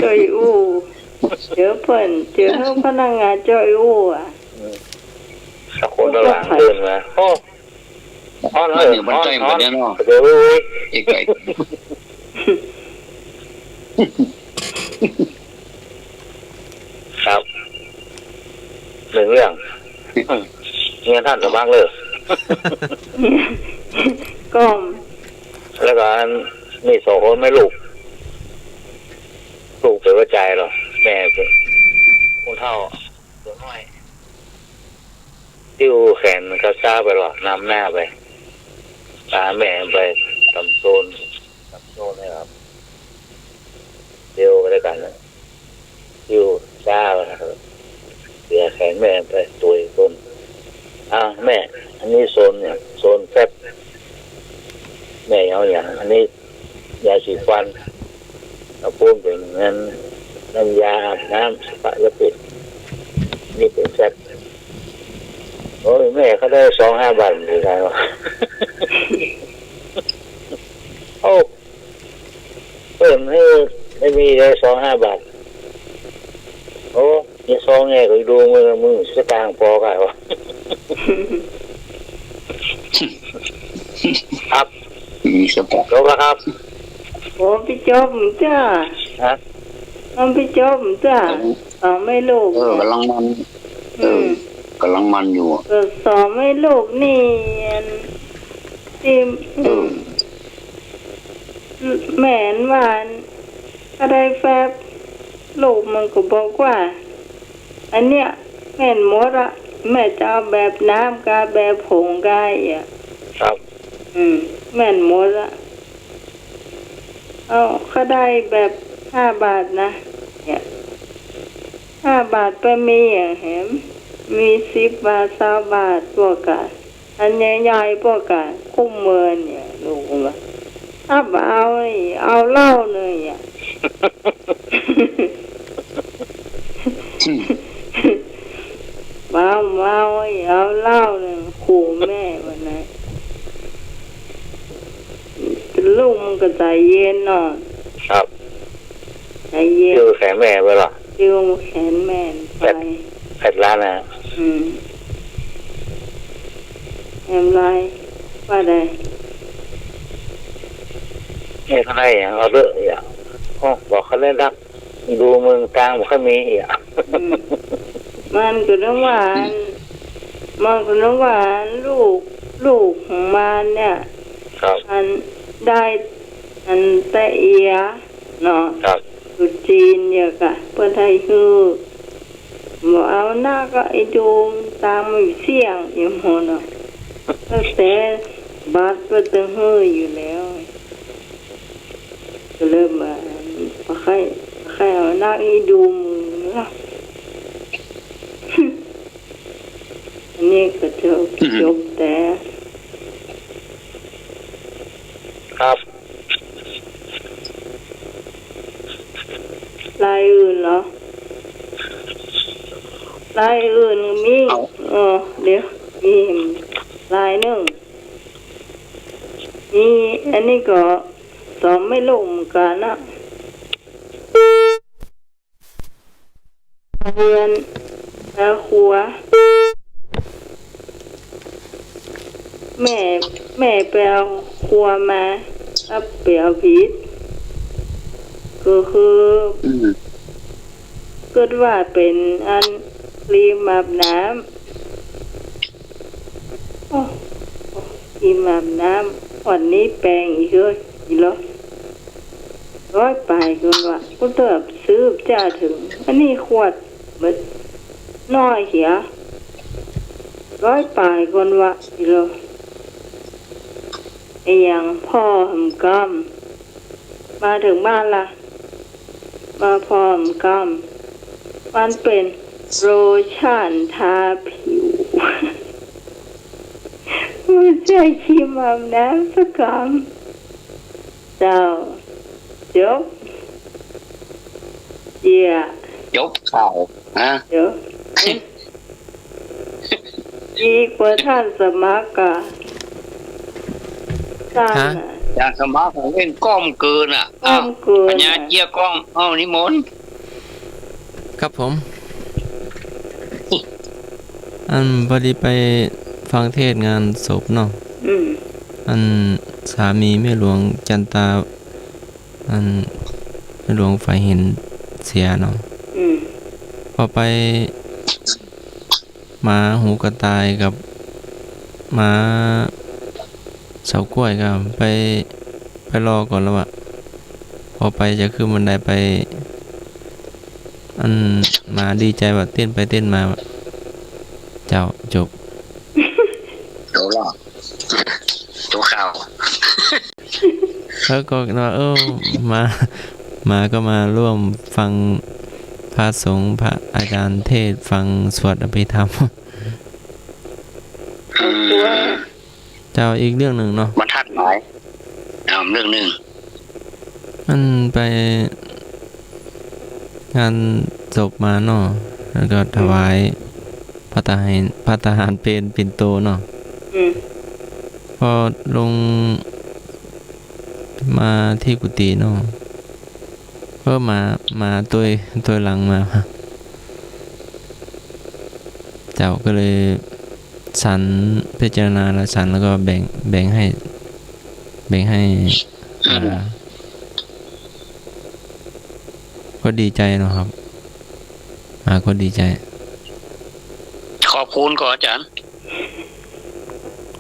ช่วยอู้เจอพนักงานช่วยอู้สักคนละหลังเดินมาอ้อนเลยมันใจเหมือนเนาะเดี๋ยวอีกไงครับ1 เรื่องเงี้ยท่านสมัครเลยก็แล้วก็นี่2 คนไม่ลูกไปว่าใจหรอแม่เป็นคนเท่าตัวน้อยติ้วแขนก็ซ่าไปหรอนำหน้าไปตาแม่ไปทำโซนนะครับเดียวกันแล้วกันนะติ้วซ่าไปเสียแขนแม่ไปตัวต้นแม่อันนี้โซนเนี่ยโซนแฟบ แม่เอาอย่างอันนี้ยาสีฟันเอาพูดถึงนั้นน้ำยาอาบน้ำปะยาปิดนี่เป็นแซ่บโอ้ยแม่เขาได้2-5 บาทหรือไงวะ โอ้เพิ่มให้ไม่มีได้2-5 บาทโอ้ยซองไงก็ดูมือสตางค์พอกันวะ ครับ มีสปอร์ต จบแล้วครับ โอ้พี่จบจ้า ฮะ พี่จบจ้าสองไม่ลูก กำลังมันกำลังมันอยู่ สองไม่ลูกนี่ที่แม่นว่าอะไรแฟบลูกมันก็บอกว่าอันเนี้ยแม่นหมดอะแม่จะเอาแบบน้ำกาแบบผงกาอ่ะ ครับ แม่นหมดอะเอาเขาได้แบบ5 บาทนะเนี่ย5 บาทไปมีอย่างแหมมี10 บาท20 บาทพวกกันอันใหญ่ๆพวกกันคุ้มเมินเนี่ยลูกว่าถ้าเอาเอาเหล้าเลยอ่ะ เมาเอาเหล้าเลยขู่แม่วันนั้นลูกมันก็ใจเย็นหน่อย ครับ ใจเย็น ดูแขนแม่ไปหรอ ดิ้วแขนแม่ไป แผ่นร้านนะ แอมไรว่าได นี่เขาได้อย่างเอาเลือกอย่างบอกเขาเล่นรักดูเมืองกลางบอกเขามีอย่าง มันก็ต้องหวานลูกของมันเนี่ย ครับ มันได้อันแต่เอียเนาะ ครับ ตุจีนเนี่ยกะเพื่อไทยคือบอกเอาหน้าก็ไอ้ดูมตามมันเสี่ยงอยู่หมดเนาะตั้งแต่บัดก็ตึงเฮืออยู่แล้วก็เริ่มมาใครเอาหน้าไอ้ดูมือนะ อันนี้ก็จบแต่ ครับ ลายอื่นเหรอลายอื่นมีเดี๋ยวมีลายหนึ่งมีอันนี้ก็สองไม่ลงเหมือนกันนะเรือนครัวแม่ไปเอาครัวมาแล้วไปเอาผิดก็คือเกิดว่าเป็นอันรีมอาบน้ำรีมอาบน้ำวันนี้แปลงอีกเลยอีกแล้วร้อยไปกันว่ากูเติบซื้อจ้าถึงอันนี้ขวดมันน้อยเหียร้อยไปกันว่าอีกแล้วไอ้ยังพ่อหำกำมาถึงบ้านละมาพร้อมกำมันเป็นโลชั่นทาผิวไม่ใช่ครีมอาบน้ำสักคำเจ้าจบจบข่าวฮะ เดี๋ยวดีกว่าท่านสมัครกะท่าน อยากสมัครของเล่นก้อมเกินอ่ะ ก้อมเกิน ปัญญาเจียก้องนิมนต์ ครับผม พอดีไปฟังเทศงานศพเนาะสามีแม่หลวงจันตาแม่หลวงฝ่ายเห็นเสียเนาะพอไปหมาหูกระต่ายกับหมาเสากล้วยก็ไปรอก่อนแล้วอะพอไปจะขึ้นบันไดไปมาดีใจว่าเต้นไปเต้นมาเจ้าจบ จบแล้วจบข่าว แล้วก็ว่ามาก็มาร่วมฟังพระสงฆ์พระอาจารย์เทศฟังสวดอภิธรรม เจ้าอีกเรื่องหนึ่งเนาะ มันทัดหมาย เรื่องหนึ่ง มันไปงานศพมาเนาะแล้วก็ถวายพระทหารเป็นปิ่นโตเนาะ อืม พอลงมาที่กุฏิเนาะก็มาตัวหลังมาเจ้าก็เลยสันพิจารณาแล้วสันแล้วก็แบ่งให้ก็ดีใจเนาะครับก็ดีใจ ขอบคุณก่อนอาจารย์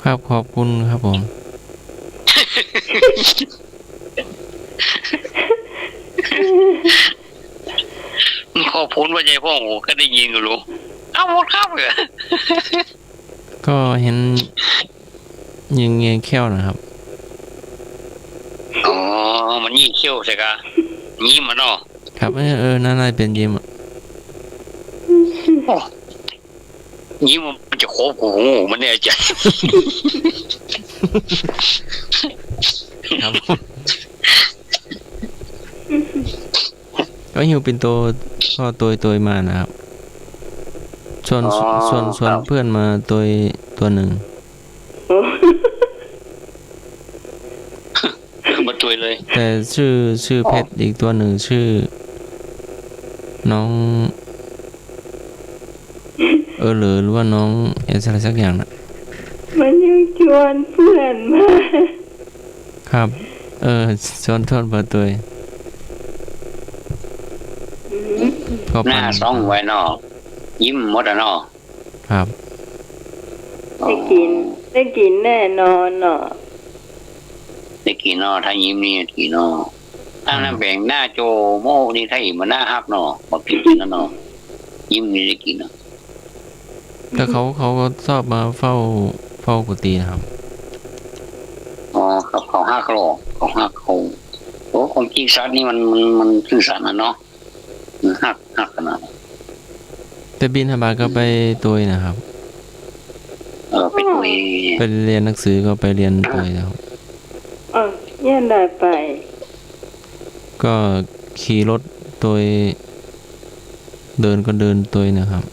ครับขอบคุณครับผม ขอบคุณว่าใจพ่อโหก็ได้ยินก็รู้เอาหมดครับเหรอ ก็เห็นยิงแค่วนะครับ อ๋อมันยิ่งเขี้ยวใช่กะยิ้มมันเนาะ ครับน่าเป็นยิ้มอะ ยิ้มมันจะโคบกูมันเนี่ยใจ ครับ ก็หิวเป็นก็ตัวมานะครับส่วนเพื่อนมาตัวหนึ่ง มาช่วยเลย แต่ชื่อเพชรอีกตัวหนึ่งชื่อน้องหรือว่าน้องอะไรสักอย่างนะ มันยังชวนเพื่อนมา ครับชวนทอดเบอร์ตัวก็ หน้าซ่องไว้เนาะยิ้มหมดอ่ะเนาะ ครับ ได้กินแน่นอนเนาะ ได้กี่เนาะถ้ายิ้มนี่กี่เนาะถ้าน้ำแบ่งหน้าโจโมนี่ถ้าอีกมันหน้าฮักเนาะบอกกินแล้วเนาะยิ้มนี่ได้กี่เนาะ แต่เขาก็ชอบมาเฝ้ากุฏินะครับ อ๋อครับเขาฮักโลเขาโอ้ของจริงสัตว์นี่มันคือสัตว์นะเนาะฮักขนาด แต่บินธบาตก็ไปตัวนะครับ ไปคุย ไปเรียนหนังสือก็ไปเรียนตัวนะครับ เยี่ยนได้ไป ก็ขี่รถตัวเดินก็เดินตัวนะครับ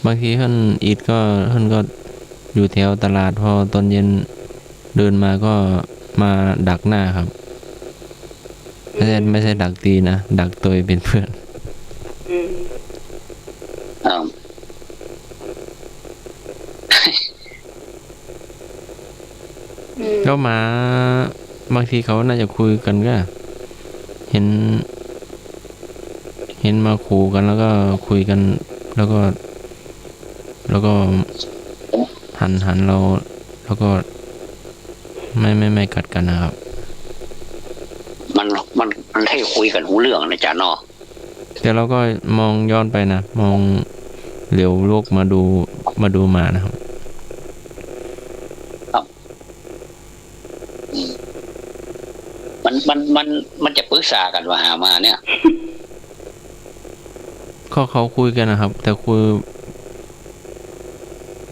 บางทีท่านอีดก็ท่านก็อยู่แถวตลาดพอตอนเย็นเดินมาก็มาดักหน้าครับไม่ใช่ดักตีนะดักตัวเป็นเพื่อน ก็มาบางทีเขาน่าจะคุยกันก็เห็นมาขู่กันแล้วก็คุยกันแล้วก็หันเราแล้วก็ไม่กัดกันนะครับ มันให้คุยกันหูเรื่องนะจ๊ะเนาะ แต่เราก็มองย้อนไปนะมองเหลียวโลกมาดูหมานะครับ มันจะปรึกษากันว่าหามาเนี่ย เขาคุยกันนะครับ แต่คุย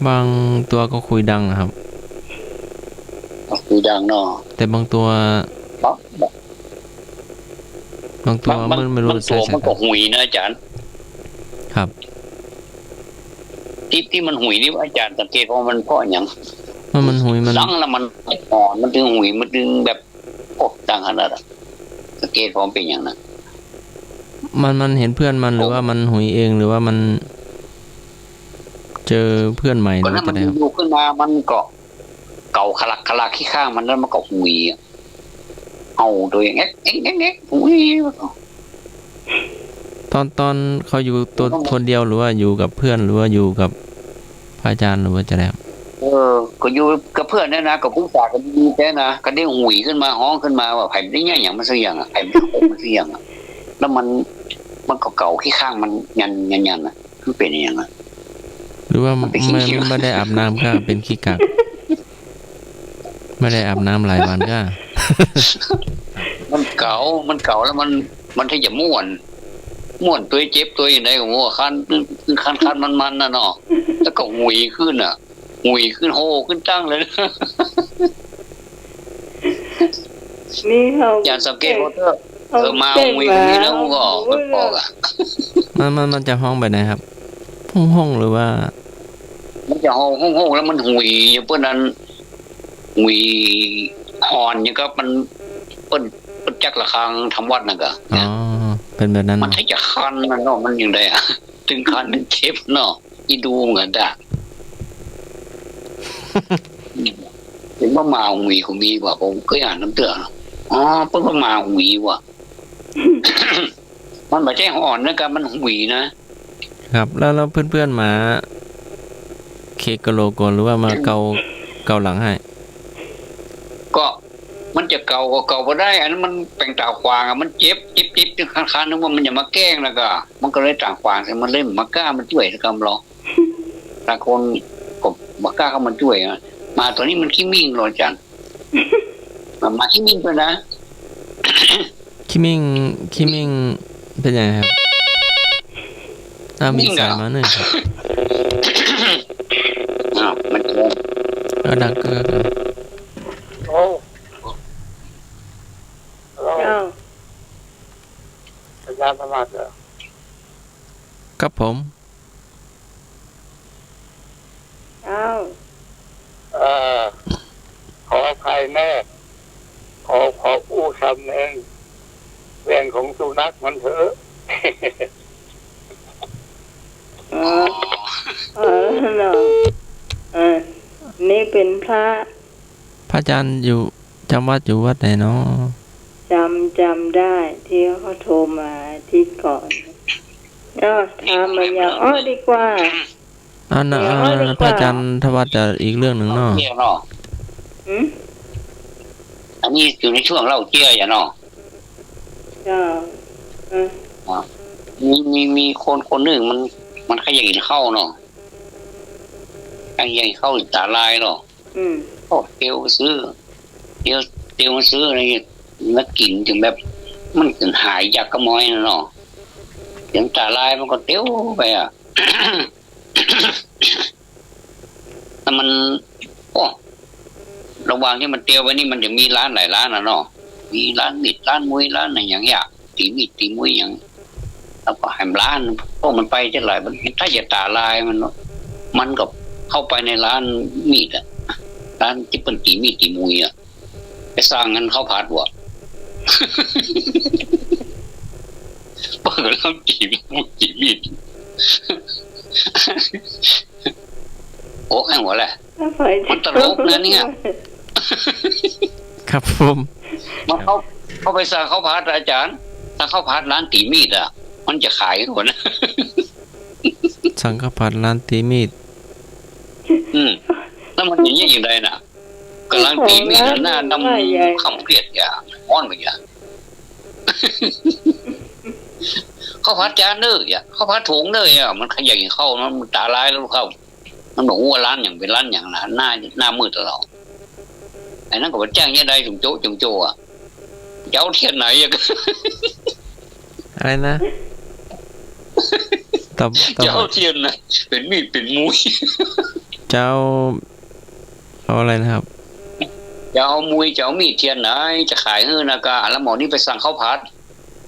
บางตัวก็คุยดังนะครับ คุยดังเนาะ แต่บางตัวมันไม่รู้ บางตัวมันก็หุยนะอาจารย์ ครับ ที่มันหุยนี่อาจารย์สังเกตว่ามันเพราะอย่าง มันหุยมัน ดังแล้วมันอ่อนมันดึงหุยมันดึงแบบโอ้ดังขนาดนั้นสังเกตว่ามันเป็นอย่างนั้น มันเห็นเพื่อนมันหรือว่ามันหุยเองหรือว่ามันเจอเพื่อนใหม่หรือ นั้ ว่าน มั จะ น ได้ครับ อยู่ขึ้นมามันก็เก่าขลักขี้ข้างมันแล้วมันก็หุยเอาโดยเอ๊ะหุย ตอนเขาอยู่ตัวคนเดียวหรือว่าอยู่กับเพื่อนหรือว่าอยู่กับพระอาจารย์หรือว่าจะได้ครับ ก็อยู่กับเพื่อนเนี่ยนะกับผู้ฝากกันดีแท้นะก็ได้หุยขึ้นมาห้องขึ้นมาว่าไผ่ได้เนี่ยอย่างมันสักอย่างอ่ะไผ่มันสักอย่างอ่ะแล้วมันเก่าขี้ข้างมันยันอ่ะมันเป็นอย่างนั้น หรือว่าไม่ได้อาบน้ำก็เป็นขี้กักไม่ได้อาบน้ำหลายวันก็ มันเก่าแล้วมันที่จะม่วนตัวเจ็บตัวอย่างไรก็ม่วนคันมันน่ะเนาะแล้วก็หุยขึ้นอ่ะหุยขึ้นโฮขึ้นตั้งเลย นี่เขา อย่าสังเกตว่ามาหุยคนนี้แล้วก็คนปอกอ่ะ มันจะห้องไปไหนครับห้องหรือว่า มันจะห้องแล้วมันหุยอย่างเพื่อนนั้นหุยหอนอย่างก็มันเปิ้นจักระฆังทำวัดน่ะก็ อ๋อเป็นแบบนั้น มันถ้าจะคันมันเนาะมันยังไงอ่ะถึงคันถึงเจ็บเนาะอีดูเหมือนกันเห็นว่ามาหุยของมีว่าผมเคยอ่านน้ำเตือนอ๋อเพิ่นว่ามาหุยว่ะ มันไม่ใช่อ่อนนะกันมันหุยนะครับ แล้วเพื่อนๆมาเคกะโลก่อนหรือว่ามาเกาหลังให้ ก็มันจะเก่าก็เก่าบ่ได้อันนั้นมันแปลงตาขวางอ่ะมันเจ็บจนคันๆนึกว่ามันอย่ามาแกล้งแล้วก็มันก็เลยต่างขวางแต่มันเล่นมากล้ามันช่วยกำรอตาคนก็มากล้าเข้ามาช่วยอ่ะมาตัวนี้มันขี้มิ่งหรอจันมาขี้มิ่งด้วยนะ คิมิงเป็นยังไงครับมีสายมาหนึ่งครับ มันเจอ แล้วดังก็ โอ้ เจ้า อาจารย์สมัครเหรอ ครับผม เจ้า ขออภัยแม่ขออู้คำหนึ่งเรื่องของสุนัขมันเถอะ อ๋อเนาะนี่เป็นพระ พระอาจารย์อยู่จำวัดอยู่วัดไหนเนาะ จำได้ที่เขาโทรมาที่ก่อนถามมาอย่างดีกว่า พระอาจารย์ทวัดจะอีกเรื่องหนึ่งเนาะ เจียเนาะ อันนี้อยู่ในช่วงเล่าเจียอย่าเนาะ เจ้า มีคนหนึ่งมันขยันเข้าเนาะขยันเข้าตาลายเนาะก็เตียวซื้อเตียวมาซื้ออะไรมากินถึงแบบมันถึงหายยากกระมอยนะเนาะถึงตาลายมันก็เตียวไปอ่ะ แต่มันระหว่างที่มันเตียวไว้นี่มันจะมีร้านหลายร้านนะเนาะมีร้านมิดร้านมุ้ยร้านอะไรอย่างเงี้ยตีมิดตีมุ้ยอย่างแล้วก็แหมร้านพวกมันไปจะหลายมันถ้าจะตาลายมันก็เข้าไปในร้านมีดอะร้านที่เป็นตีมีดตีมุ้ยอะไปสร้างงั้นเข้าผัดวะ เปิดแล้วตีมุ้ยตีมีด โอ้ข้างหัวแหละมันตลกนะเนี่ย ครับผม มันเข้าไปสั่งข้าวผัดอาจารย์ถ้าข้าวผัดร้านตีมีดอ่ะมันจะขายหมดนะ สังฆพัดร้านตีมีด แล้วมันอย่างนี้อย่างไรน่ะก็ร้านตีมีดหน้าดำคำเกลียดอย่างอ้อนไปอย่าง ข้าวผัดจานเนออ่ะข้าวผัดถุงเนออ่ะมันขยันเข้ามันตาลายแล้วเข้ามันบอกว่าร้านอย่างเป็นร้านอย่างหน้ามืดตลอดไอ้นั่นก็ว่าจ้างยังไงจุงโจอ่ะเจ้าเทียนไหนอ่ะ อะไรนะเจ้าเทียนนะเป็นมีดเป็นมุ้ย เจ้าเอาอะไรนะครับ เจ้ามุ้ยเจ้ามีดเทียนไหนจะขายเฮือนากาแล้วหมอนี่ไปสั่งข้าวผัด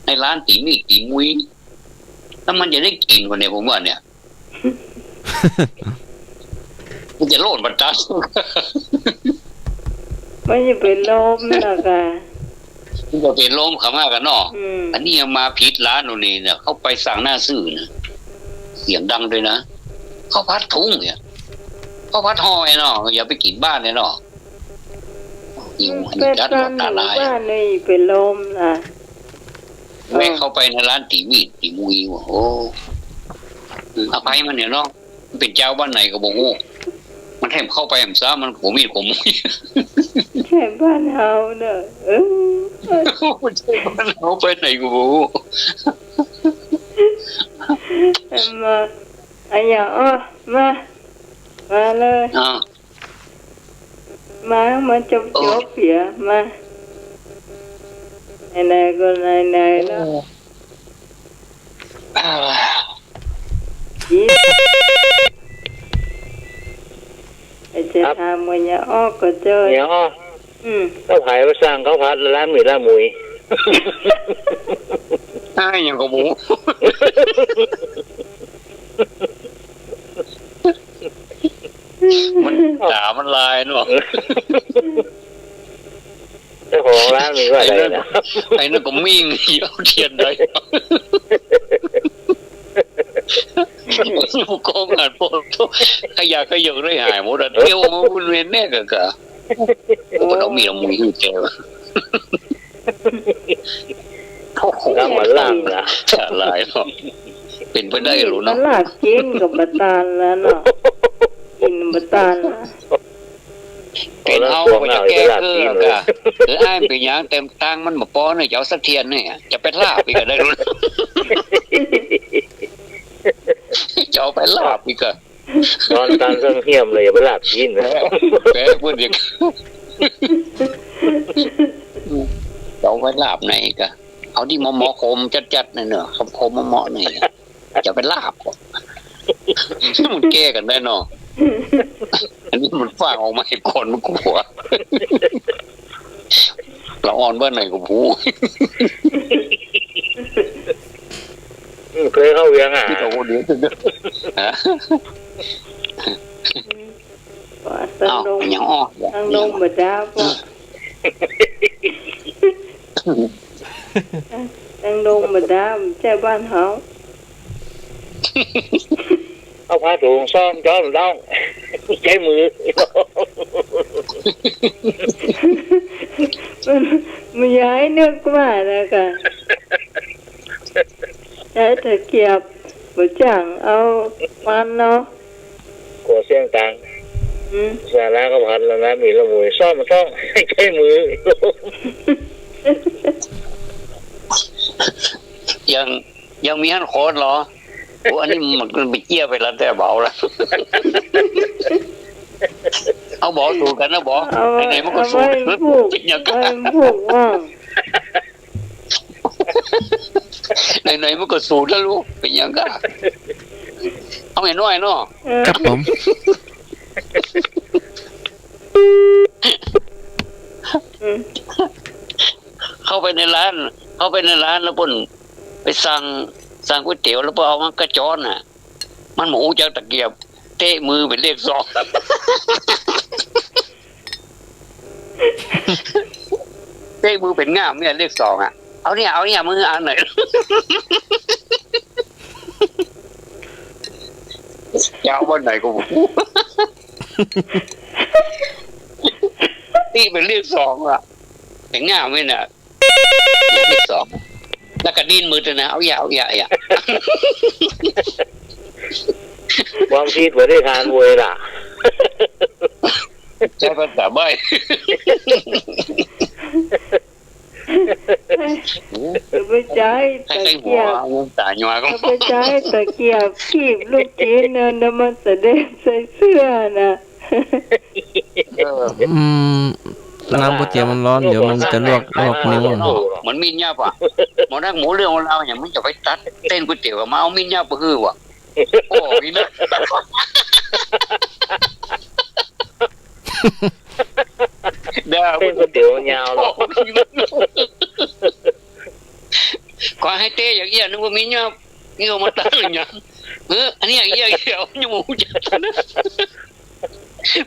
ในร้านตีมีดตีมุ้ยแล้วมันจะได้กินคนเนี่ยผมว่าเนี่ย มันจะโลดบัตร ไม่จะเป็นลมนะกะ มันจะเป็นลมขม่ากันเนาะอันนี้ยังมาผิดร้านนู่นนี่เนี่ยเขาไปสั่งหน้าซื่อนะเสียงดังด้วยนะข้าวผัดทุ่งเนี่ยข้าวผัดห่อเนาะอย่าไปกินบ้านเลยเนาะหิว เป็น จัด บ้าน ตาลาย บ้านนี่เป็นลมนะ แม่เข้าไปในร้านตีมีดตีมุยว่ะโอ้อภัยมันเนี่ยเนาะเป็นเจ้าบ้านไหนก็บอกโง่มันให้เข้าไปแอมซ้ามันผมมีดผมมุย แค่บ้านเฮาเนอะมันใช่บ้านเขาไปไหนก็บอก มาอันอย่างมาเลยมาจบเปียมาไหนก็ไหนแล้วจะทำมันจะก็เจอ ก็ขายว่าสร้างเขาพัดร้านหมีร้านหมุย ใช่อย่างกับหมู มันด่ามันลายเนาะ เจ้าของร้านมีว่าอะไรนะ ไอ้นั่นก็มิ่งเอาเทียนได้ลูกกองอ่านโปรโตขยะขยงได้หายหมดเที่ยวมาบุญเวียนแน่กะมันเอามีละมุยอยู่เจอโอ้โห แล้วมาล่างนะ จะลายเนาะเป็นไปได้หรือ ต เนาะ ลาดกินกับบะตาลแล้วเนาะกินบะตาลนะ เป็นเอาไปจะแก้เกลือกะหรืออ้ายเป็นอย่างเต็มตังมันบ่พอเนี่ยจะเอาสักเทียนเนี่ยจะไปลาบอีกก็ได้รู้จะเอาไปลาบอีกก็ นอนตันเรื่องเหี้ยมเลยอย่าไปลาบกินนะ แกพูดอย่างเอาไปลาบไหนก็เอาที่หมอคมจัดๆนี่เนอะคมหมอๆนี่จะไปลาบมันแก้กันได้เนาะอันนี้มันฟังออกมาให้คนมันกลัวเราอ่อนเบ้านไหนก็ผู้ เคยเข้าเวียงอ่ะ ที่เขาเดี๋ยวจะฮะ ว่าตั้ง เอ้า ลง อย่างอ้อ ตั้งลงบะดาบว่าตั้งลงบะดาบใช่บ้านเฮา เอาผ้าถุงซ่อมจ้อมต้องใช้มือ มันย้ายนึกว่านะคะใช้ตะเกียบบะจ่างเอามันเนาะ กลัวเสียงตัง สาระก็พันแล้วนะมีละมุยซ่อมมันต้องใช้มือ ยังมีฮันโคตรเหรอโอ้อันนี้มันไปเกี่ยไปแล้วแต่เบาแล้วเอาบอกถูกกันนะบอก เอา ไหนมันก็สูง ผูก อย่าง เอา กัน ผูกว่า ไหนมันก็สูงแล้วลูกเป็นอย่างกันเอาให้น้อยเนาะ ครับผม เข้าไปในร้านแล้วปุ่นไปสั่งก๋วยเตี๋ยวแล้วพอเอามันกระจอนน่ะ มันหมูจากตะเกียบเตะมือเป็นเลขสองเตะมือเป็นง่ามเนี่ยเลขสองอ่ะเอาเนี่ยมืออันไหนยาววันไหนก็ตีเป็นเลขสองอ่ะเป็นง่ามไหมน่ะเลขสองแล้วก็ดิ้นมือตัวนะเอาอย่า ความคิดว่าได้ทานมวยล่ะ ใช้ภาษาใบ ไปใช้ตะ ใช้หั เกี วย บ เงินตาหยว่าก็ ไปใช้ตะเกียบคีบลูกชิ้นเนี่ยมันแสดงใส่เสื้อนะ น้ำก๋วยเตี๋ยวมันร้อนเดี๋ยวมันจะลวกนิ้ว เหมือนมีนยาป่ะหมอนักหมูเรื่องของเราอย่างมันจะไปตัดเต้นก๋วยเตี๋ยวมาเอามีนยาปะฮือว่ะโอ้ยนะเด้อ เป็นก๋วยเตี๋ยวยาวหรอก ขอให้เต้อย่างเงี้ยนึกว่ามีนยานี่เอามาตัดอะไรอย่างอันนี้อย่างเงี้ยเดี๋ยวยังมูจัดนะ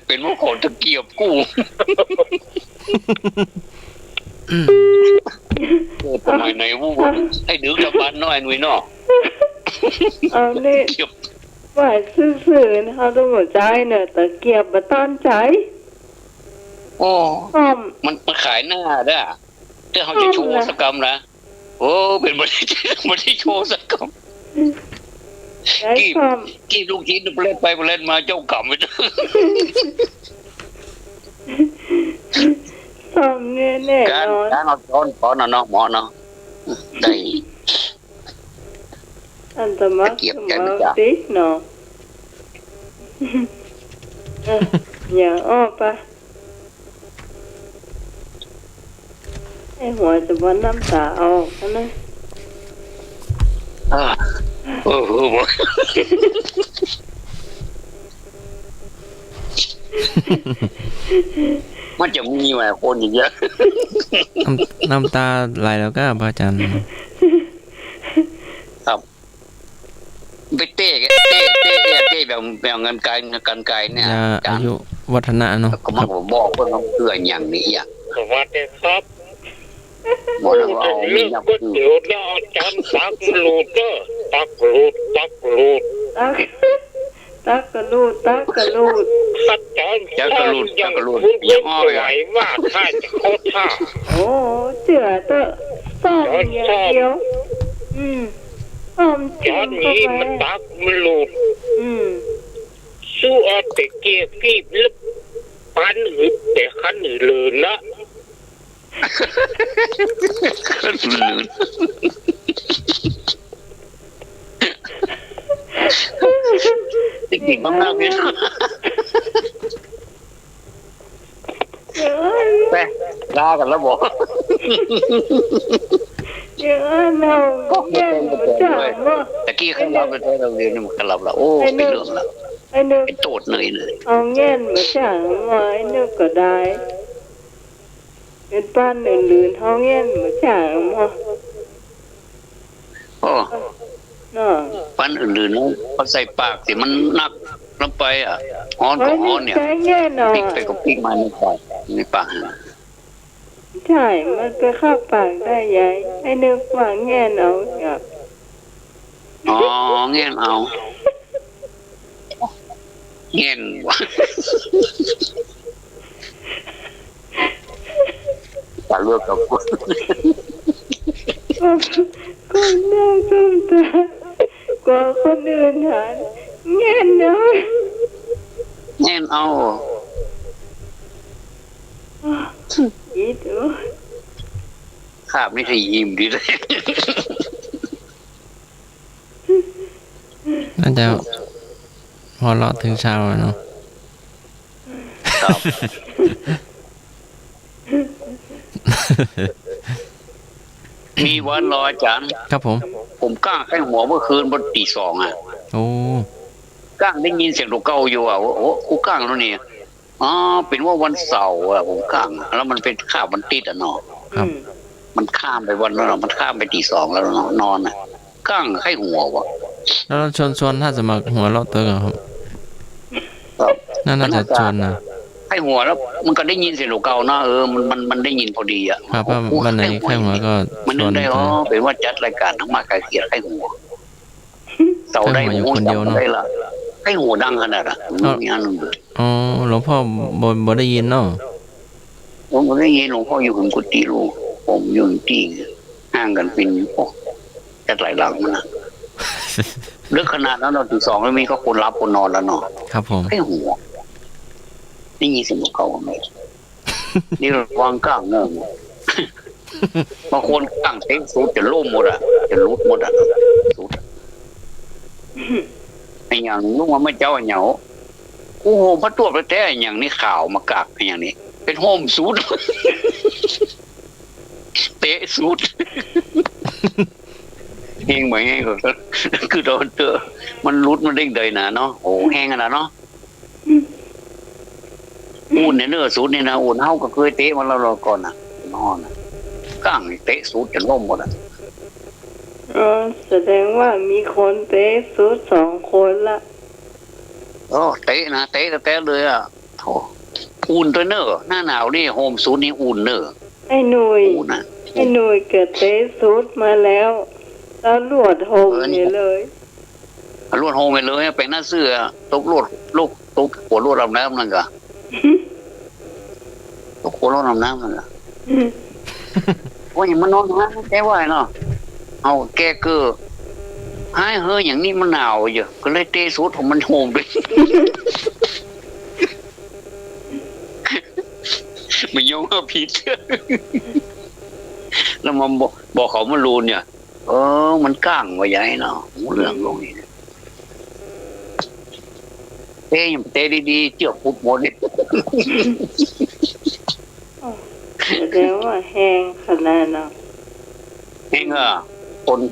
เป็นว่าของตะเกียบกู้ทำไมในวูให้ดื้อกับบ้านน้อยหนุ่ยเนาะ เอาเนี่ยว่าซื่อๆนะคะต้องหัวใจเนี่ยตะเกียบบะต้านใจ โอ้ อ้อม มันขายหน้าได้ถ้าเขาจะโชว์สกรรมนะโอ้เป็นบริโชว์สกรรม ใช้ความ กี่ลูกชิ้นเล่นไปเล่นมาเจ้ากรรมไปจ้ะ ความแน่ๆนอน การเอาช้อนขอเนาะหมอเนาะได้ อันตรมักสมาติเนาะอย่าอ้อปะไอหัวจะวันน้ำตาออกนะ โอ้โห มันจะมีไหมคนอย่างเงี้ย น้ำตาไหลแล้วก็พระอาจารย์ ครับไปเต้แบบเงินไกลเนี่ย ยาอายุวัฒนะเนาะ ก็ ค มา รับ บอกว่าน้องเกลืออย่างนี้อ่ะ สวัสดีครับ บอกแล้วว่า จะ เอา เลื มี อก นับ ก๋วยเตี๋ยวแล้วอาจารย์ตักลูดเด้อตักลูด ตักกระลูดตักกระลูด อาจารย์ยังพูดไม่ไหวว่าถ้าจะเข้าท่า โอ้เจือเตอะซ่อมอย่างเดียวซ่อม จานนี้มันตักมันลูด สู้เอาแต่เกียร์พี่แล้วปันอึดแต่ขันอื่นเลยนะ ลืมติ๊กมากๆเลยไปลากันแล้วบอก เดี๋ยวเราแย่งมาจากว่า ตะกี้ข้างเราไปได้เราเรียนนี่มันกลับแล้วโอ้เป็นเรื่องแล้ว ไอ้นึก เป็นโจทย์เลย เอาแง่นมาจากว่าไอ้นึกก็ได้เป็นป้านอื่นๆท้องแง่นมาจากว่า โอ้ น่ะ ปันอื่นๆนั้นพอใส่ปากสิมันนักลงไปอ่ะฮ้อนก็ฮ้อนเนี่ย ใช้แง่นเอา ปิ๊กไปก็ปิ๊กมาในปาก ใช่มันไปเข้าปากได้ยายไอ้นึกว่าแง่นเอาอยาก อ๋อเงี้ยเอาเงี้ยว่ะตาเลือกกับกู ก็น่าสงสารกว่าคนอื่นหานแง่นเอา เงี้ยเอา อีดู ขาบนี่ถ้ายิ้มดีเลย น่าจะพอเราะถึงเช้าอะเนาะ ครับ มีวันรออาจารย์ ครับผม ผมก้างแค่หัวเมื่อคืนบนตีสองอ่ะ โอ้ ก้างได้ยินเสียงลูกเก้าอยู่อ่ะโอ้กูก้างแล้วนี่อ๋อเป็นว่าวันเสาร์อ่ะผมก้างแล้วมันเป็นข้าวมันติดอ่ะเนาะ ครับ มันข้ามไปวันนั้นมันข้ามไปตีสองแล้วเนาะนอนอ่ะก้างแค่หัววะ แล้วเราชวนถ้าจะมาหัวเราะเตอร์ครับ ครับ น่าจะชวนนะ ให้หัวแล้วมันก็ได้ยินเสียงลูกเก่านะมันได้ยินพอดีอ่ะ ครับว่าวันไหนแค่หัวก็ มัน ช นึ ว ก น ได้ เต อ๋ อ อ ร์ เป็นว่าจัดรายการทั้งมาไกลเกลียดให้หัวเสาได้หัวได้ละให้หัวดังขนาดอ่ะมีอันนึง อ๋อหลวงพ่อบ่ได้ยินเนาะ ผมก็ได้ยินหลวงพ่ออยู่กุฏิลูกผมอยู่ที่ห่างกันเป็นโอ้จัดหลายหลังมันนะเรื่องขนาดนั้นเราตีสองแล้วมีก็คนรับคนนอนแล้วเนาะ ครับผม ให้หัวนี่ยินเสียงเขาไหมนี่วางก้างเนอะบางคนก้างเต็มสูดจะล่มหมดอ่ะจะลุดหมดอ่ะสูดไอ้อย่างลูกมันไม่เจ้าเหนียวโอ้โหพระตัวพระแท้อย่างนี้ข่าวมากากอย่างนี้ เป็นโฮมสูดเตะสูดเฮงเหมือนไงก็คือโดนเตอมันรุดมันเด้งเลยนะเนาะโอ้แห้งขนาดเนาะอุ่นเนี่ยเนื้อสูดเนี่ยนะอุ่นเฮาก็เคยเตะมาแล้วก่อนนะนอนนะก้างเตะสูดจนล่มหมดอ่ะ แสดงว่ามีคนเตะสุด2 คนละ โอ้เตะนะเตะเลยอ่ะโอ้อุ่นตัวเนอะหน้าหนาวนี่โฮมสูดนี่อุ่นเนอะ ไอ้หนุ่ย อุ่นนะ ไอ้หนุ่ยเกิดเตะสุดมาแล้วแล้วลวดโฮมนี่เลย ลวดโฮมไปเลยไปหน้าเสื้อตกลวดลูกตกหัวลวดลำน้ำนั่นก็ตกหัวลวดลำน้ำนั่นก็ว่าอย่างมันนอนนะแกว่าเนาะเอาแกเกอหายเฮ้ยอย่างนี้มันหนาวอยู่ก็เลยเตะสูดของมันโฮมด้วยมันยงว่าผิดแล้วมันบอกเขามารูนเนี่ยมันก้างไว้ใหญ่เนาะเรื่องลงนี่เตะดีๆเจือกปุ๊บหมดเลย แสดงว่าแห้งขนาดน่ะ แห้ง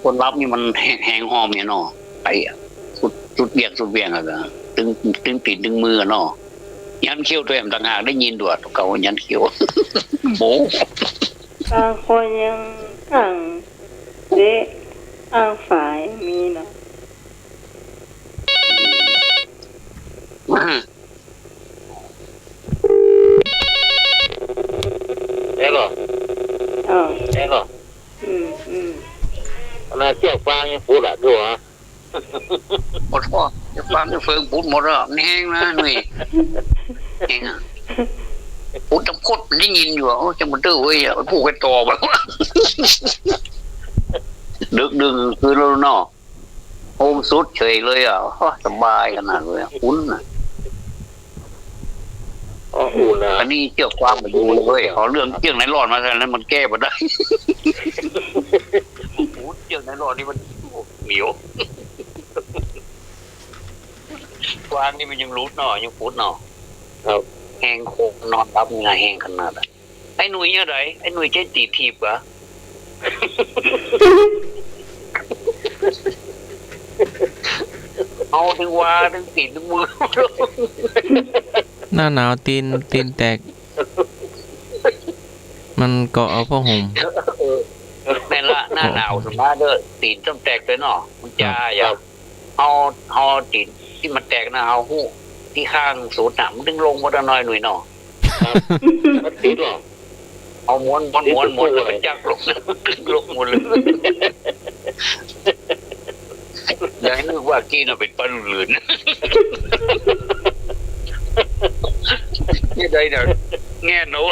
คนรับนี่มันแห้งหอมเนี่ยเนาะไปสุดเบี่ยงอะก็ตึงติดดึงมือเนาะ ยันเขี้ยวตัวเองต่างหากได้ยินด้วยเขายันเขี้ยว โบ บางคนยังอ่างเละอ่างฝายมีนะ ได้หรอ อ้าว ได้หรอ น่าเที่ยวฟังยังพูดอ่ะดูเหรอ หมดพ่อจะฟังจะเฟิงพูดหมดแล้วแห้งนะหนุ่ยแห้งอ่ะพูดจำโคตรได้ยินอยู่อ่ะจะมันตื้อเว้ยพูดไปต่อไปแล้วดึกคือเราเนาะโฮมสุดเฉยเลยอ่ะสบายขนาดเลยคุ้นอ่ะ อ๋ออุ่นอ่ะ อันนี้เกี่ยวความมาดูเลยเขาเรื่องเกี่ยงไหนรอดมาแล้วมันแก้มาได้เกี่ยงไหนรอดนี่มันเหนียวกวางนี่มันยังรูดหน่อยังฟูดหน่อ ครับ แห้งโคงนอนรับงาแห้งขนาดไอ้หนุ่ยอะไรไอ้หนุ่ยใช้ตีทีบเหรอเอาถึงว่าถึงตีถึงมือ หน้าหนาวตีนแตก มันเกาะเอาผ้าห่ม แม่ละหน้าหนาวสมาเด้อตีนต้องแตกเลยเนาะมันจะอย่าเอาตีนที่มันแตกนะเอาหู้ที่ข้างสูดหนามดึงลงมาหน่อยหนุ่ยเนาะ มันติดหรอ เอาม้วนแล้วก็จักลงลงหมดเลยอย่าให้นึกว่ากี้น่ะเป็นปลาหลืนนี่ได้เด้อแง่โน้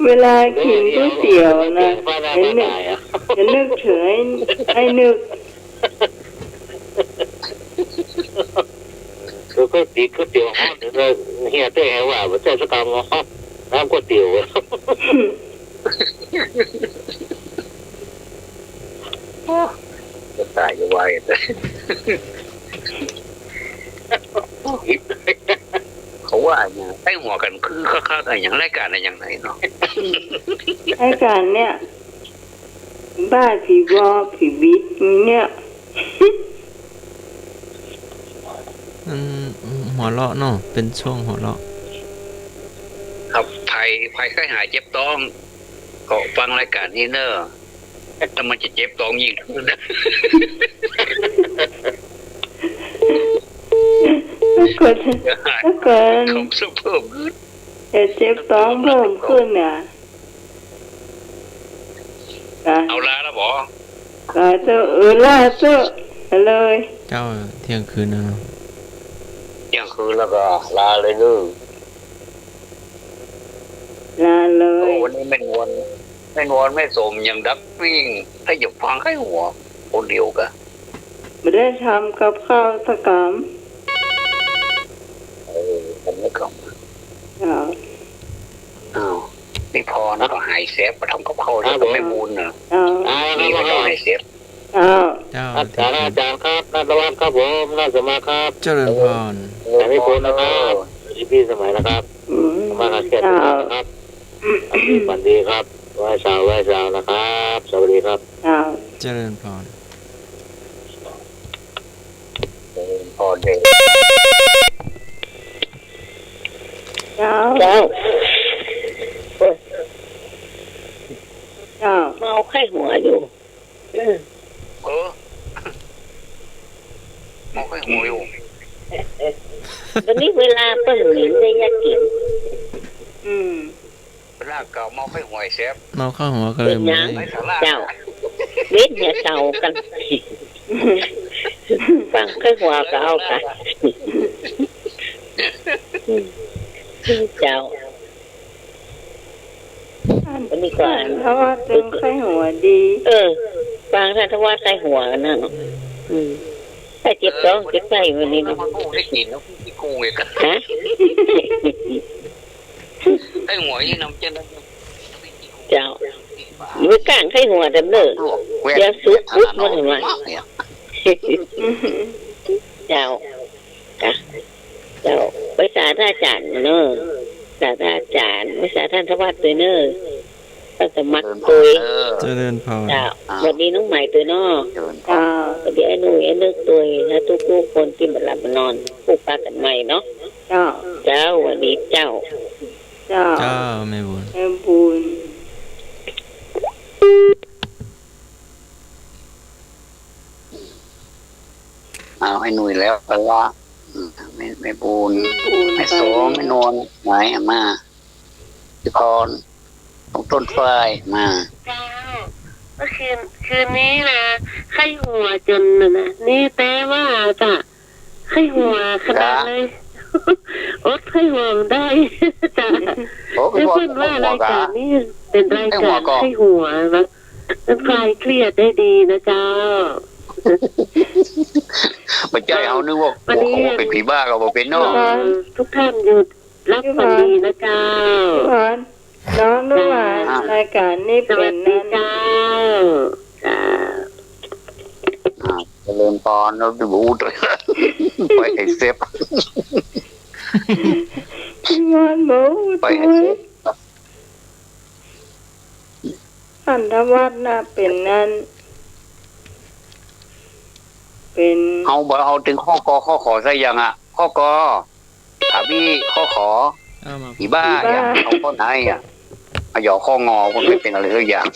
เวลากินก๋วยเตี๋ยวนะจะนึกถึงไอ้นึก คือก็ติดก๋วยเตี๋ยวฮอดเลยเฮียเต้ว่าว่าจะสกรรมฮอดน้ำก๋วยเตี๋ยว จะตายจะวายเลยเขาว่าอย่างไอ้หัวกันคือค่าๆอะไรอย่างรายการอะไรอย่างไหนเนาะ ไอ้การเนี่ยบ้าผีวอผีวิทเนี่ย หัวเราะเนาะเป็นช่วงหัวเราะ ครับภัยใกล้หายเจ็บต้องก็ฟังรายการนี้เนอะแต่มันจะเจ็บต้องยิ่งขึ้นนะ ถ้าเกิด เขาจะเพิ่มขึ้น จะเจ็บท้องเพิ่มขึ้นเนี่ย เอาละแล้วบอก ก็จะล่าเจ้าเลย เจ้าเที่ยงคืนนะเนาะ เที่ยงคืนแล้วก็ลาเลยเด้อ ลาเล โอ้ ย วันนี้ไม่นวนไม่สมยังดับวิ่งถ้าอยากฟังให้หัวคนเดียวกัน ไม่ได้ทำกับข้าวสักกรรม ผมไม่กลับ อ้าว นี่พอนะก็หายเซฟมาทำกับข้าวแล้วก็ไม่บูนนะ อ้าว นี่ก็หายเซฟ อ้าว เจ้า อาจารย์ครับนักวัฒน์ครับผมนักสมาครับ เจริญพร แต่ไม่พ้นนะครับพี่สมัยนะครับ มาเขียนนะครับสวัสดีครับไหว้เช้านะครับสวัสดีครับ อ้าว เจริญพร พอเด็ก เจ้า เจ้า เจ้า เมาไข้หัวอยู่ มองให้หัวอยู่ ตอนนี้เวลาเปิ้ลหลินได้ยากิน เวลาเก่ามองให้หัวเซฟ เมาข้าวหัวก็เลยไม่ได้ ไม่สาระ เจ้าเว้นเนี่ยเจ้ากันฟังไข้หัวก็เอากันเจ้าวันนี้ก่อน เพราะว่าเป็นไข้หัวดี ฟังท่านทว่าไข้หัวกันนั่นถ้าเจ็บท้องเจ็บไส้วันนี้ แล้ว นะ มันพูดได้กินแล้วพี่กูเองกัน ฮะ ให้หัวยี่น้ำเจน เจ้ามือกลางไข้หัวดำเนินเดี๋ยวซุกพุดมาถึงวันเจ้าเจ้าไปสาธาจารย์เนอะสาธาจารย์ไปสาท่านทวัดเลยเนอะ ป้าสมัครตัว เจริญพร จ้าวันนี้น้องใหม่ตัวน้อ จ้า สวัสดีไอ้หนุ่ยไอ้เลิกตัวนะทุกคนที่มาหลับมานอนผู้ปากันใหม่เนาะ จ้า เจ้าวันนี้เจ้า จ้า เจ้าแม่บุญ แม่บุญ เอาให้หนุ่ยแล้วไปว่าไม่ปูน บุญ ไม่ ไป โสมไม่นอนไหนมาพี่พรของต้นฝ้ายมา เจ้าเมื่อคืนนี้นะไข้หัวจนนะนี่แปลว่าจ้ะไข้หัวขนาดเลยอดไข้หัวได้จ้ะ โอ้ ไม่ พี่พร เพิ่นว่ารายการนี้เป็นรายการไข้หัวนะมันคลายเครียดได้ดีนะเจ้า ปัจจัยเอานึกว่าโอ้โหเป็นผีบ้าเราบอกเป็นเนาะ ทุกท่านหยุดรับฟังดีนะเจ้า พี่พรน้องนุ่มหวานรายการนี้ ส เป็ วัน สดี นั่น เจ้าจ้า เจริญพรเราดูบูดไปไอ้เซฟ พี่พรหมู ไป ตั ไอ้ ว เซฟ พันธวัฒน์น่ะเป็นนั่นเป็น เอาถึงข้อกอข้อขอซะยังอ่ะข้อกอถามพี่ข้อขอ เอามา ผีบ้าอย่างเอาข้อไหนอ่ะเอาหยอกข้องอคนไม่เป็นอะไรสักอย่าง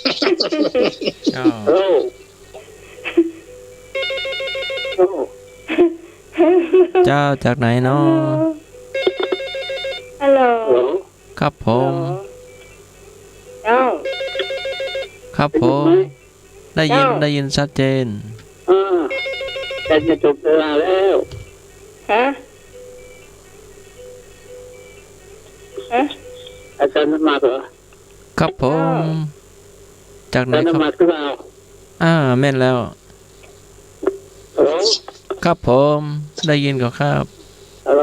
เจ้า เจ้าจากไหนเนาะ ฮัลโหล ครับผม เจ้า ครับผม ได้ยินชัดเจน แต่จะจบเวลาแล้ว ฮะฮะ อาจารย์นมาเหรอ ครับผม จากไหน อาจารย์ ครับ มาหรือเปล่า แม่นแล้ว ฮัลโหล ครับผม ได้ยินก็ครับ ฮัลโหล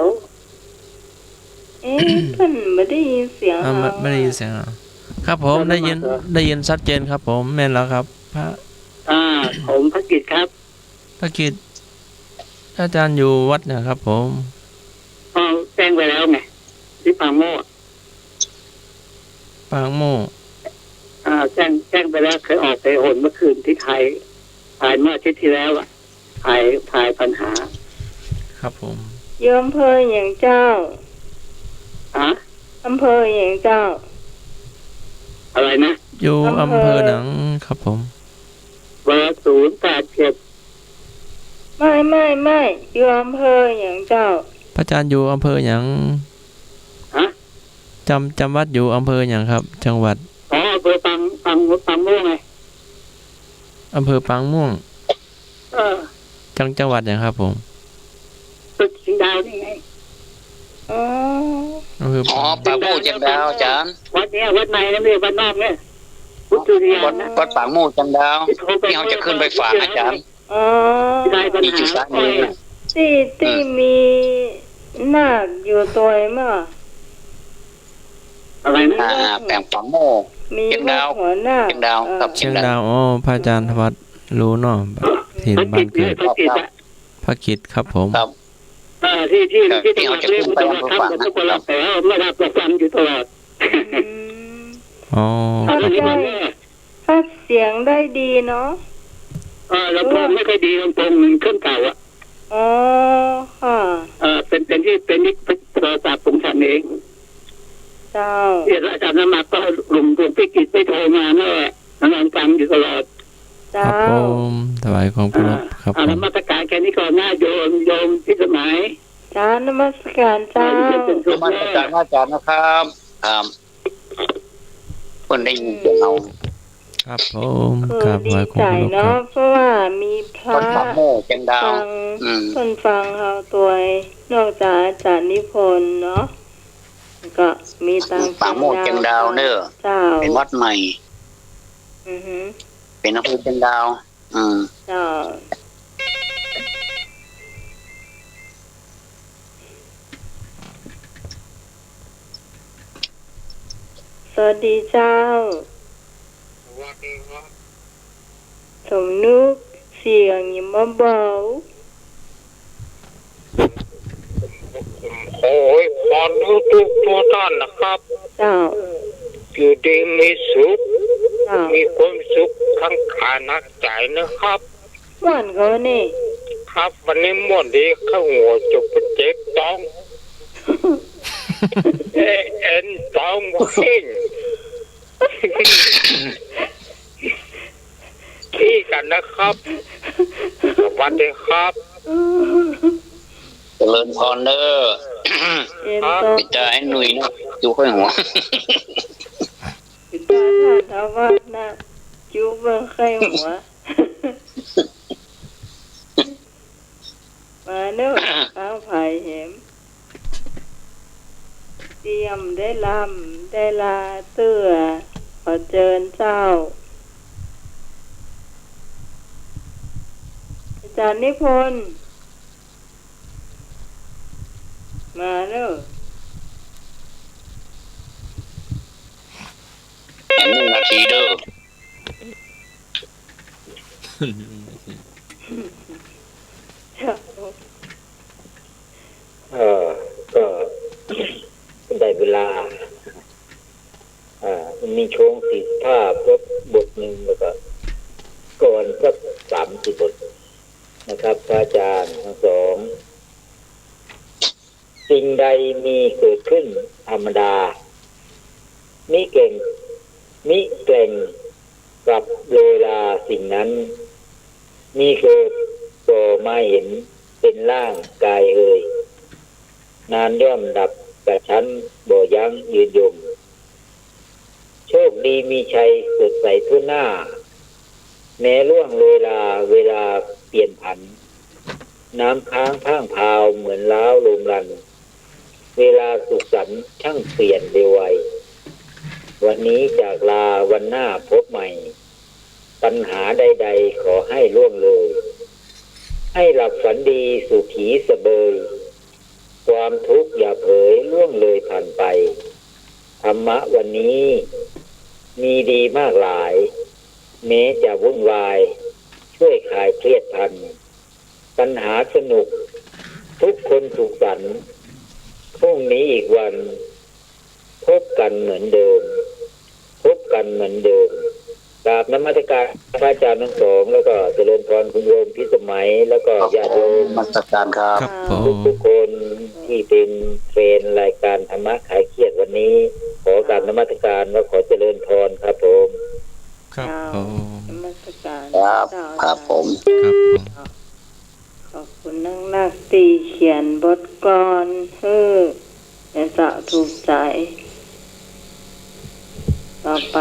เอ๊ะเพิ่นไม่ได้ยินเสียง ไม่ได้ยินเสียงเหรอครับผมได้ยินชัดเจนครับผมแม่นแล้วครับ พระ ผมพระกิจครับ พระกิจอาจารย์อยู่วัดเนะครับผม แจ้งไปแล้วไงที่ปางโม่ ปางโม แจ้งไปแล้วเคยออกไปโหนเมื่อคืนที่ถ่ายเมื่ออาทิตย์ที่แล้วอะถ่ายปัญหา ครับผม โยมอำเภออย่างเจ้า ฮะ อำเภออย่างเจ้า อะไรนะ อยู่อำเภอหนังครับผม เบอร์087ไม่โยมอำเภออย่างเจ้า พระอาจารย์อยู่อำเภอหยัง ฮะ จำวัดอยู่อำเภอหยังครับ จังหวัด อำเภอปังโม่ไง อำเภอปางม่วง เออ จังหวัดหยังครับผม ตึกสิงดาวนี่ไง อ๋อ อำเภอ อ๋อปากโม่จังดาวอาจารย์ วัดเนี้ยวัดในนะไม่ใช่วัดนอกเนี่ยพุทธเรียนนะ วัดปากโม่จังดาวที่เขาจะขึ้นไปฝากอาจารย์ อ๋อ ได้ปัญ นี่จุด หา ซ้ายมือ ที่มีนาคอยู่ตัวมั้ง อะไรนะ แปลงปากโม่ มี เชียงดาว หัวหน้า เชียงดาวครับ เชียงดาวอ๋อพระอาจารย์ธวัฒน์รู้เนาะที่ พระ บ้า กิ น จ เกิ เนี่ย ด พระกิจอะ พระกิจครับผม ครับ ที่ตลาดเรียกตลาดทำกับทุกคนรับแต่ว่าไม่รับประกันอยู่ตลอด อืม อ๋อ เข้าใจถ้าเสียงได้ดีเนาะ ลำโพงไม่ค่อยดีลำโพงมันเครื่องเก่าอ่ะ อ๋อค่ะ เป็นที่โทรศัพท์ผมทำเอง เจ้า เดี๋ยวอาจารย์นมาก็หลุมพิกิจไปโทรมาแน่นอนฟังอยู่ตลอด เจ้า ครับผมถวายของพระครับผม นมัสการแค่นี้ก่อนหน้าโยมที่สมัย จ้านมัสการเจ้า มาอาจารย์อาจารย์นะครับคนได้ยินเสียงเรา ครับผม คื ค อ รับถ ดี วายของ ใจ พระครั เนาะ บ เพราะว่ามีพระ วัดปากโม่จังดาว ฟังคนฟังเขาตัวนอกจากอาจารย์นิพนธ์เนาะก็มีต่าง ปากโม่จังดาวเนอะ เจ้า เป็นวัดใหม่ อือฮึ เป็นอำเภอจังดาว เจ้าสวัสดีเจ้า สมนึกเสียงยิ่งเบา โอ้ยบอลทุกท่านนะครับ เจ้า พ อยู่ดีมีสุข เจ้า มีความสุขข้างขานักใจนะครับ ม่วนก็นี่ ครับวันนี้ม่วนดีเข้าหัวจุกเจ็บต้องเอ็นต้องวิ่งขี้กันนะครับสวัสดีครับ เจริญพรเด้อ เอ็นต้อง ปิดตาให้หนุ่ยนะอยู่ค่อยหัว ปิดตาท่าทวัดนะจูบเบิ่งไข้หัว มาเด้อข้าวไผ่เห็มเตรียมได้ลำได้ลาเตื้อขอเจิญเจ้าอาจารย์นิพนธ์มาเด้อ 1 นาทีเด้อ เจ้า ก็ได้เวลามันมีช่วงติดภาพก็บทหนึ่งแล้วก็ก่อนสัก30 บทนะครับพระอาจารย์ทั้งสองสิ่งใดมีเกิดขึ้นธรรมดามิเก่งมิเกร่งกับเวลาสิ่งนั้นมีเกิดก็ไม่เห็นเป็นร่างกายเอ่ยนานย่อมดับกระชั้นบ่ยั้งยืนยงโชคดีมีชัยสดใสทั่วหน้าแม้ล่วงเวลาเปลี่ยนผันน้ำค้างข้างพาวเหมือนล้าวลมรันเวลาสุขสันต์ช่างเปลี่ยนเร็วไววันนี้จากลาวันหน้าพบใหม่ปัญหาใดๆขอให้ล่วงเลยให้หลับฝันดีสุขีสเบยความทุกข์อย่าเผยล่วงเลยผ่านไปธรรมะวันนี้มีดีมากหลายแม้จะวุ่นวายช่วยคลายเครียดทันปัญหาสนุกทุกคนสุขสันต์พรุ่งนี้อีกวันพบกันเหมือนเดิมกราบนมัสการพระอาจารย์ทั้งสองแล้วก็เจริญพรคุณโยมพิสมัยแล้วก็ญาติโยม มาตรการครับ ครับผ ทุ ม กคนที่เป็นแฟนรายการธรรมะขายเครียดวันนี้ขอกราบนมัสการและขอเจริญพรครับผม ครับผม นมัสการ ครับ เจ้า ครับผม ครับผม ขอบคุณนักตีเขียนบทกลอนและจะถูกใจ ต่อไป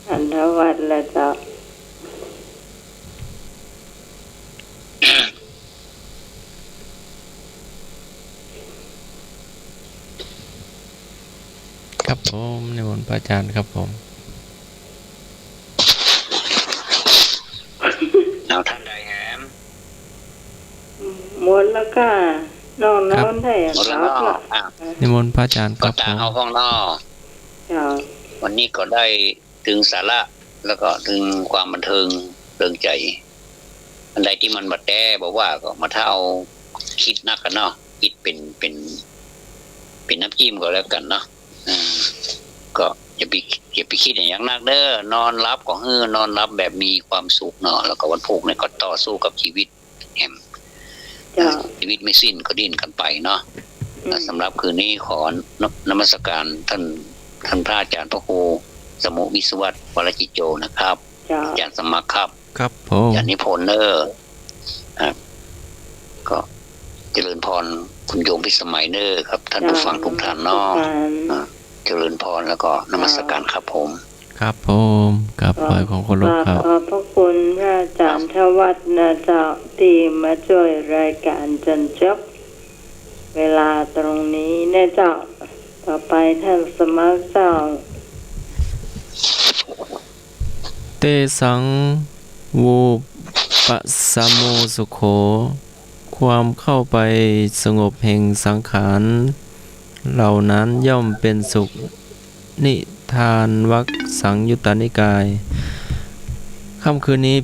อันทวัฒน์และเจ้า ครับผมในมนต์พระอาจารย์ครับผม เอาท่านใดแฮม หมดแล้วก็น้องน้องได้ หมดแล้ว รับ เนาะ ละ อ่ะ ในมนต์พระอาจารย์ค ก็ รับผ ต่าง ม เอาห้องนอก เจ้า วันนี้ก็ได้ถึงสาระแล้วก็ถึงความบันเทิงเริงใจ อันใดที่มันบัดแต้บอกว่าก็มาถ้าเอาคิดนักกันเนาะคิดเป็นน้ำจิ้มก็แล้วกันเนาะก็อย่าไปคิดอย่างนักเด้อนอนรับก็นอนรับแบบมีความสุขเนาะแล้วก็วันพุกเนี่ยก็ต่อสู้กับชีวิตแฮม เจ้า ชีวิตไม่สิ้นก็ดิ้นกันไปเนาะสำหรับคืนนี้ขอนมัสการท่านพระอาจารย์พระครูสมุวิศวัตวรจิตโจนะครับ เจ้า อาจารย์สมัครครับ ครับผม อาจารย์นิพนธ์เนอร์ก็เจริญพรคุณโยมพิสมัยเนอร์ครับท่านผู้ฟังทุกท่านเนาะเจริญพรแล้วก็นมัสการครับผม ครับผมกับปล่อยของคนลบครับ ขอบพระคุณพระอาจารย์ทวัฒน์นะเจ้าที่มาช่วยรายการจนจบเวลาตรงนี้นะเจ้าต่อไปท่านสมัครเจ้า เตสังวูปะสะโมสุโข ความเข้าไปสงบแห่งสังขารเหล่านั้นย่อมเป็นสุขนิทานวักสังยุตตานิกายค่ำคืนนี้